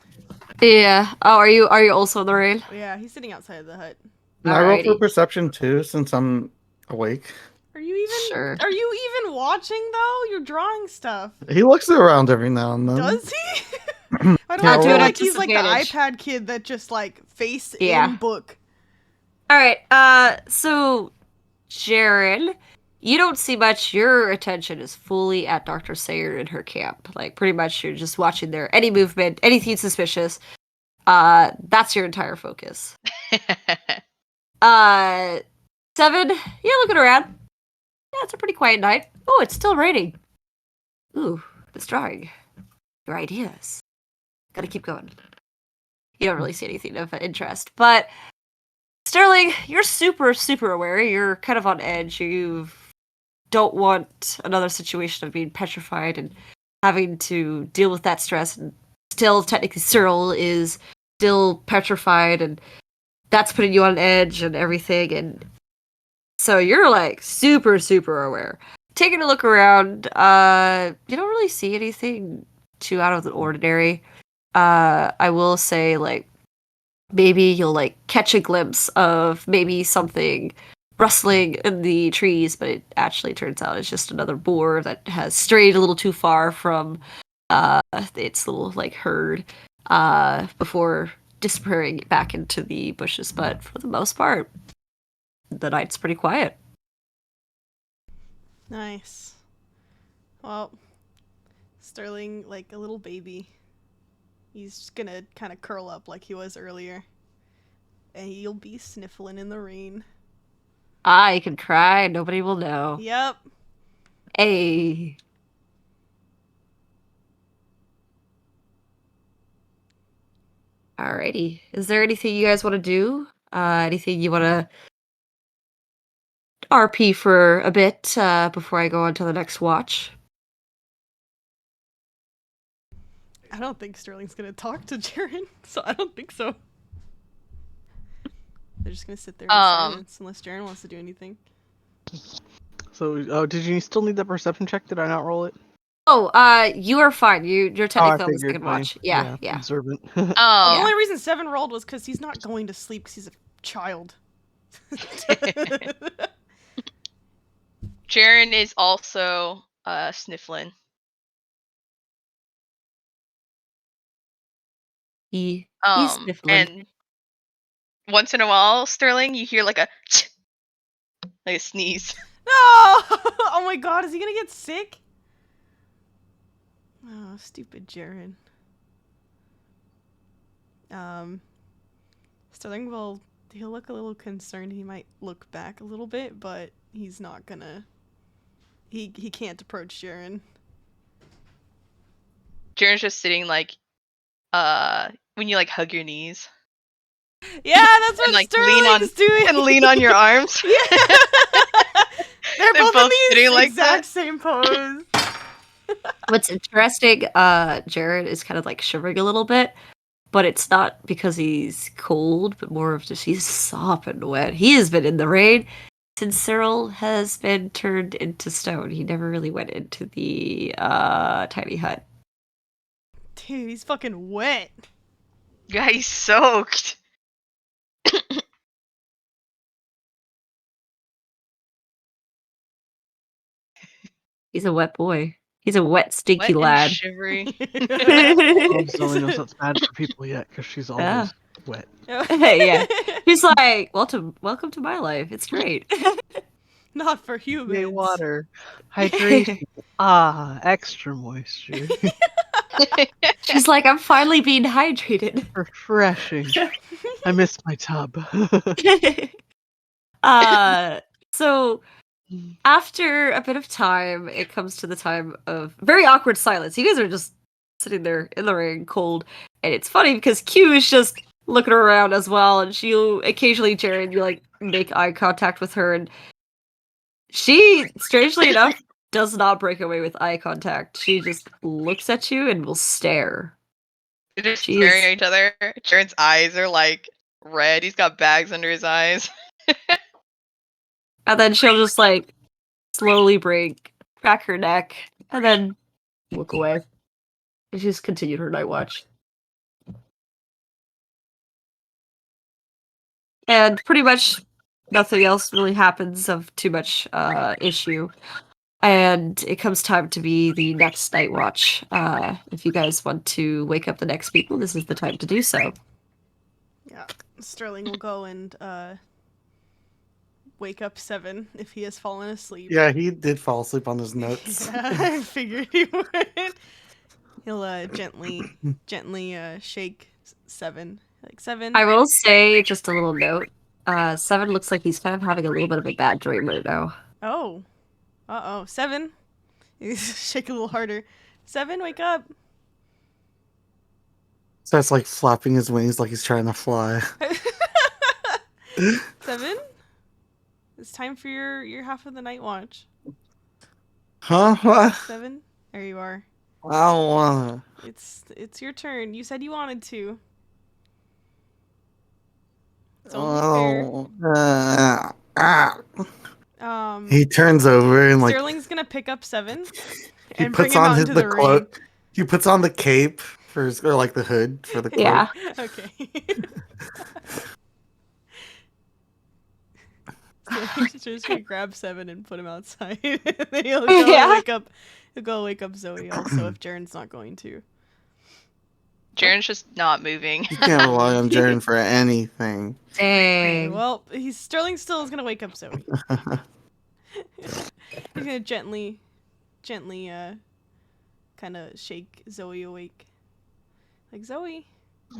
Yeah. Oh, are you also in the raid? Yeah, he's sitting outside of the hut. Can I roll for Alrighty. perception too, since I'm awake? Are you even? Sure. Are you even watching though? You're drawing stuff. He looks around every now and then. Does he? I don't Yeah, know. do it Like at he's like the disadvantage. iPad kid that just like face Yeah. in book. All right. So, Jaren, you don't see much. Your attention is fully at Dr. Sayer in her camp. Like, pretty much, you're just watching there. Any movement, anything suspicious. That's your entire focus. Seven, yeah, looking around. Yeah, it's a pretty quiet night. Oh, it's still raining. Ooh, this drawing. Your ideas. Gotta keep going. You don't really see anything of interest. But, Sterling, you're super, super aware. You're kind of on edge. You don't want another situation of being petrified and having to deal with that stress. And still, technically, Cyril is still petrified, and that's putting you on edge and everything. And so you're like super, super aware. Taking a look around, you don't really see anything too out of the ordinary. I will say, like, maybe you'll like catch a glimpse of maybe something rustling in the trees, but it actually turns out it's just another boar that has strayed a little too far from its little like herd before disappearing back into the bushes. But for the most part, the night's pretty quiet. Nice. Well, Sterling, like a little baby, he's just gonna kind of curl up like he was earlier. And he'll be sniffling in the rain. I can cry, nobody will know. Yep. Hey. Alrighty. Is there anything you guys want to do? Anything you want to RP for a bit before I go on to the next watch. I don't think Sterling's gonna talk to Jaren, so I don't think so. They're just gonna sit there in silence unless Jaren wants to do anything. So, did you still need that perception check? Did I not roll it? Oh, you are fine. You're I technically on the figured, second fine. watch. Yeah. Observant. The Um, only reason 7 rolled was because he's not going to sleep because he's a child. Jaren is also sniffling. He's sniffling. And once in a while, Sterling, you hear like a like a sneeze. No! Oh my god, is he gonna get sick? Oh, stupid Jaren. Sterling he'll look a little concerned. He might look back a little bit, but he's not gonna. He can't approach Jaren. Jaren's just sitting like when you like hug your knees Yeah, that's what and like Sterling's doing. and lean on your arms. Yeah. They're both in both the sitting like exact that. same pose. What's interesting, Jared is kind of like shivering a little bit, but it's not because he's cold, but more of just he's sopping wet. He has been in the rain since Cyril has been turned into stone. He never really went into the tiny hut. Dude, he's fucking wet. Yeah, he's soaked. He's a wet boy. He's a wet, stinky Wet and lad. shivery. Oh, Zoe knows that's bad for people yet, because she's always wet. Yeah. He's like, welcome to my life. It's great. Not for humans. Yay, water. Hydration. Extra moisture. She's like, I'm finally being hydrated. Refreshing. I missed my tub. So after a bit of time, it comes to the time of very awkward silence. You guys are just sitting there in the rain, cold, and it's funny because Q is just looking around as well, and she'll occasionally, Jared, you like make eye contact with her, and she, strangely enough, does not break away with eye contact. She just looks at you and will stare. They're just Jeez. staring at each other. Jaren's eyes are like red. He's got bags under his eyes. And then she'll just like slowly crack her neck, and then look away. And she just continued her night watch. And pretty much nothing else really happens of too much issue. And it comes time to be the next night watch. If you guys want to wake up the next people, this is the time to do so. Yeah, Sterling will go and wake up 7 if he has fallen asleep. Yeah, he did fall asleep on his notes. Yeah, I figured he would. He'll gently shake 7. Like 7. I will say just a little note. 7 looks like he's kind of having a little bit of a bad dream right now. Oh. 7. Shake a little harder. 7, wake up. Starts like flapping his wings like he's trying to fly. 7. It's time for your half of the night watch. Huh? What? 7. There you are. I don't wanna. It's your turn. You said you wanted to. It's only fair. He turns over and like Sterling's gonna pick up 7 he and bring puts him out on into the the rain. cloak. He puts on the cape for his, or like the hood for the cloak. Yeah. Okay. Sterling's just gonna grab 7 and put him outside. Then he'll go Yeah. wake up. He'll go wake up Zoe also if Jaren's not going to. Jaren's just not moving. You can't rely on Jaren for anything. Okay, Dang. well, Sterling still is gonna wake up Zoe. He's gonna gently, kind of shake Zoe awake. Like, Zoe. She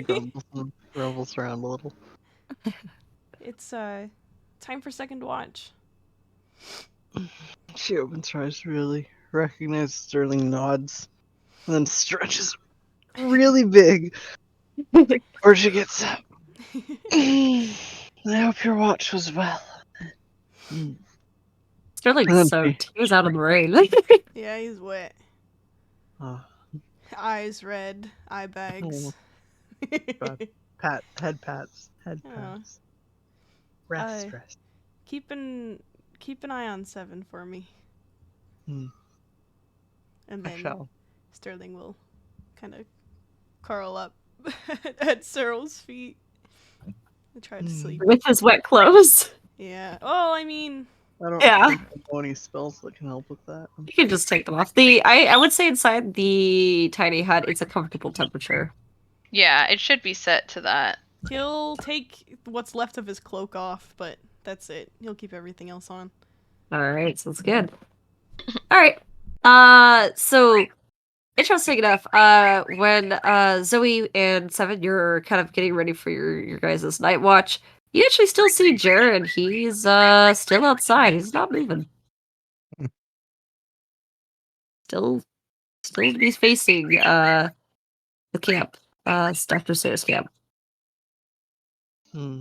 grumbles and grovels around a little. It's time for second watch. She opens her eyes really, recognizes Sterling, nods, and then stretches really big before she gets up. I hope your watch was well. Mm. Sterling's And then soaked. He was out in the rain. Yeah, he's wet. uh, Eyes red. Eye bags. God. Head pats. Head Oh. pats. Rest, rest. keep an eye on 7 for me. Hmm. And I then shall. Sterling will kind of curl up at Cyril's feet and try to sleep. With his wet clothes. Yeah. Oh, I mean, I don't Yeah. think I know any spells that can help with that. You can just take them off. I would say inside the tiny hut, it's a comfortable temperature. Yeah, it should be set to that. he'll take what's left of his cloak off, but that's it. He'll keep everything else on. Alright, sounds good. Alright. So interesting enough, when Zoe and Seven, you're kind of getting ready for your guys' night watch, you actually still see Jaren. He's still outside. He's not moving. Still he's facing the camp. Dr. Sayers camp. Hmm.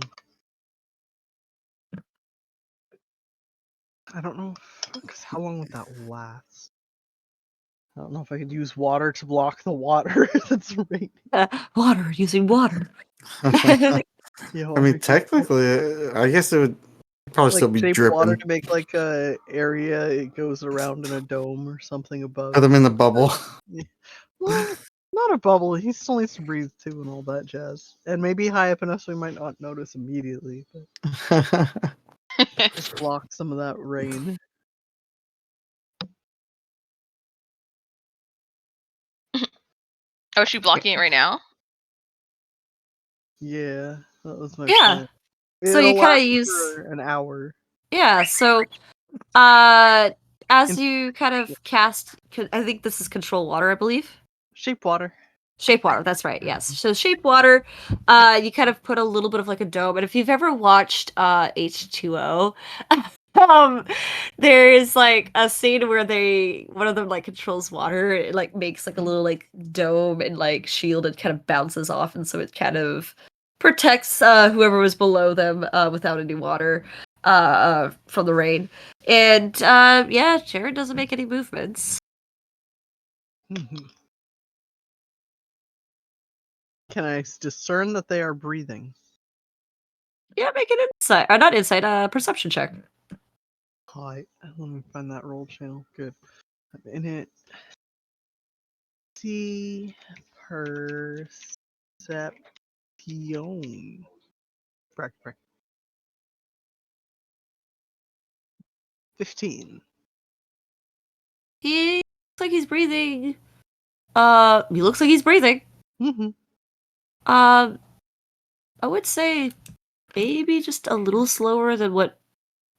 I don't know, because how long would that last? I don't know if I could use water to block the water that's raining. Water, using water. Yeah, I mean, technically, I guess it would probably like still be shape water dripping. to make like a area it goes around in a dome or something above. Put them in the bubble. Well, not a bubble. He still needs to breathe too and all that jazz. And maybe high up enough so we might not notice immediately, but just block some of that rain. Oh, is she blocking it right now? Yeah, that was my Yeah. plan. So It'll you kind last of use for an hour. yeah. So as In- you kind of cast, I think this is control water, I believe. Shape water. Shape water, that's right, yes. So shape water, you kind of put a little bit of like a dome. And if you've ever watched H2O, um, there is like a scene where one of them like controls water, it like makes like a little like dome and like shield and kind of bounces off, and so it kind of protects whoever was below them without any water from the rain. And yeah, Jared doesn't make any movements. Can I discern that they are breathing? Yeah, make an insight, not insight, perception check. Hi. Let me find that roll channel. Good. I'm in it. See perception. Correct. 15. He looks like he's breathing. He looks like he's breathing. Mm-hmm. I would say maybe just a little slower than what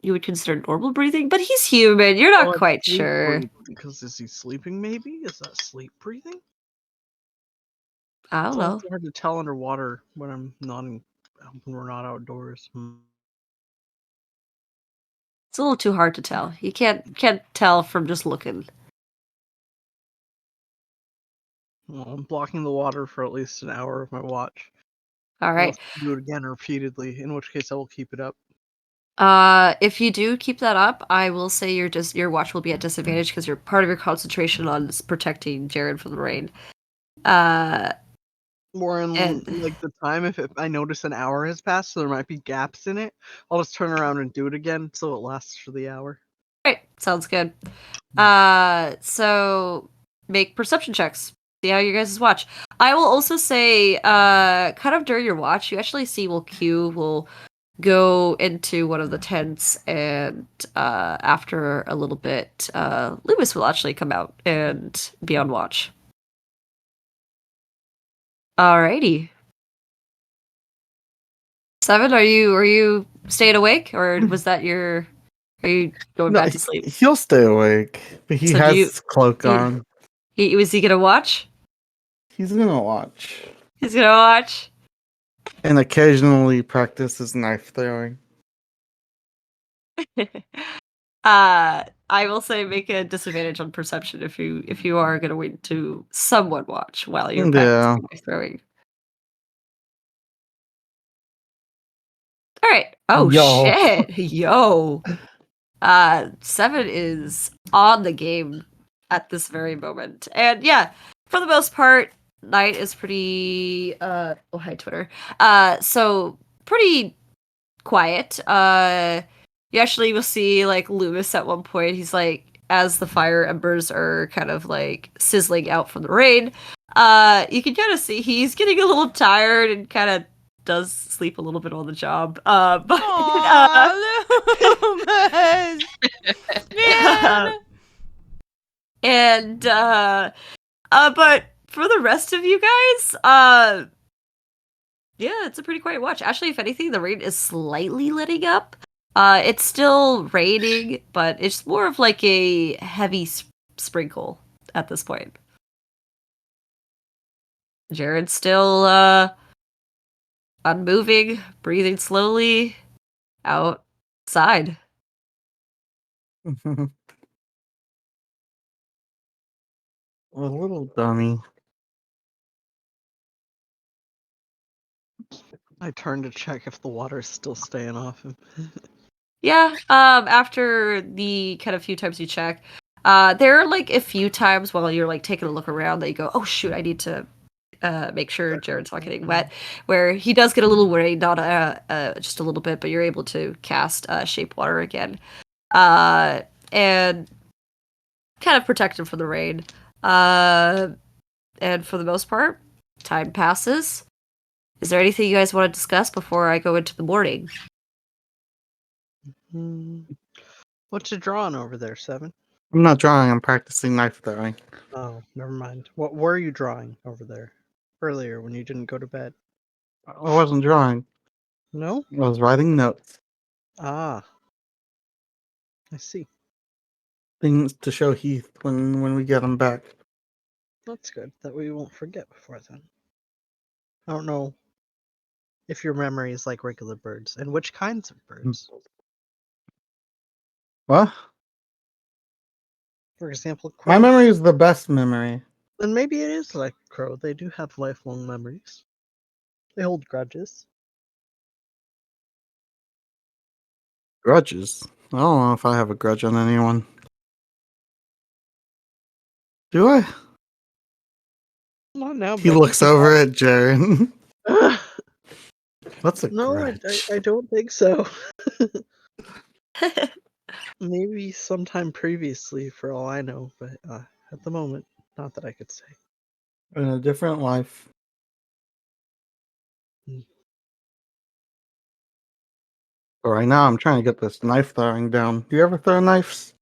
you would consider normal breathing, but he's human. You're not quite sure. Because is he sleeping? Maybe is that sleep breathing? I don't It's know. also hard to tell underwater when we're not outdoors. It's a little too hard to tell. You can't tell from just looking. Well, I'm blocking the water for at least an hour of my watch. All right. Unless I do it again repeatedly, in which case I will keep it up. If you do keep that up, I will say your watch will be at disadvantage because you're part of your concentration on protecting Jared from the rain. More in And like the time, if I notice an hour has passed, so there might be gaps in it, I'll just turn around and do it again so it lasts for the hour. right, sounds good. So make perception checks. See how you guys watch. I will also say, kind of during your watch, you actually see Q will go into one of the tents, and after a little bit, Lewis will actually come out and be on watch. Alrighty. Seven, are you staying awake, or was that your? Are you going No, back to sleep? he'll stay awake, but he So do has you- his cloak you- on. Was he gonna watch? He's gonna watch He's gonna watch. and occasionally practice his knife throwing. I will say make a disadvantage on perception if you are gonna wait to somewhat watch while you're Yeah. practicing knife throwing. All right. Oh Yo. shit. Yo. 7 is on the game at this very moment. And yeah, for the most part, night is pretty oh hi Twitter. So pretty quiet. You actually will see like Loomis at one point. He's like, as the fire embers are kind of like sizzling out from the rain, you can kind of see he's getting a little tired and kind of does sleep a little bit on the job. But Aw, Loomis! Man! and but for the rest of you guys, yeah, it's a pretty quiet watch. Actually, if anything, the rain is slightly letting up. It's still raining, but it's more of like a heavy sprinkle at this point. Jared's still unmoving, breathing slowly outside. A little dummy. I turn to check if the water's still staying off him. Yeah, after the kind of few times you check, there are like a few times while you're like taking a look around that you go, oh shoot, I need to make sure Jared's not getting wet, where he does get a little worried, not just a little bit, but you're able to cast shape water again, and kind of protect him from the rain. And for the most part, time passes. Is there anything you guys want to discuss before I go into the morning? What you drawing over there, 7? I'm not drawing, I'm practicing knife throwing. Oh, never mind. What were you drawing over there earlier when you didn't go to bed? I wasn't drawing. No? I was writing notes. Ah. I see. Things to show Heath when we get him back. That's good. That we won't forget before then. I don't know if your memory is like regular birds, and which kinds of birds. What? For example, My crows. memory is the best memory. Then maybe it is like crow. They do have lifelong memories. They hold grudges. Grudges. I don't know if I have a grudge on anyone. Do I? Not now. He but I looks think over at Jaren. about- What's a No, grudge? I don't think so. Maybe sometime previously, for all I know, but at the moment, not that I could say. In a different life. But right now, I'm trying to get this knife throwing down. Do you ever throw knives?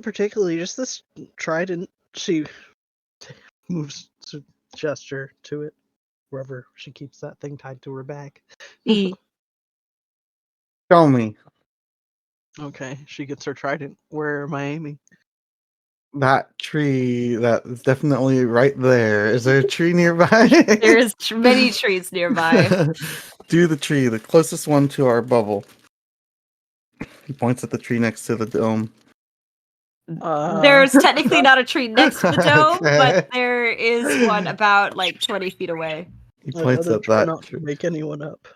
Particularly, just this trident. She moves to gesture to it, wherever she keeps that thing tied to her back. Show me. Okay, she gets her trident. Where am I aiming? That tree that is definitely right there. Is there a tree nearby? There's many trees nearby. Do the tree, the closest one to our bubble. He points at the tree next to the dome. There's technically not a tree next to the dome, Okay. but there is one about like 20 feet away. He points at try that not tree. to wake anyone up.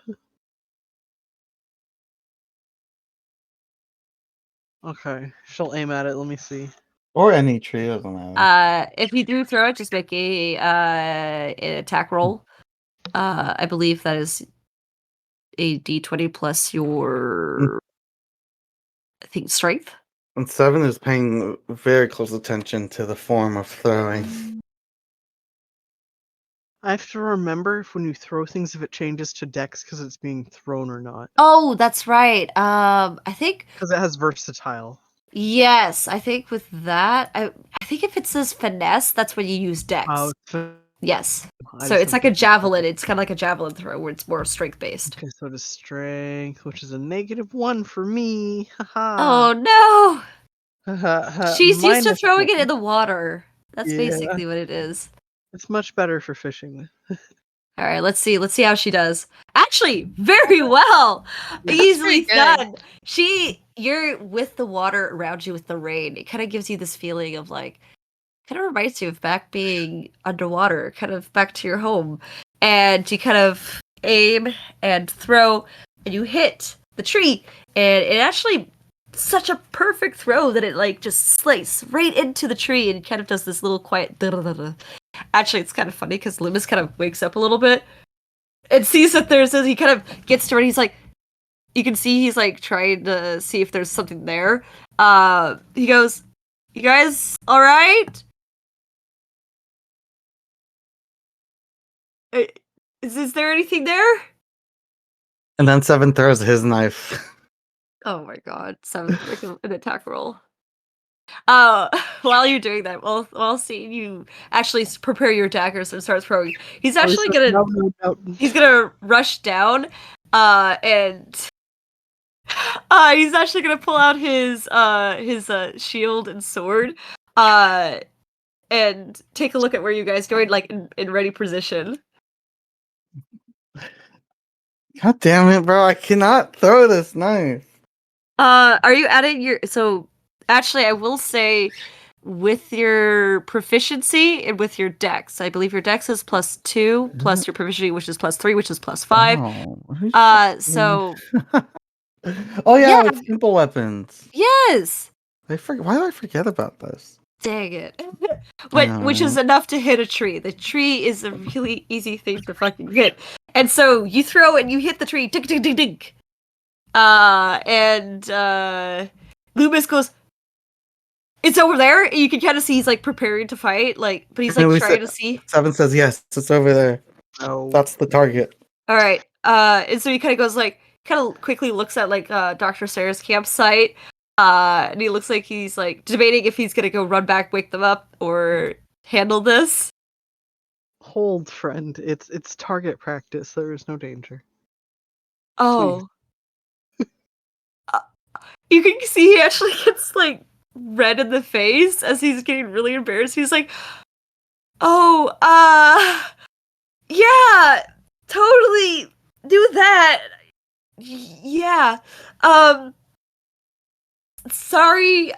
Okay, she'll aim at it. Let me see. Or any tree, doesn't matter. If you do throw it, just make an attack roll. I believe that is a d20 plus your, I think, strength. And 7 is paying very close attention to the form of throwing. I have to remember if when you throw things, if it changes to dex because it's being thrown or not. Oh, that's right. I think Because it has versatile. yes. I think with that, I think if it says finesse, that's when you use dex. Oh, Yes. I So just it's like think a javelin. It's kind of like a javelin throw where it's more strength based. Okay, so it is strength, which is a -1 for me. Haha. Oh no! She's used to Minus throwing it one. in the water. That's Yeah. basically what it is. It's much better for fishing with. All right, let's see. Let's see how she does. Actually, very well. That's Easily pretty good. done. You're with the water around you with the rain. It kind of gives you this feeling of like, kind of reminds you of back being underwater, kind of back to your home. And you kind of aim and throw, and you hit the tree, and it actually such a perfect throw that it like just slices right into the tree and kind of does this little quiet. Actually, it's kind of funny because Loomis kind of wakes up a little bit and sees that there's this. He kind of gets to it. He's like, you can see he's like trying to see if there's something there. He goes, "You guys, all right? Is there anything there?" And then Seven throws his knife. Oh my god, 7th, make an attack roll. While you're doing that, while seeing you actually prepare your daggers and start throwing, he's actually he's gonna rush down, and he's actually gonna pull out his shield and sword, and take a look at where you guys going, like in ready position. God damn it, bro! I cannot throw this knife. Are you adding your actually, I will say, with your proficiency and with your dex, I believe your dex is +2 plus your proficiency, which is +3, which is +5. So Oh yeah, Yeah. with simple weapons. yes, Why do I forget about this? dang it. I know, Which is right? enough to hit a tree. The tree is a really easy thing to fucking hit. And so you throw and you hit the tree. Dink, dink, dink, dink. And Loomis goes, "It's over there." And you can kind of see he's like preparing to fight, like, but he's like And we trying said- to see. Seven says yes, it's over there. No. That's the target. All right. And so he kind of goes like, kind of quickly looks at like Dr. Sarah's campsite. And he looks like he's like debating if he's gonna go run back, wake them up, or handle this. Hold, friend. It's target practice. There is no danger. Oh. You can see he actually gets like red in the face as he's getting really embarrassed. He's like, "Oh, yeah, totally do that. Yeah. Sorry,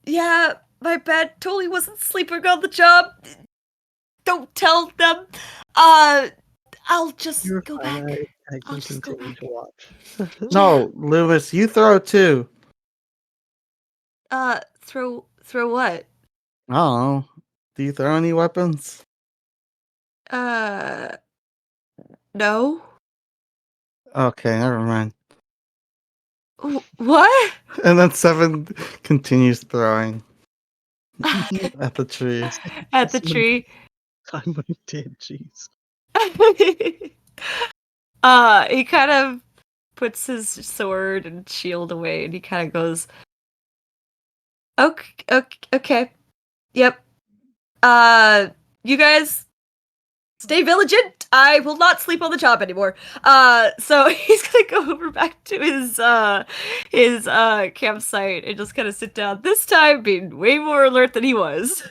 yeah, my bad. Totally wasn't sleeping on the job. Don't tell them. I'll just You're go fine. back. I I'll can just go continue back. to watch. No, Lewis, you throw too. Throw what? Oh, do you throw any weapons? No. Okay, never mind. What? And then Seven continues throwing at the tree. At the tree. I'm when he did, jeez. He kind of puts his sword and shield away, and he kind of goes, okay, yep. You guys stay vigilant. I will not sleep on the job anymore." So he's gonna go over back to his campsite and just kind of sit down. This time, being way more alert than he was.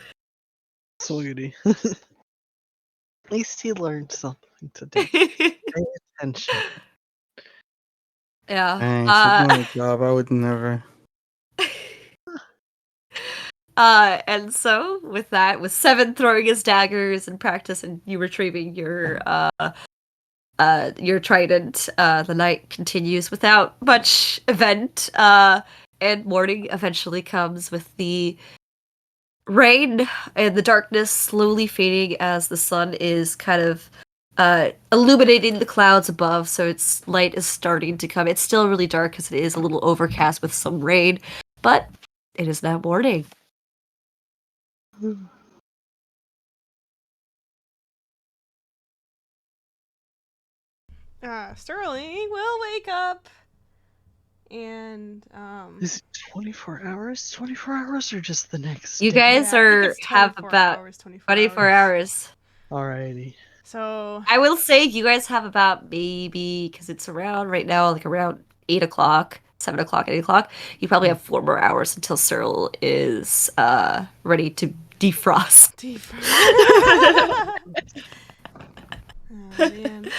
Sweetie. At least he learned something today. Pay attention. Yeah. Dang, sleeping on the job, I would never. And so with that, with 7 throwing his daggers and practice and you retrieving your trident, the night continues without much event, and morning eventually comes with the rain and the darkness slowly fading as the sun is kind of illuminating the clouds above, so its light is starting to come. It's still really dark because it is a little overcast with some rain, but it is now morning. Sterling will wake up and Is it 24 hours? 24 hours or just the next You day? guys yeah, I think are it's have 24 about hours, 24 24 hours. Alrighty. So I will say you guys have about maybe, because it's around right now, like around 8 o'clock, 7 o'clock, 8 o'clock. You probably have 4 more hours until Cyril is ready to defrost. oh man.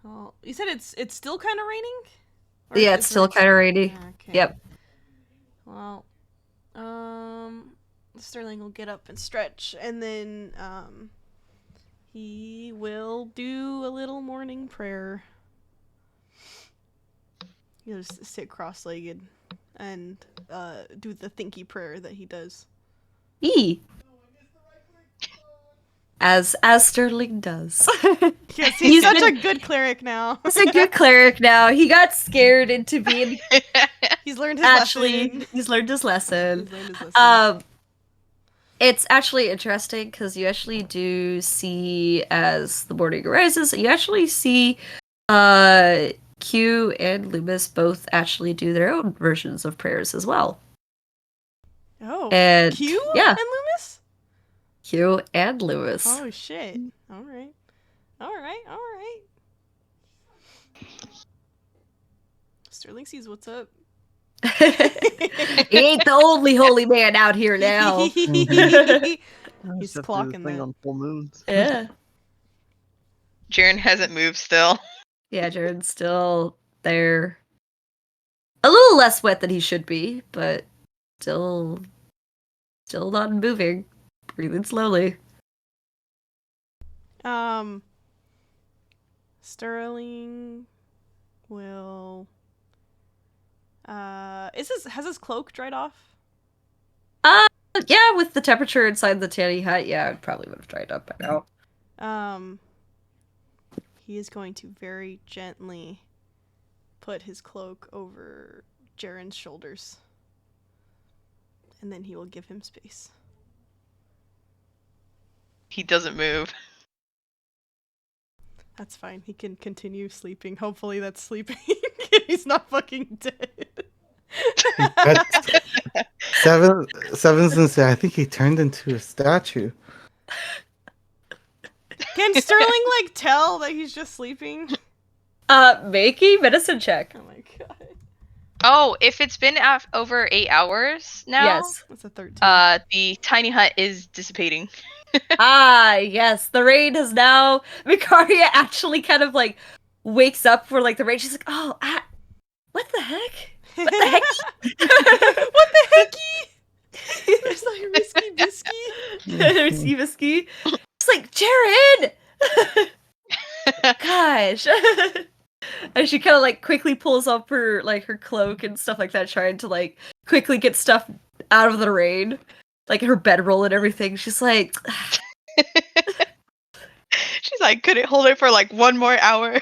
Well, you said it's still kind of raining? Or Yeah, is it's it- still kind of rainy. Yeah, okay. Yep. Well, Sterling will get up and stretch, and then he will do a little morning prayer. He'll just sit cross-legged and do the thinky prayer that he does. E. As Sterling does. Yes, he's He's such been- a good cleric now. He's a good cleric now. He got scared into being He's learned his actually. lesson. He's learned his lesson. He's learned his lesson. It's actually interesting because you actually do see, as the morning arises, you actually see Q and Loomis both actually do their own versions of prayers as well. Oh, And Q yeah, and Loomis? Q and Loomis. Oh shit. Alright. Sterling sees what's up. He ain't the only holy man out here now. I He's just have to do clocking this thing that. on full moons. Yeah. Jaren hasn't moved still. Yeah, Jared's still there. A little less wet than he should be, but still not moving. Breathing slowly. Sterling will has his cloak dried off? Yeah, with the temperature inside the tiny hut, yeah, it probably would have dried up by now. He is going to very gently put his cloak over Jaren's shoulders. And then he will give him space. He doesn't move. That's fine. He can continue sleeping. Hopefully that's sleeping. He's not fucking dead. Seven's and say, I think he turned into a statue. Can Sterling like tell that he's just sleeping? Make a medicine check. Oh my god. Oh, if it's been over 8 hours now, Yes. That's a 13. the tiny hut is dissipating. Yes. The rain has now. Vicaria actually kind of like wakes up for like the rain. She's like, oh, what the heck? What the heck? What the hecky? There's like risky bisky. Whiskey. It's like, Jared! Gosh. And she kind of like quickly pulls up her cloak and stuff like that, trying to like quickly get stuff out of the rain, like her bedroll and everything. She's like, She's like, couldn't hold it for like 1 more hour.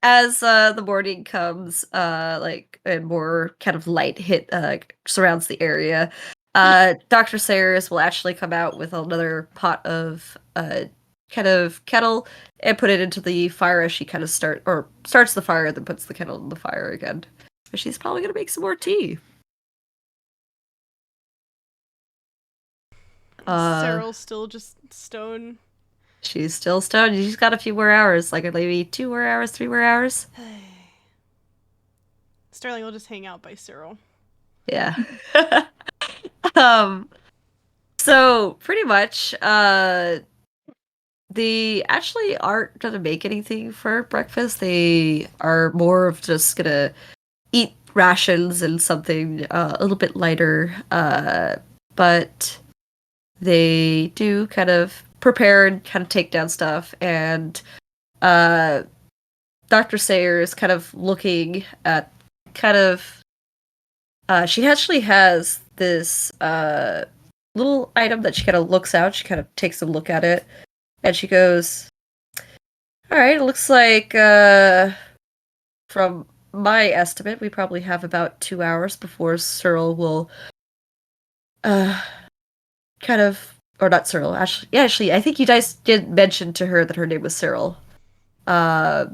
as the morning comes, and more kind of light surrounds the area, Dr. Sayers will actually come out with another pot of kind of kettle and put it into the fire as she kind of starts the fire, then puts the kettle in the fire again. But she's probably gonna make some more tea. Cyril's still just stone. She's still stoned. She's got a few more hours, like maybe 2 more hours, 3 more hours. Sterling will just hang out by Cyril. Yeah. So pretty much, they actually aren't gonna make anything for breakfast. They are more of just gonna eat rations and something a little bit lighter. But they do kind of prepare and kind of take down stuff, and Dr. Sayer is kind of looking at she actually has this little item that she kind of looks out. She kind of takes a look at it, and she goes, all right, it looks like from my estimate, we probably have about 2 hours before Cyril will or not Cyril, actually, I think you guys did mention to her that her name was Cyril. Yeah,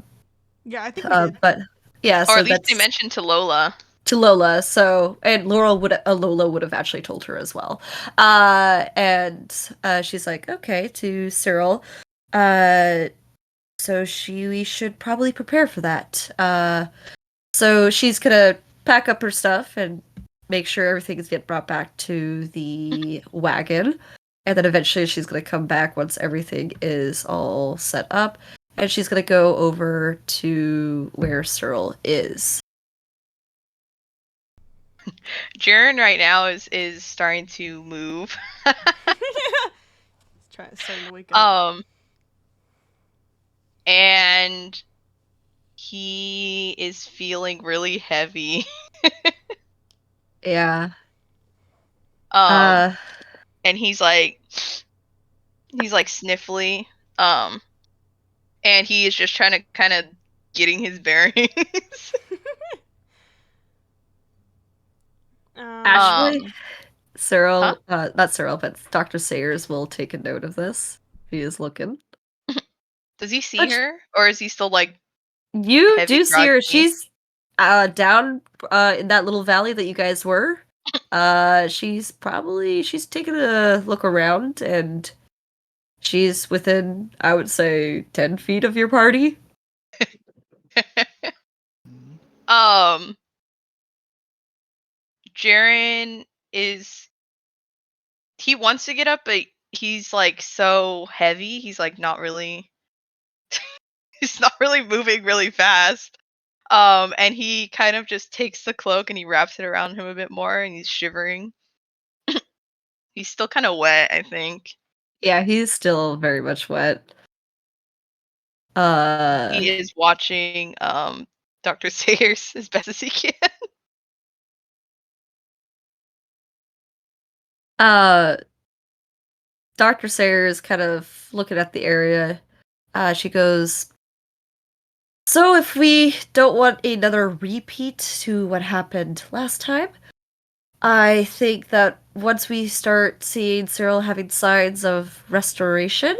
I think we did. But yeah, Or so at least that's they mentioned to Lola. to Lola. So, and Lola would have actually told her as well. And she's like, okay, to Cyril. So we should probably prepare for that. So she's gonna pack up her stuff and make sure everything is get brought back to the wagon. And then eventually she's going to come back once everything is all set up. And she's going to go over to where Cyril is. Jaren right now is starting to move. Starting to wake up. And he is feeling really heavy. Yeah. And he's like sniffly. And he is just trying to kind of getting his bearings. Actually, Cyril, Huh? not Cyril, but Dr. Sayers will take a note of this. He is looking. Does he see But her, or is he still like you heavy do see her. groggy? She's down in that little valley that you guys were. She's taking a look around, and she's within, I would say, 10 feet of your party. Jaren he wants to get up, but he's like so heavy. He's like not really. He's not really moving really fast. And he kind of just takes the cloak and he wraps it around him a bit more, and he's shivering. He's still kind of wet, I think. Yeah, he's still very much wet. He is watching Dr. Sayers as best as he can. Dr. Sayers kind of looking at the area. She goes, so if we don't want another repeat to what happened last time, I think that once we start seeing Cyril having signs of restoration,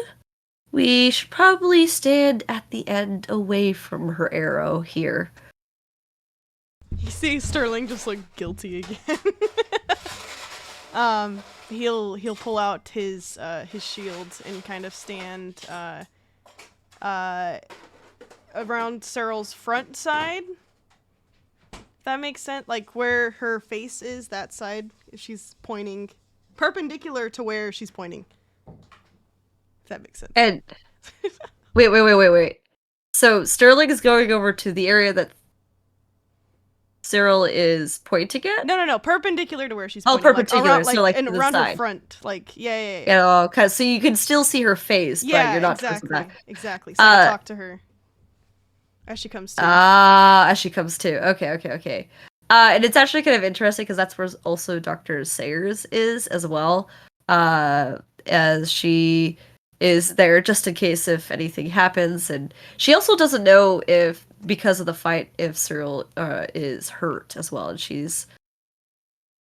we should probably stand at the end away from her arrow here. You see Sterling just look guilty again. He'll pull out his shield and kind of stand around Cyril's front side. That makes sense. Like where her face is, that side. If she's pointing perpendicular to where she's pointing. If that makes sense. And wait. So Sterling is going over to the area that Cyril is pointing at? No. Perpendicular to where she's Oh, pointing. perpendicular, Like, so, like, and to the around her side. front. Like, yeah. You know, cause so you can still see her face, but you're not towards the back. Exactly. So you talk to her as she comes to. As she comes to. Okay. And it's actually kind of interesting because that's where also Dr. Sayers is as well. As she is there just in case if anything happens, and she also doesn't know if because of the fight if Cyril is hurt as well, and she's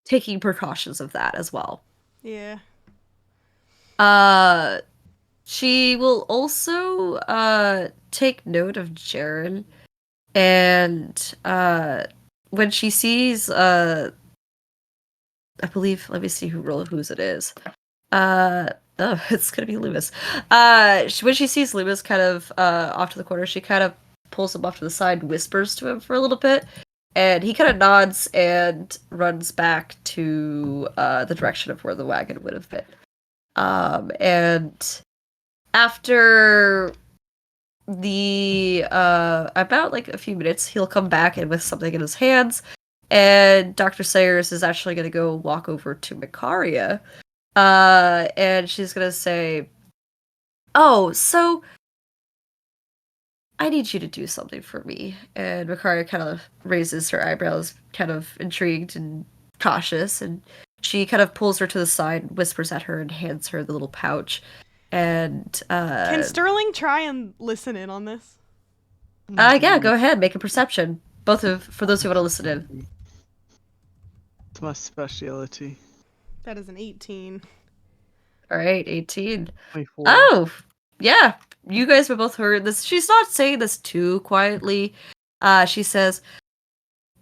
taking precautions of that as well. Yeah. She will also take note of Jaren, and when she sees I believe, let me see whose it is. It's gonna be Loomis. When she sees Loomis kind of off to the corner, she kind of pulls him off to the side, whispers to him for a little bit, and he kind of nods and runs back to the direction of where the wagon would have been. And after the about like a few minutes, he'll come back and with something in his hands, and Dr. Sayers is actually going to go walk over to Makaria, and she's going to say, oh, so I need you to do something for me. And Makaria kind of raises her eyebrows, kind of intrigued and cautious, and she kind of pulls her to the side, whispers at her, and hands her the little pouch. And can Sterling try and listen in on this? Yeah, go ahead, make a perception. For those who want to listen in. It's my specialty. That is an 18. All right, 18. 24. Oh, yeah. You guys have both heard this. She's not saying this too quietly. She says,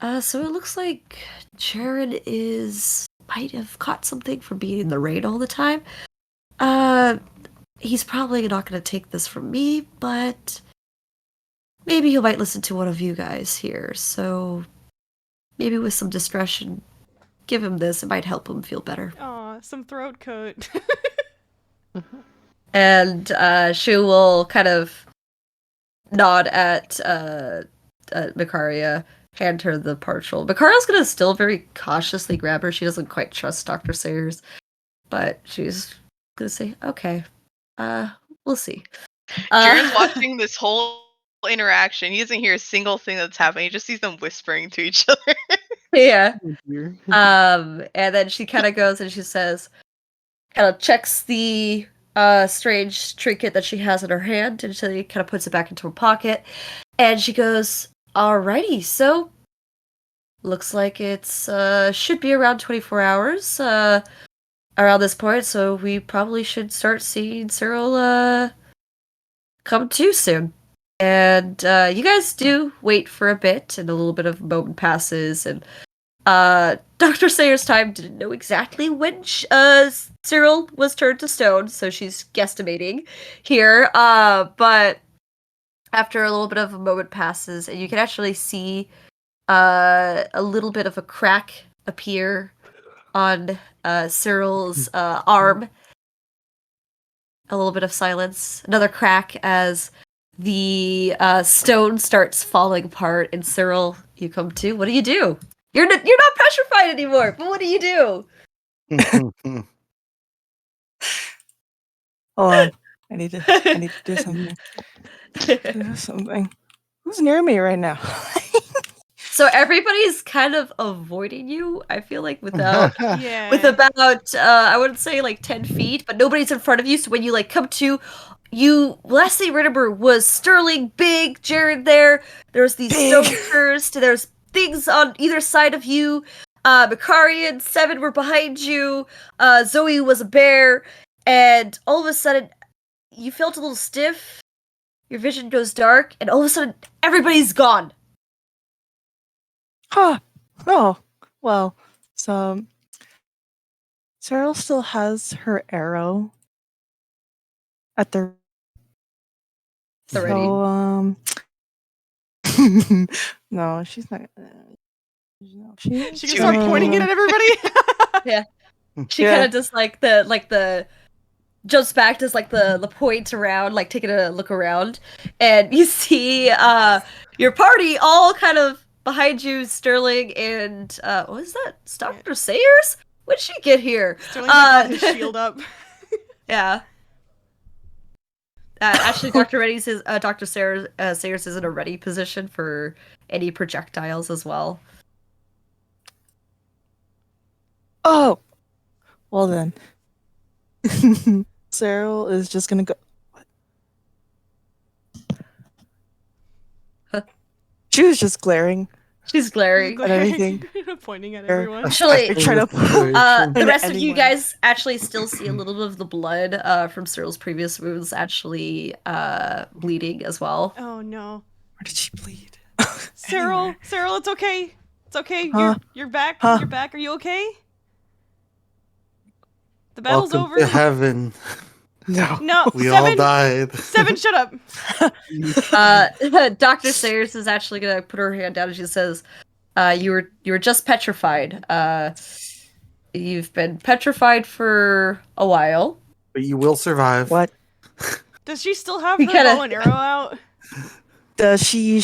so it looks like Jaren might have caught something from being in the rain all the time. He's probably not going to take this from me, but maybe he might listen to one of you guys here. So maybe with some discretion, give him this. It might help him feel better. Aw, some throat coat. And she will kind of nod at Makaria hand her the partial. But Carla's gonna still very cautiously grab her. She doesn't quite trust Dr. Sayers, but she's gonna say, "Okay, we'll see." Jiren's watching this whole interaction. He doesn't hear a single thing that's happening. He just sees them whispering to each other. Yeah. Oh, dear. And then she kind of goes and she says, kind of checks the strange trinket that she has in her hand, and she kind of puts it back into her pocket, and she goes, "Alrighty, so looks like it's should be around 24 hours around this point, so we probably should start seeing Cyril come to soon." And you guys do wait for a bit, and a little bit of moment passes, and Dr. Sayers' time didn't know exactly when Cyril was turned to stone, so she's guesstimating here. But after a little bit of a moment passes, and you can actually see a little bit of a crack appear on Cyril's arm. A little bit of silence. Another crack as the stone starts falling apart, and Cyril, you come to. What do you do? You're not petrified anymore, but what do you do? Hold on. I need to do something. Do something. Who's near me right now? So everybody's kind of avoiding you, I feel like, without Yeah. with about I wouldn't say like 10 feet, but nobody's in front of you. So when you like come to, you last thing you remember was Sterling, Big, Jared there. There's these Big. stoners, there's things on either side of you. Makari and Seven were behind you. Zoe was a bear, and all of a sudden you felt a little stiff. Your vision goes dark, and all of a sudden everybody's gone. Huh. Oh. Well, so Cyril still has her arrow at the Already. so no, she's not. No, She can She start was- pointing it at everybody. She Yeah. kind of just like the jumps back, does like the point around, like taking a look around, and you see your party all kind of behind you, Sterling and what is that? Dr. Sayers? When did she get here? Sterling's like got his shield up. Yeah. Actually, Dr. Sayers is in a ready position for any projectiles as well. Oh. Well then. Cyril is just gonna go. Huh. She was just glaring. She's glaring. At anything. Pointing at Or- everyone. Actually, You're trying to the And rest of you anyone. guys actually still see a little bit of the blood from Cyril's previous wounds actually bleeding as well. Oh no. Where did she bleed? Cyril, Anywhere. Cyril, it's okay. It's okay. Huh? You're back. Huh? You're back. Are you okay? The battle's Welcome over. to heaven. No. No, We all Seven. died. Seven, shut up. Dr. Sayers is actually gonna put her hand down and she says, you were just petrified. You've been petrified for a while. But you will survive. What? Does she still have We her gotta- bow and arrow out? She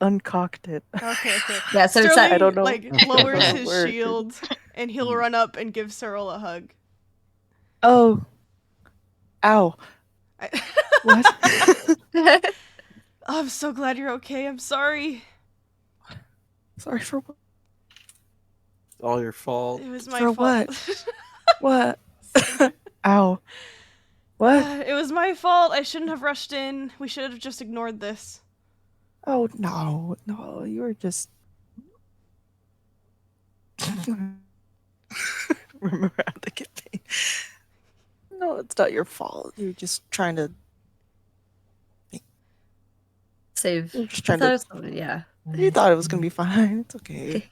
uncocked it. Okay, okay. Yeah, so it's Sterling, that I don't know. like lowers how it his works. shield, and he'll run up and give Cyril a hug. Oh. Ow. I- What? Oh, I'm so glad you're okay. I'm sorry. Sorry for what? It's all your fault. It was my For fault. What? Ow. What? It was my fault. I shouldn't have rushed in. We should have just ignored this. Oh no, no, you were just. Remember how the campaign? No, it's not your fault. You're just trying to. save. You're just I trying thought to. it was, yeah. You thought it was gonna be fine. It's okay.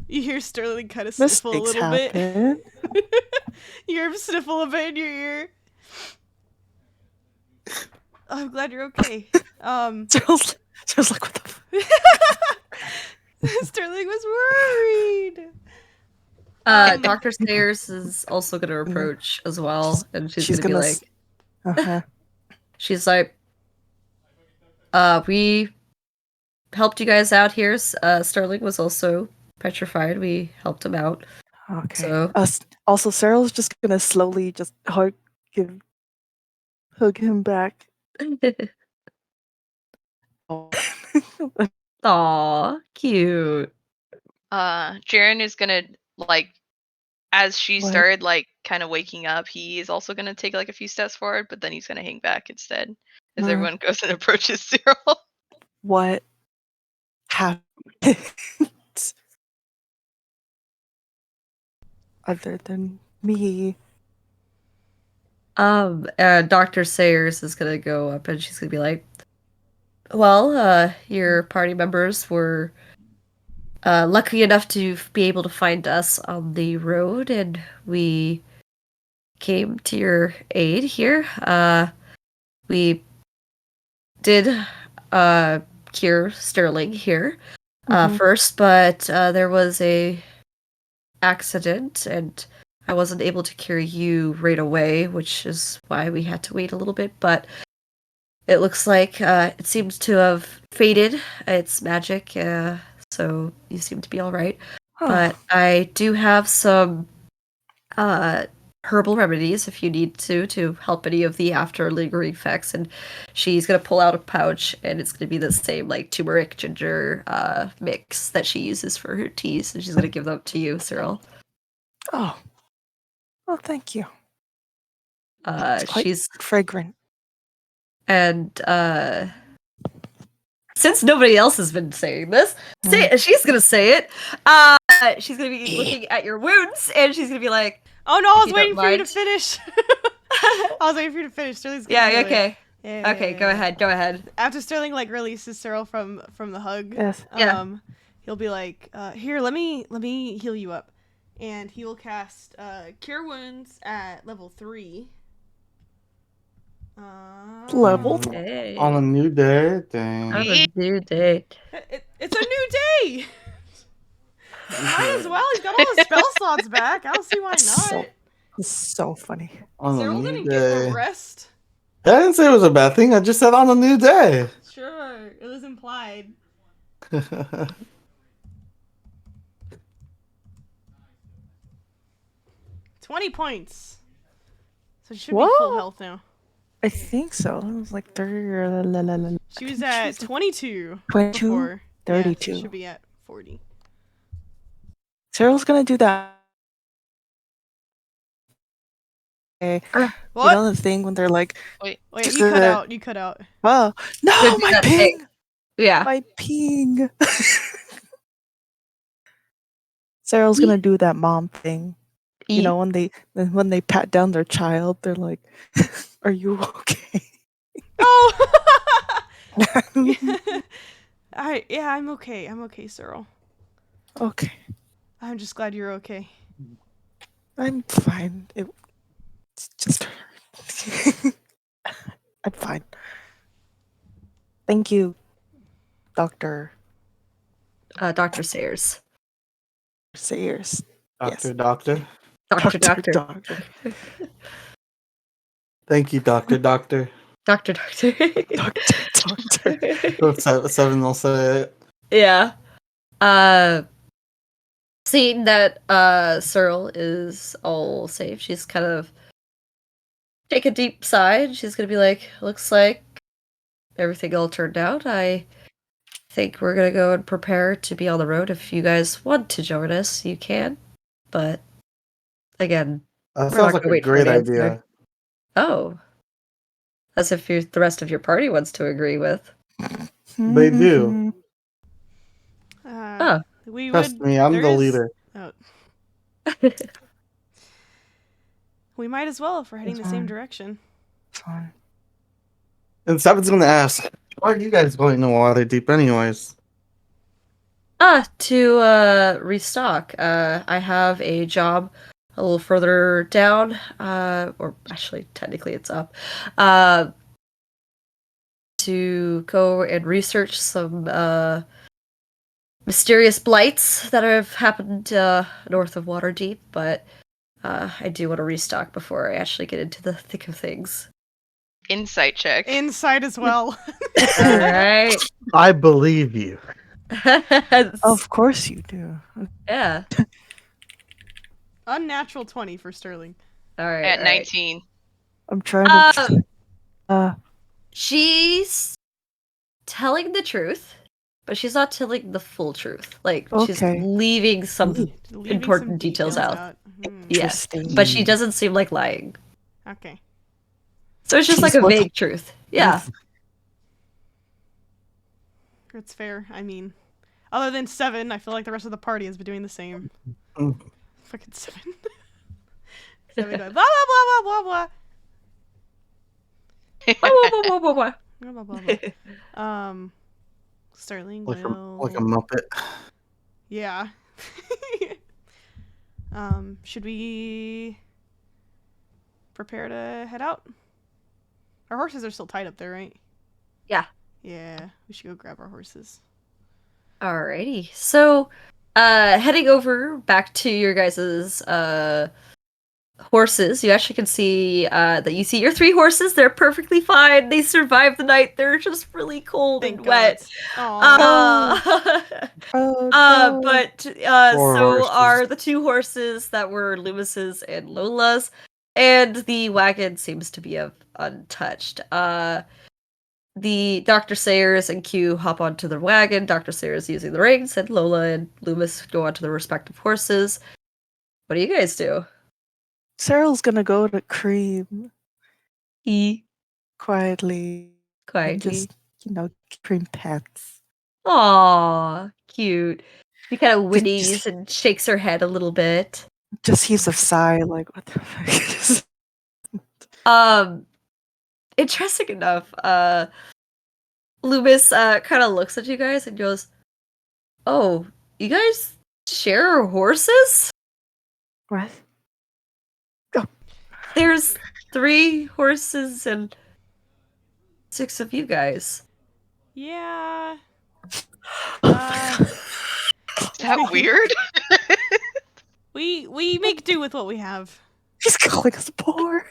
You hear Sterling kind of sniffle a Mistakes little bit. happen. You hear him sniffle a bit in your ear. Oh, I'm glad you're okay. Just like what the. Sterling was worried. Dr. Sayers is also gonna approach as well, and she's gonna be like, Uh-huh. she's like, we helped you guys out here. Sterling was also petrified. We helped him out. Okay. So- Also, Cyril's just gonna slowly just hug him back. Aw, cute. Jaren is gonna like, as she What? started like kind of waking up, he is also gonna take like a few steps forward, but then he's gonna hang back instead as everyone goes and approaches Cyril. What happened? Other than me. Dr. Sayers is gonna go up and she's gonna be like, well, your party members were lucky enough to be able to find us on the road, and we came to your aid here. We did cure Sterling here Mhm. first, but there was a accident, and I wasn't able to cure you right away, which is why we had to wait a little bit. But it looks like it seems to have faded its magic, so you seem to be all right. Huh. But I do have some herbal remedies if you need to help any of the after lingering effects. And she's gonna pull out a pouch, and it's gonna be the same like turmeric ginger mix that she uses for her teas, and she's gonna give them to you, Cyril. Oh. Well, thank you. It's quite She's fragrant. and since nobody else has been saying this, she's gonna say it. She's gonna be looking at your wounds, and she's gonna be like, Oh no, I If was you waiting don't for you to mind. finish. I was waiting for you to finish. Sterling's gonna "Yeah, do it. okay, Yeah, okay, yeah, go yeah. ahead, go ahead." After Sterling like releases Cyril from the hug, Yes. Yeah. he'll be like, here, let me heal you up. And he will cast Cure Wounds at level 3. Level Mm, Hey, On a new day, on dang. a new date. It's a new day! Might as well. He's got all his spell slots back. I don't see why not. It's so funny. On a Cyril new didn't get more day. rest. I didn't say it was a bad thing. I just said on a new day. Sure, it was implied. 20 points. So she should be full What? health now. I think so. It was like 30 or She was at 22 22, before. 32. Yeah, she should be at 40. Cyril's gonna do that. Okay. What? You know the thing when they're like, Wait, Wait, just you cut the- out. You cut out. oh, no, Could be my that ping! thing. Yeah. My ping! Cyril's gonna do that mom thing. You know, when they pat down their child, they're like, "Are you okay?" Oh! I'm okay. I'm okay, Cyril. Okay, I'm just glad you're okay. I'm fine. It's just I'm fine. Thank you, Doctor Dr. Sayers. Sayers. Doctor, doctor. Doctor. Thank you, doctor, doctor. Doctor. Doctor. Seven will say it. Yeah. Seeing that Cyril is all safe, she's kind of take a deep sigh. And she's gonna be like, "Looks like everything all turned out. I think we're gonna go and prepare to be on the road. If you guys want to join us, you can. But again, That we're sounds not like gonna a wait for great an answer." idea. Oh, as if the rest of your party wants to agree with. They do. Oh. We Trust would. me, I'm there the is- leader. Oh. We might as well if we're heading the same direction. Fine. And Seven's gonna ask, why are you guys going to Waterdeep anyways? To restock. I have a job a little further down, or actually technically it's up. To go and research some mysterious blights that have happened north of Waterdeep, but I do want to restock before I actually get into the thick of things. Insight check. Inside as well. All right. I believe you. Of course you do. Yeah. Unnatural 20 for Sterling. All right. At all right. 19. I'm trying to. She's telling the truth, but she's not telling the full truth. Like she's Okay. leaving some Leaving important some details out. Hmm. Yes, Interesting. but she doesn't seem like lying. Okay. So it's just like She's a what- vague truth. Yeah. That's fair. I mean, other than 7, I feel like the rest of the party has been doing the same. Mm. Fucking 7. 7 going, blah, blah, blah, blah, blah, Wah, wah, wah, wah, wah. blah. Blah, blah, blah, blah. Sterling Like will... a Muppet. Yeah. Should we prepare to head out? Our horses are still tied up there, right? Yeah. Yeah, we should go grab our horses. Alrighty. So, heading over back to your guys's horses, you actually can see that you see your 3 horses. They're perfectly fine. They survived the night. They're just really cold Thank and God. wet. Aw. Oh, no. But Poor so horses. are the 2 horses that were Loomis's and Lola's, and the wagon seems to be untouched. The Dr. Sayers and Q hop onto the wagon. Dr. Sayers using the reins, and Lola and Loomis go onto their respective horses. What do you guys do? Cyril's gonna go to Cream quietly and Quietly. just, Cream pets. Aw, cute. She kind of Just- whinnies and shakes her head a little bit. Just heaves a sigh, like, what the fuck? Interesting enough, Loomis kind of looks at you guys and goes, "Oh, you guys share horses? What? There's 3 horses and 6 of you guys." Yeah. Is that weird? We make do with what we have. He's calling us poor.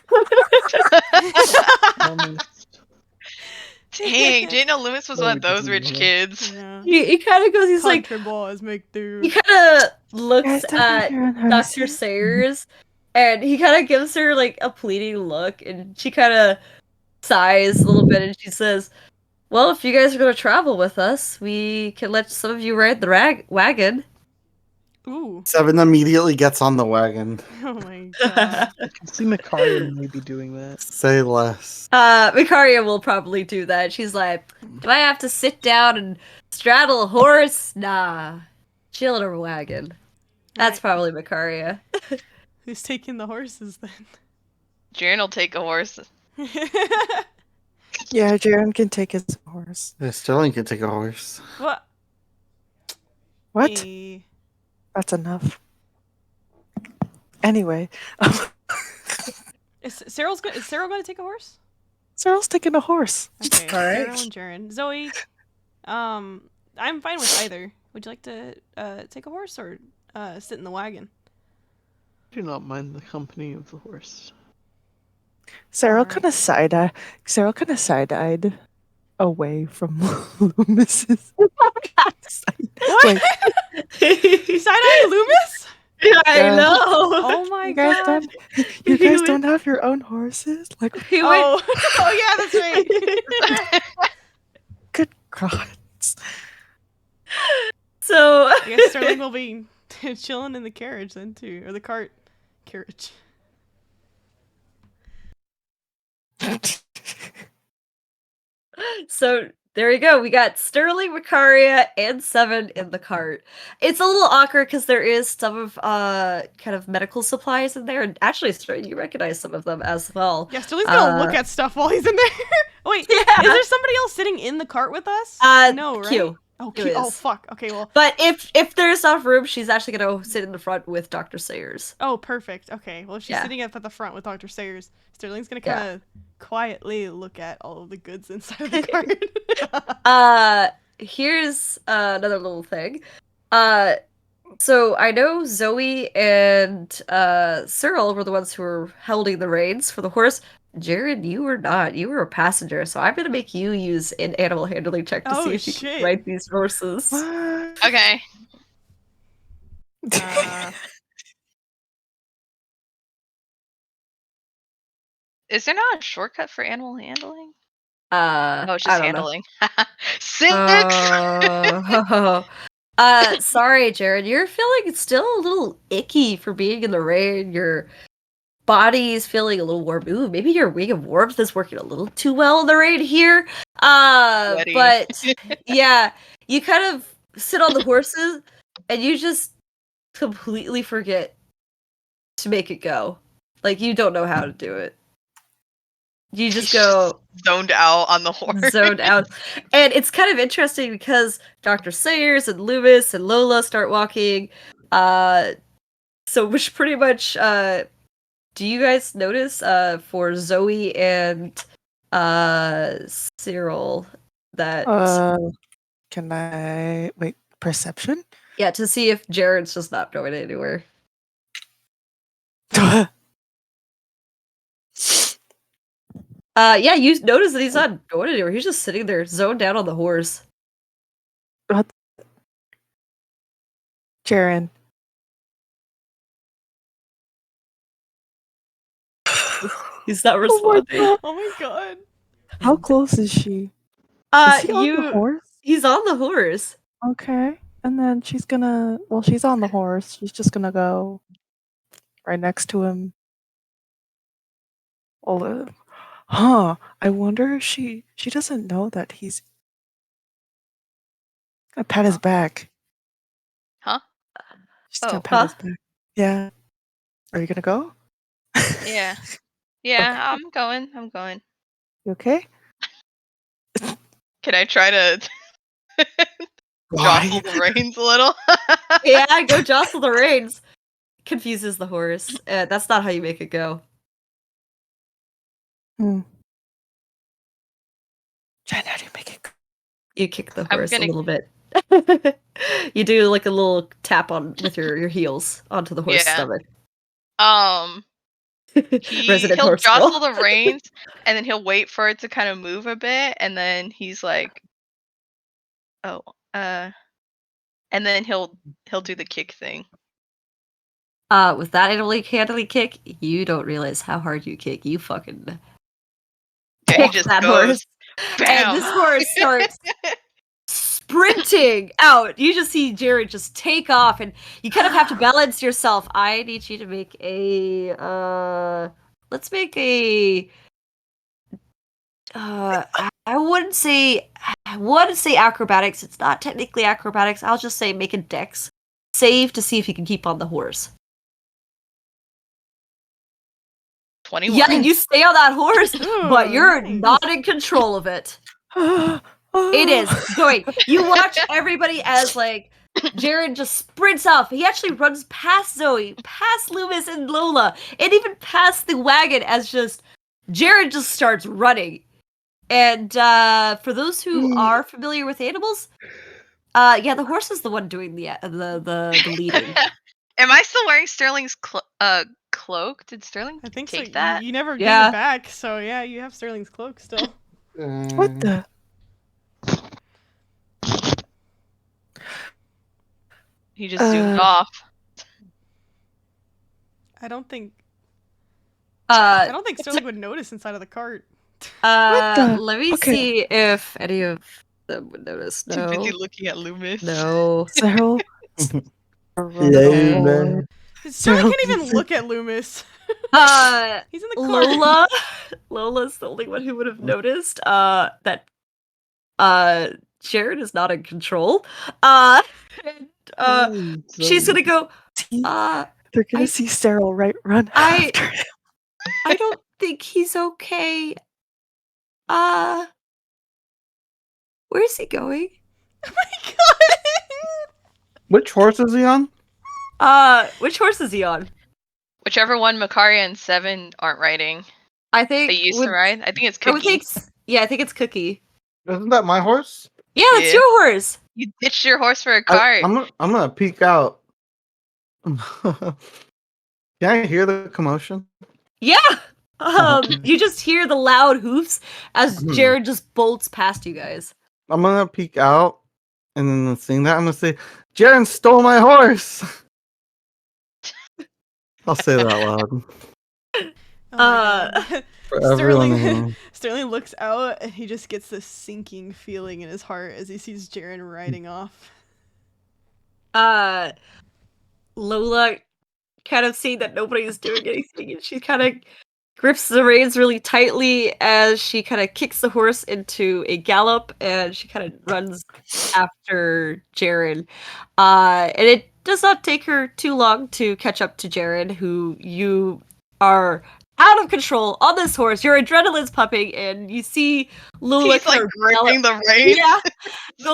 Dang, didn't know Loomis was one of those rich kids. Yeah. He kind of goes, he's like, Country boys make do. he kind of You looks guys don't have at your own Dr. horses? Sayers, and he kind of gives her like a pleading look, and she kind of sighs a little bit, and she says, "Well, if you guys are going to travel with us, we can let some of you ride the wagon." Ooh. 7 immediately gets on the wagon. Oh my god. I can see Makaria maybe doing that. Say less. Mikaria will probably do that. She's like, "Do I have to sit down and straddle a horse? Nah, chill in a wagon." That's Right. probably Mikaria. Who's taking the horses then? Jaren will take a horse. Yeah, Jaren can take his horse. Yeah, Sterling can take a horse. What? What? Hey. That's enough. Anyway, Is Cyril's is Cyril going to take a horse? Cyril's taking a horse. Okay. Alright. Cyril and Jaren. Zoe, I'm fine with either. Would you like to take a horse or sit in the wagon? I do not mind the company of the horse. Cyril Alright. kind of side-eyed away from Loomis's. What? Like, Side-eye Loomis? I Yeah. know. Oh my you guys god. don't, you guys don't have your own horses? Like, He went. Oh. Oh yeah, that's right. good God. So I guess Sterling will be chilling in the carriage then too, or the carriage. So there you go. We got Sterling, Makaria, and 7 in the cart. It's a little awkward because there is some of kind of medical supplies in there, and actually, Sterling, you recognize some of them as well. Yeah, Sterling's gonna look at stuff while he's in there. Wait, Yeah. is there somebody else sitting in the cart with us? No, right? Q. Oh, Q Q. Oh, is. fuck. Okay, well. But if there's enough room, she's actually gonna sit in the front with Dr. Sayers. Oh, perfect. Okay, well, if she's Yeah. sitting up at the front with Dr. Sayers, Sterling's gonna Yeah. kind of quietly look at all of the goods inside of the cart. Here's another little thing. So I know Zoe and Cyril were the ones who were holding the reins for the horse. Jared, you were not. You were a passenger, so I'm gonna make you use an animal handling check to Oh, see if you shit. can ride these horses. What? Okay. Is there not a shortcut for animal handling? No, it's I just don't know. handling. 6. Sorry, Jared. You're feeling still a little icky for being in the rain. Your body's feeling a little warm. Ooh, maybe your wing of warmth is working a little too well in the rain here. Sweaty. But yeah, you kind of sit on the horses and you just completely forget to make it go. Like you don't know how to do it. You just He's go zoned out on the horse. zoned out. And it's kind of interesting because Dr. Sayers and Loomis and Lola start walking. So which pretty much do you guys notice for Zoe and Cyril that Can I wait? Perception? yeah, to see if Jared's just not going anywhere. Yeah, you notice that he's not going anywhere. He's just sitting there, zoned down on the horse. Jaren. He's not Oh my responding. god. Oh my god. How close is she? Is he on the horse? He's on the horse. Okay. And then she's gonna, well, she's on the horse. She's just gonna go right next to him. I wonder if she doesn't know that he's gonna pat his back. Huh? She's gonna Oh. pat his back. Yeah. Are you gonna go? Yeah. Yeah, Okay. I'm going. You okay? Can I try to jostle the reins a little? Yeah, go jostle the reins. Confuses the horse. That's not how you make it go. Jen, how do you make it go? You kick the I'm horse gonna- a little bit. You do like a little tap on with your heels onto the horse's Yeah. stomach. Resident He'll horse jostle girl. the reins and then he'll wait for it to kind of move a bit and then he's like, oh, and then he'll do the kick thing. With that animal handling kick, you don't realize how hard you kick. You fucking Yeah, he kick just that goes, horse. bam. And this horse starts sprinting out. You just see Jared just take off, and you kind of have to balance yourself. I need you to make a let's make a I wouldn't say acrobatics. It's not technically acrobatics. I'll just say make a dex save to see if you can keep on the horse. 21. Yeah, you stay on that horse, but Ooh, you're nice. not in control of it. It is going. You watch everybody as like Jared just sprints off. He actually runs past Zoe, past Loomis and Lola, and even past the wagon as just Jared just starts running. And for those who are familiar with animals, yeah, the horse is the one doing the leading. Am I still wearing Sterling's cloak? Did Sterling I think take so. that? You never gave Yeah. it back, so yeah, you have Sterling's cloak still. What the? He just zoomed off. I don't think Uh, Sterling would notice inside of the cart. let me Okay. see if any of them would notice. Too busy No, looking at Loomis. no. Cyril? Okay. Sterling Sterling can't even doesn't- look at Loomis. He's in the cart. Lola's the only one who would have noticed that Sharon is not in control. And she's gonna go. They're gonna see Cyril run I- after him. I don't think he's okay. Where's he going? Oh my god! Which horse is he on? Which horse is he on? Whichever one Makaria and Seven aren't riding. I think They used to ride. I think it's I would Cookie. think. Yeah, I think it's Cookie. Isn't that my horse? Yeah, that's Yeah. your horse. You ditched your horse for a cart. I'm gonna peek out. Can I hear the commotion? Yeah. You just hear the loud hoofs as Hmm. Jared just bolts past you guys. I'm gonna peek out, and then seeing that, I'm gonna say, "Jaren stole my horse." I'll say that loud Oh my god. for everyone to Sterling hear. Sterling looks out and he just gets this sinking feeling in his heart as he sees Jaren riding off. Lola kind of seeing that nobody is doing anything, and she kind of grips the reins really tightly as she kind of kicks the horse into a gallop, and she kind of runs after Jaren. And it does not take her too long to catch up to Jaren, who you are out of control on this horse. Your adrenaline's pumping, and you see Lula He's like kind of gripping the reins. yeah. So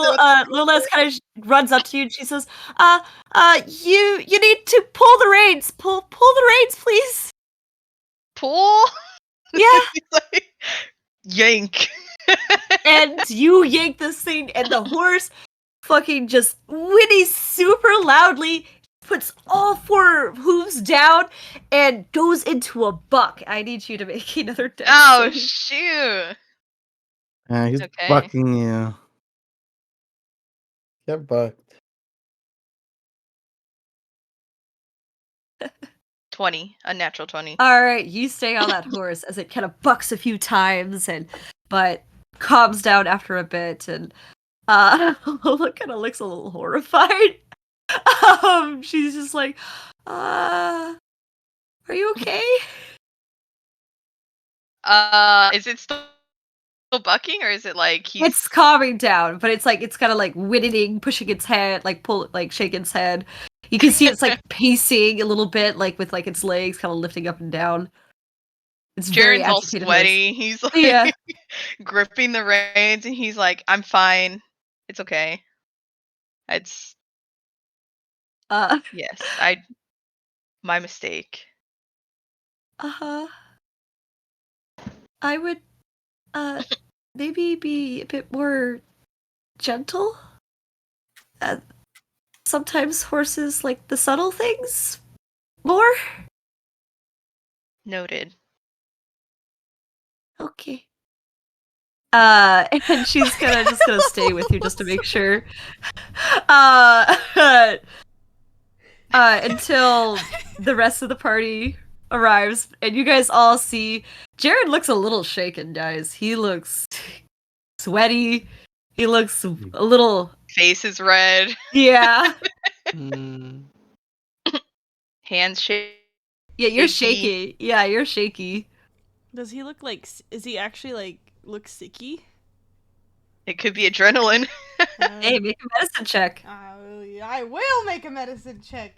Lula's kind of runs up to you and she says, you need to pull the reins. Pull the reins, please. pull. Yeah. He's like, yank. And you yank this thing, and the horse fucking just whinnies super loudly, puts all four hooves down, and goes into a buck. I need you to make another death Oh save. shoot. Yeah, he's Okay. bucking you. Get bucked. 20. A natural 20. All right, you stay on that horse as it kind of bucks a few times, but calms down after a bit, and Lola kind of looks a little horrified. She's just like, are you okay? Is it still bucking, or is it like he's It's calming down, but it's kind of like whinnying, pushing its head, shaking its head. You can see it's like pacing a little bit, like with like its legs kind of lifting up and down. It's very Jaren's all agitated horse. sweaty. He's like Yeah. gripping the reins, and he's like, "I'm fine. It's okay. It's yes, my mistake." Uh-huh. I would maybe be a bit more gentle. Sometimes horses like the subtle things more. Noted. Okay. And she's just gonna stay with you just to make sure. Until the rest of the party arrives, and you guys all see Jared looks a little shaken, guys. He looks sweaty. He looks a little Face is red. yeah. Hands shake. Yeah, you're Shaky. shaky. Yeah, you're shaky. Does he look like is he actually like look sicky? It could be adrenaline. Hey, make a medicine check. I will make a medicine check.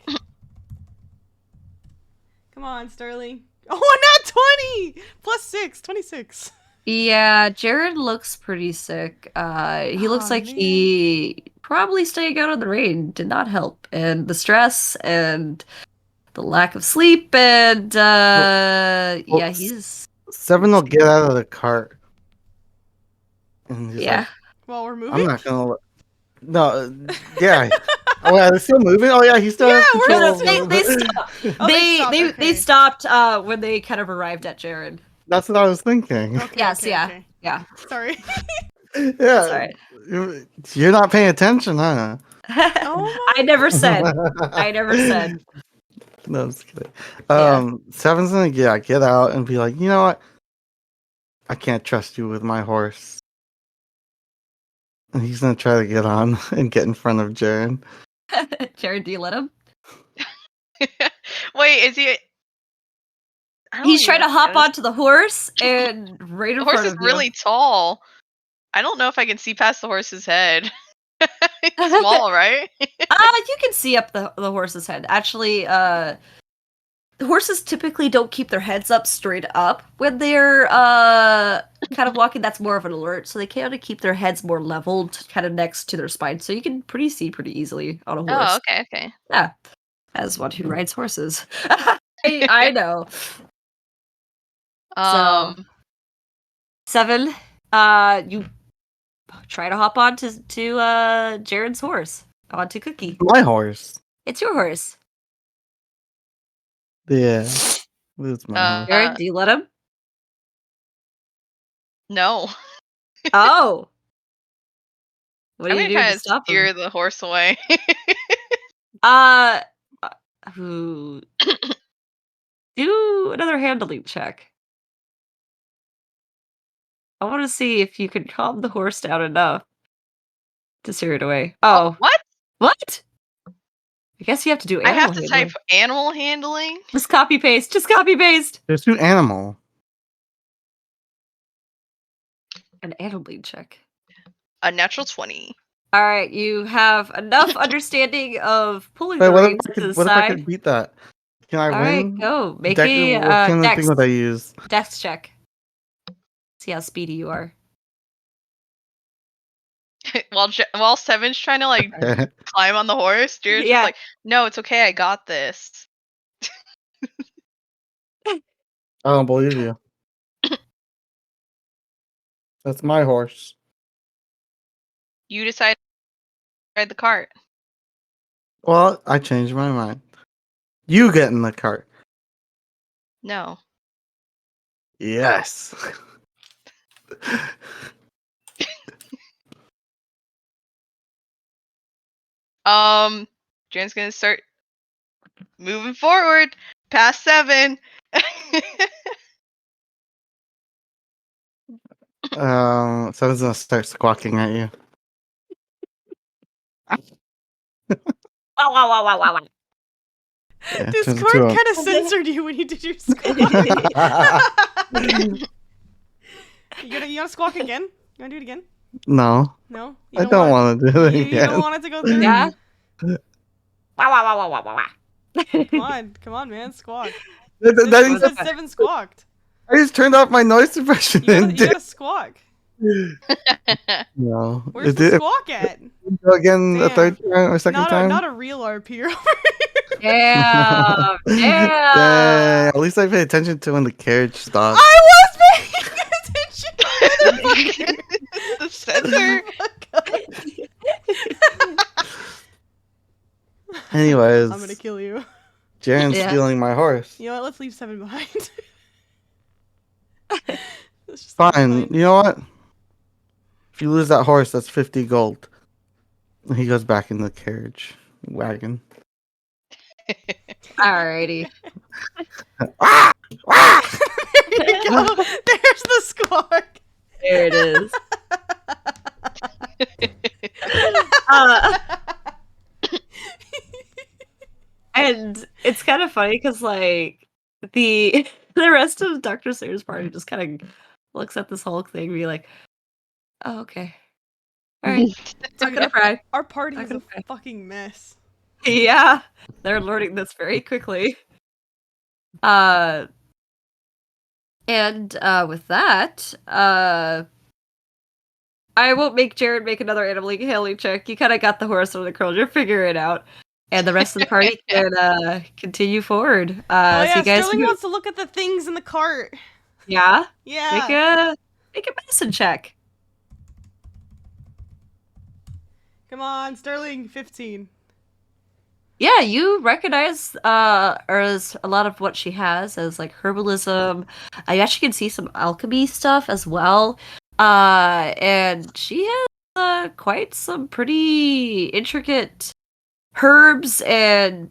Come on, Sterling. Oh, not 20! Plus 6, 26. Yeah, Jared looks pretty sick. He looks Aw, like man. he probably staying out of the rain did not help, and the stress and the lack of sleep, and yeah, he's 7 will get out of the cart. And he's yeah. like, Well, we're moving. I'm not gonna. No, yeah. Oh, yeah, they're still moving. Oh, yeah, he still has Yeah, we're control. still- of They it. stopped. Oh, they stopped, They okay. stopped when they kind of arrived at Jared. That's what I was thinking. Okay, Yes, okay, yeah, okay. yeah. Sorry. Yeah, Sorry. you're not paying attention, huh? Oh I never said. I never said. No, I'm just kidding. Yeah. 7's gonna get out and be like, you know what? I can't trust you with my horse. And he's gonna try to get on and get in front of Jaren. Jared, do you let him? Wait, is he? I don't He's even trying to know hop if I onto the horse and right in The horse front is of you. really tall. I don't know if I can see past the horse's head. It's small, right? You can see up the horse's head. Actually, horses typically don't keep their heads up straight up when they're kind of walking. That's more of an alert, so they kind of keep their heads more leveled, kind of next to their spine, so you can see pretty easily on a horse. Oh, okay, okay. Yeah, as one who rides horses, I know. So 7, you try to hop on to Jared's horse, onto Cookie. My horse. It's your horse. Yeah. It's my horse. Jared, do you let him? No. Oh. What I'm do you gonna do kind to of stop steer him? the horse away. Uh, do another handling check. I want to see if you can calm the horse down enough to steer it away. Oh, Oh, what? what? I guess you have to do I have animal to handling. type animal handling? Just copy paste. Just copy paste. There's two animal. An handling check. A natural 20. All right, you have enough understanding of pulling Wait, the what reins if I to the could, what if I side. could beat that? Can I All right, win? go. Make Dex, a what kind of thing dex. would I use? Dex check. See how speedy you are. While Seven's trying to like climb on the horse, Jared's Yeah. just like, no, it's okay, I got this. I don't believe you. That's my horse. You decide to ride the cart. Well, I changed my mind. You get in the cart. No. Yes. Jared's gonna start moving forward past 7. Someone's gonna start squawking at you. Wow, wow, wow, wow, wow. Yeah, turns Discord into a- kind of censored you when you did your squawk. You gonna squawk again? You wanna do it again? No, No? I don't want to do it You again. don't want it to go through? Yeah. Wow, wow, wow, wow, wow, wow, wow. Come on, man, squawk. That You is- said 7 squawked. I just turned off my noise suppression. You and gotta squawk. no. Where's the squawk at? Go again a Damn. third time or second time? Not a real RP. Damn. Damn. Dang, at least I pay attention to when the carriage stops. I was paying attention. The censor. Anyways, I'm gonna kill you. Jaren's Yeah. stealing my horse. You know what? Let's leave 7 behind. Let's just leave him Fine. behind. You know what? If you lose that horse, that's 50 gold. And he goes back in the carriage wagon. Alrighty. Ah! Ah! There you go. There's the squawk. There it is. Uh, and it's kind of funny because like the rest of Dr. Sayers' party just kind of looks at this whole thing and be like, oh, okay. All right. Not gonna cry. Our party Not is gonna a cry. fucking mess. Yeah. They're learning this very quickly. And with that, I won't make Jared make another animal handling check. You kind of got the horse under the curl. You're figuring it out. And the rest of the party can continue forward. Oh So yeah, you guys Sterling can- wants to look at the things in the cart. Yeah? Yeah. Make a medicine check. Come on, Sterling, 15. Yeah, you recognize as a lot of what she has as like herbalism. I actually can see some alchemy stuff as well. And she has quite some pretty intricate herbs and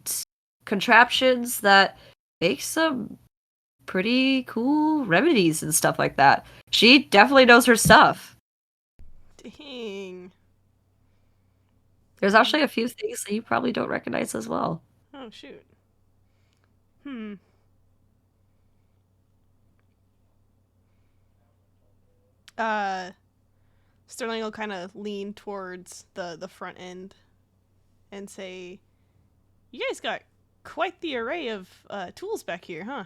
contraptions that make some pretty cool remedies and stuff like that. She definitely knows her stuff. Dang. There's actually a few things that you probably don't recognize as well. Oh shoot. Sterling will kind of lean towards the front end and say, "You guys got quite the array of tools back here, huh?"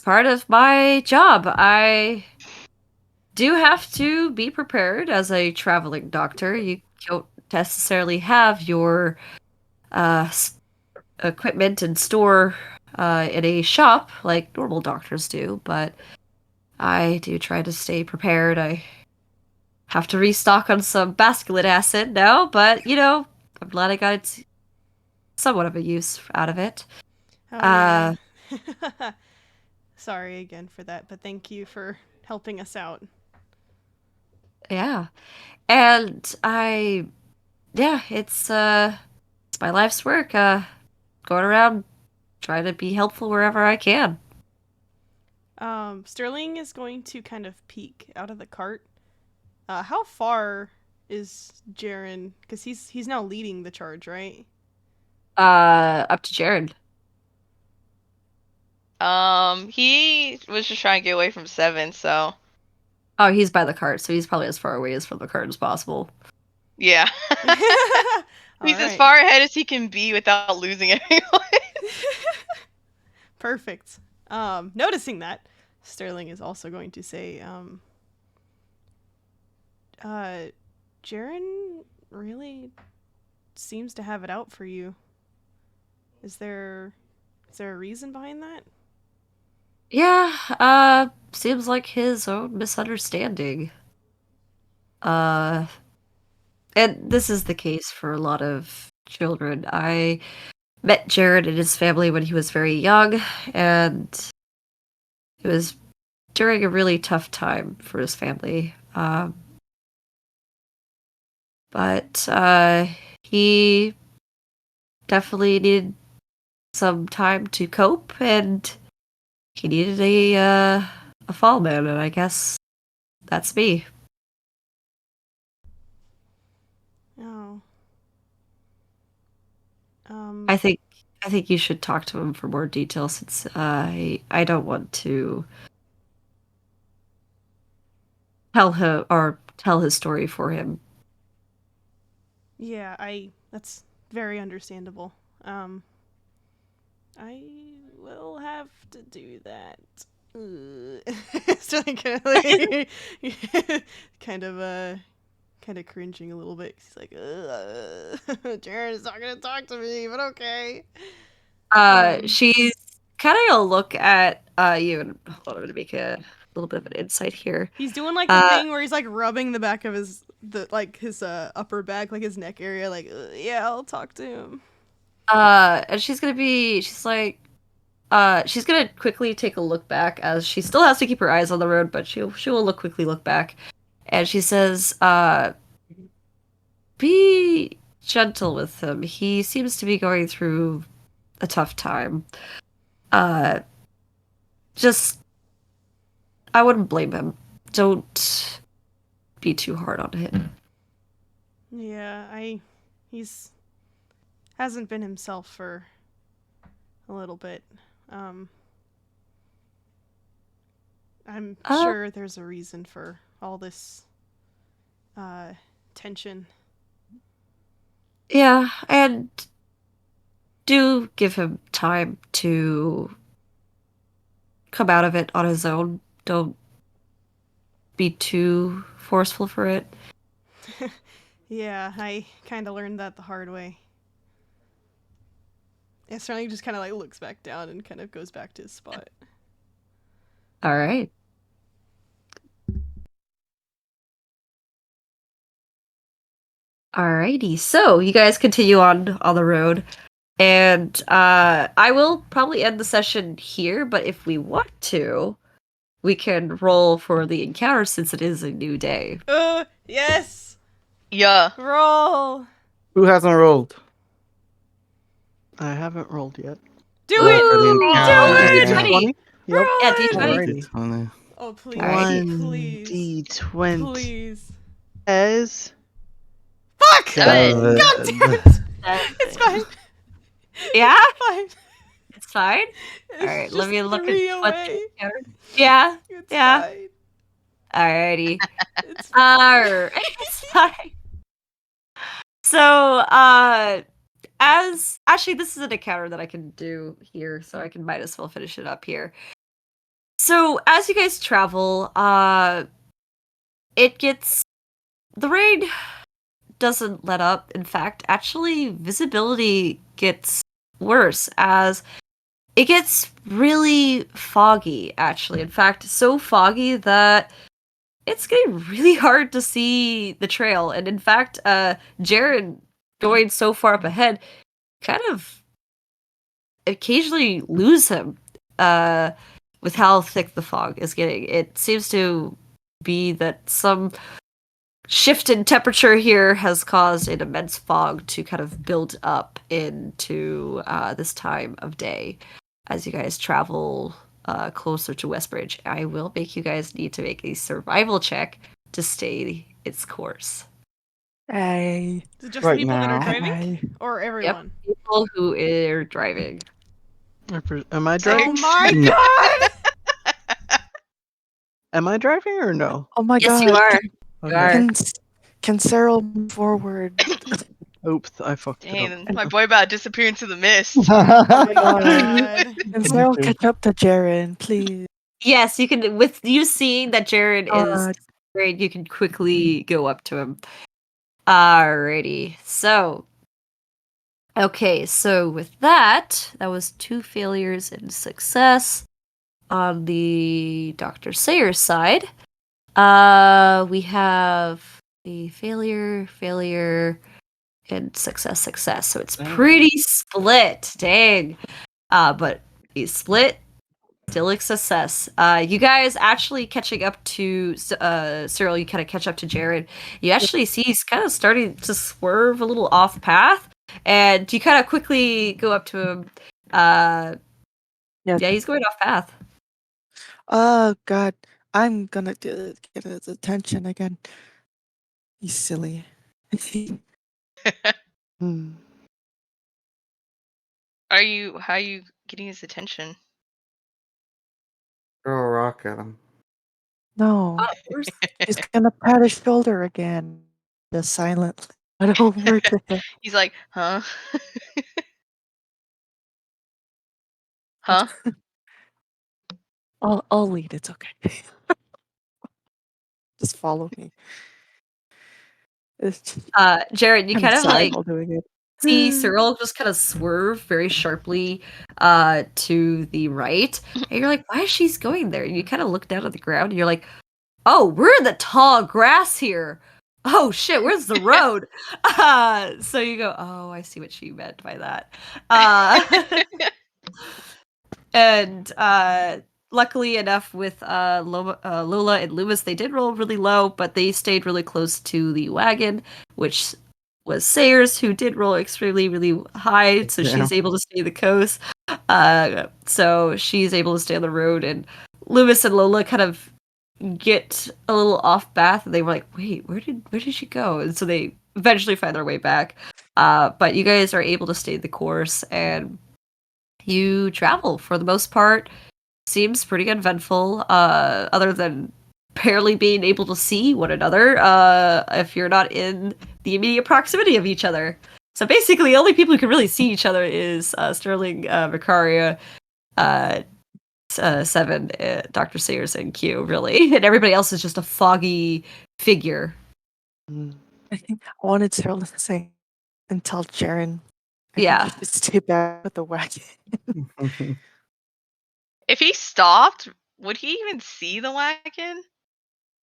Part of my job. I do have to be prepared as a traveling doctor. You don't necessarily have your equipment and store in a shop like normal doctors do, but I do try to stay prepared. I have to restock on some basculate acid now, but you know, I'm glad I got somewhat of a use out of it. Oh, yeah. Sorry again for that, but thank you for helping us out. Yeah. And it's my life's work, going around trying to be helpful wherever I can. Sterling is going to kind of peek out of the cart. How far is Jaren? Because he's now leading the charge, right? Up to Jared. He was just trying to get away from 7, so Oh, he's by the cart, so he's probably as far away from the cart as possible. yeah. He's as far ahead as he can be without losing everyone. Perfect. Noticing that, Sterling is also going to say, Jaren really seems to have it out for you. Is there a reason behind that? Yeah, seems like his own misunderstanding. And this is the case for a lot of children. I met Jared and his family when he was very young, and it was during a really tough time for his family. But he definitely needed some time to cope, and he needed a fall man, and I guess that's me. Oh. I think you should talk to him for more details, since I don't want to tell his story for him. Yeah, that's very understandable. I will have to do that. Sterling kind of cringing a little bit. He's like, Jared is not gonna talk to me, but okay. She's kind of gonna look at you, and hold on, I'm gonna make a little bit of an insight here. He's doing like the thing where he's like rubbing the back of his upper back, like his neck area, like yeah, I'll talk to him. And she's gonna quickly take a look back, as she still has to keep her eyes on the road, but she will quickly look back, and she says, be gentle with him. He seems to be going through a tough time. Just, I wouldn't blame him. Don't be too hard on him. Yeah, he's hasn't been himself for a little bit. I'm sure there's a reason for all this tension. Yeah, and do give him time to come out of it on his own. Don't be too forceful for it. Yeah, I kind of learned that the hard way. Yeah, Sterling just kind of like looks back down and kind of goes back to his spot. All right. Alrighty, so you guys continue on the road, and I will probably end the session here, but if we want to, we can roll for the encounter, since it is a new day. Yes! Yeah. Roll! Who hasn't rolled? I haven't rolled yet. Do Ooh, For the it! encounter, Do it! yeah. D20. Yep. Yeah, D20. Alrighty. D20. Oh, please. Alrighty. Please. D20 Please. as Fuck! Seven. God damn it! It's fine. Yeah? Fine. It's fine? It's Alright, let just me look 3 at what away. the encounter... Yeah? It's Yeah. fine. Alrighty. It's fine. Alright, it's fine. So, actually, this is an encounter that I can do here, so I might as well finish it up here. So, as you guys travel, the rain doesn't let up. In fact, actually, visibility gets worse as it gets really foggy, actually. In fact, so foggy that it's getting really hard to see the trail. And in fact, Jaren, going so far up ahead, kind of occasionally lose him. with how thick the fog is getting. It seems to be that some shift in temperature here has caused an immense fog to kind of build up into this time of day as you guys travel closer to Westbridge. I will make you guys need to make a survival check to stay its course. Hey. Is it just Right the people that are now. driving? Hey. Or everyone? People who are driving. Am I Oh driving? my No. god! Am I driving or no? Oh my Yes, god. you are. Okay. You are. Can Cyril move forward? Oops, I fucked it up. Dang, my boy about to disappear into the mist. Oh my god. Can Cyril catch up to Jaren, please? Yes, you can. With you seeing that Jared is God. great, you can quickly go up to him. Alrighty. So, okay. So with that, that was 2 failures and success on the Dr. Sayers side. We have a failure, and success. So it's pretty split. Dang. But a split. Still a success. You guys actually catching up to Cyril. You kind of catch up to Jared. You actually see he's kind of starting to swerve a little off path, and you kind of quickly go up to him. Yeah. Yeah, he's going off path. Oh god. I'm gonna get his attention again. He's silly. Hmm. How are you getting his attention? Throw a rock at him. No. He's gonna pat his shoulder again. Just silently. But over to him. He's like, huh? Huh? I'll lead, it's okay. Just follow me. It's just Jared, you kind of sad like while doing it. see Cyril just kind of swerve very sharply to the right, and you're like, why is she going there? And you kind of look down at the ground, and you're like, oh, we're in the tall grass here. Oh shit, where's the road? So you go, oh, I see what she meant by that. And luckily enough with Lola and Loomis, they did roll really low, but they stayed really close to the wagon, which was Sayers, who did roll extremely, really high, so Yeah. she's able to stay the coast. So she's able to stay on the road, and Loomis and Lola kind of get a little off path, and they were like, wait, where did she go? And so they eventually find their way back. But you guys are able to stay the course, and you travel for the most part. Seems pretty uneventful, other than barely being able to see one another if you're not in the immediate proximity of each other. So basically, the only people who can really see each other is Sterling, Vicaria, 7, Dr. Sayers, and Q, really. And everybody else is just a foggy figure. Hmm. I think I wanted Cyril to say and tell Jaren. I Yeah. think he should stay back with the wagon. If he stopped, would he even see the wagon?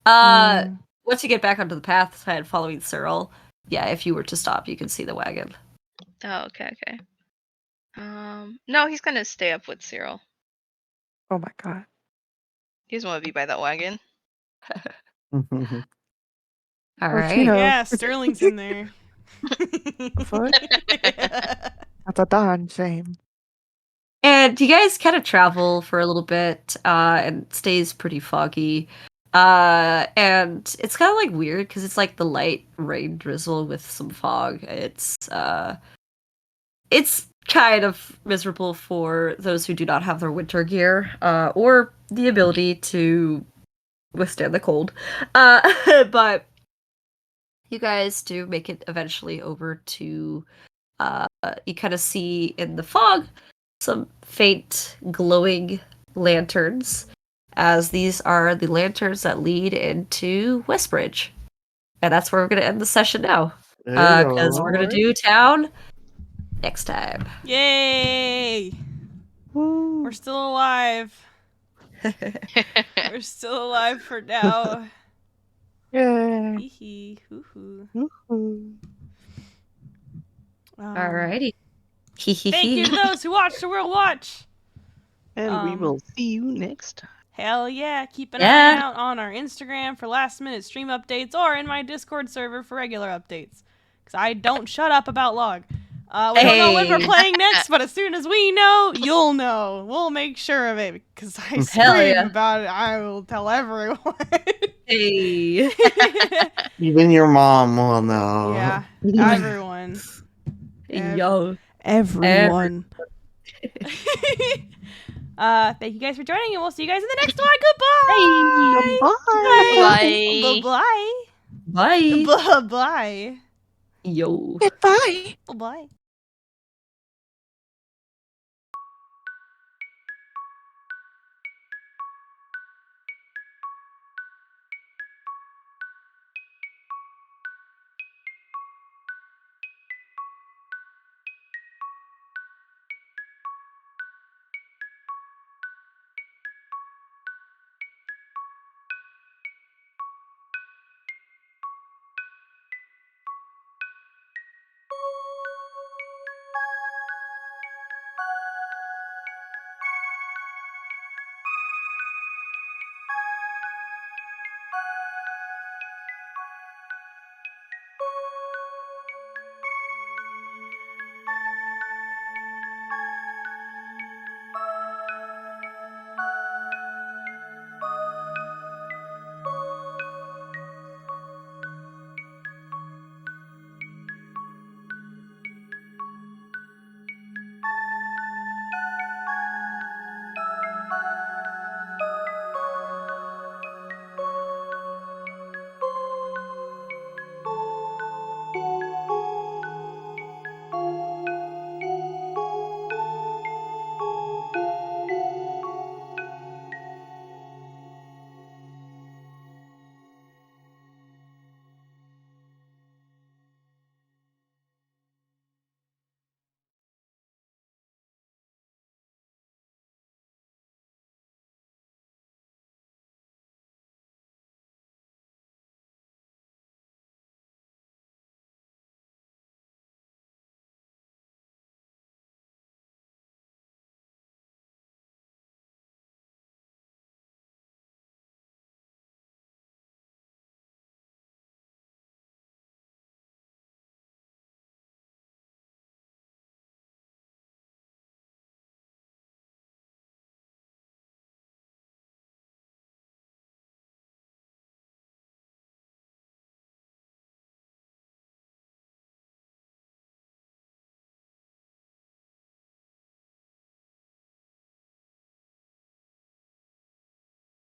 Mm. Once you get back onto the path side following Cyril, yeah, if you were to stop, you can see the wagon. Oh, okay. No, he's gonna stay up with Cyril. Oh my god. He doesn't want to be by that wagon. All Or right. Tino. Yeah, Sterling's in there. Fuck? Yeah. That's a darn shame. And you guys kind of travel for a little bit, and it stays pretty foggy. And it's kind of like weird because it's like the light rain drizzle with some fog. It's kind of miserable for those who do not have their winter gear, or the ability to withstand the cold. But you guys do make it eventually over to, you kind of see in the fog some faint glowing lanterns, as these are the lanterns that lead into Westbridge. And that's where we're going to end the session now, because we're going to do town next time. Yay! Woo. We're still alive. We're still alive for now. Yay. Hee hee. Hoo hoo. Woo-hoo. Alrighty. Thank you to those who watched the World Watch. And we will see you next time. Hell yeah. Keep an Yeah. eye out on our Instagram for last minute stream updates or in my Discord server for regular updates. Because I don't shut up about log. We don't know when we're Hey. playing next, but as soon as we know, you'll know. We'll make sure of it because I Hell scream yeah. about it. I will tell everyone. Hey. Even your mom will know. Yeah, everyone. Yo. Everyone. Thank you guys for joining, and we'll see you guys in the next one. Goodbye. Bye. Bye. Bye. Bye. Bye. Yo. Goodbye. Bye.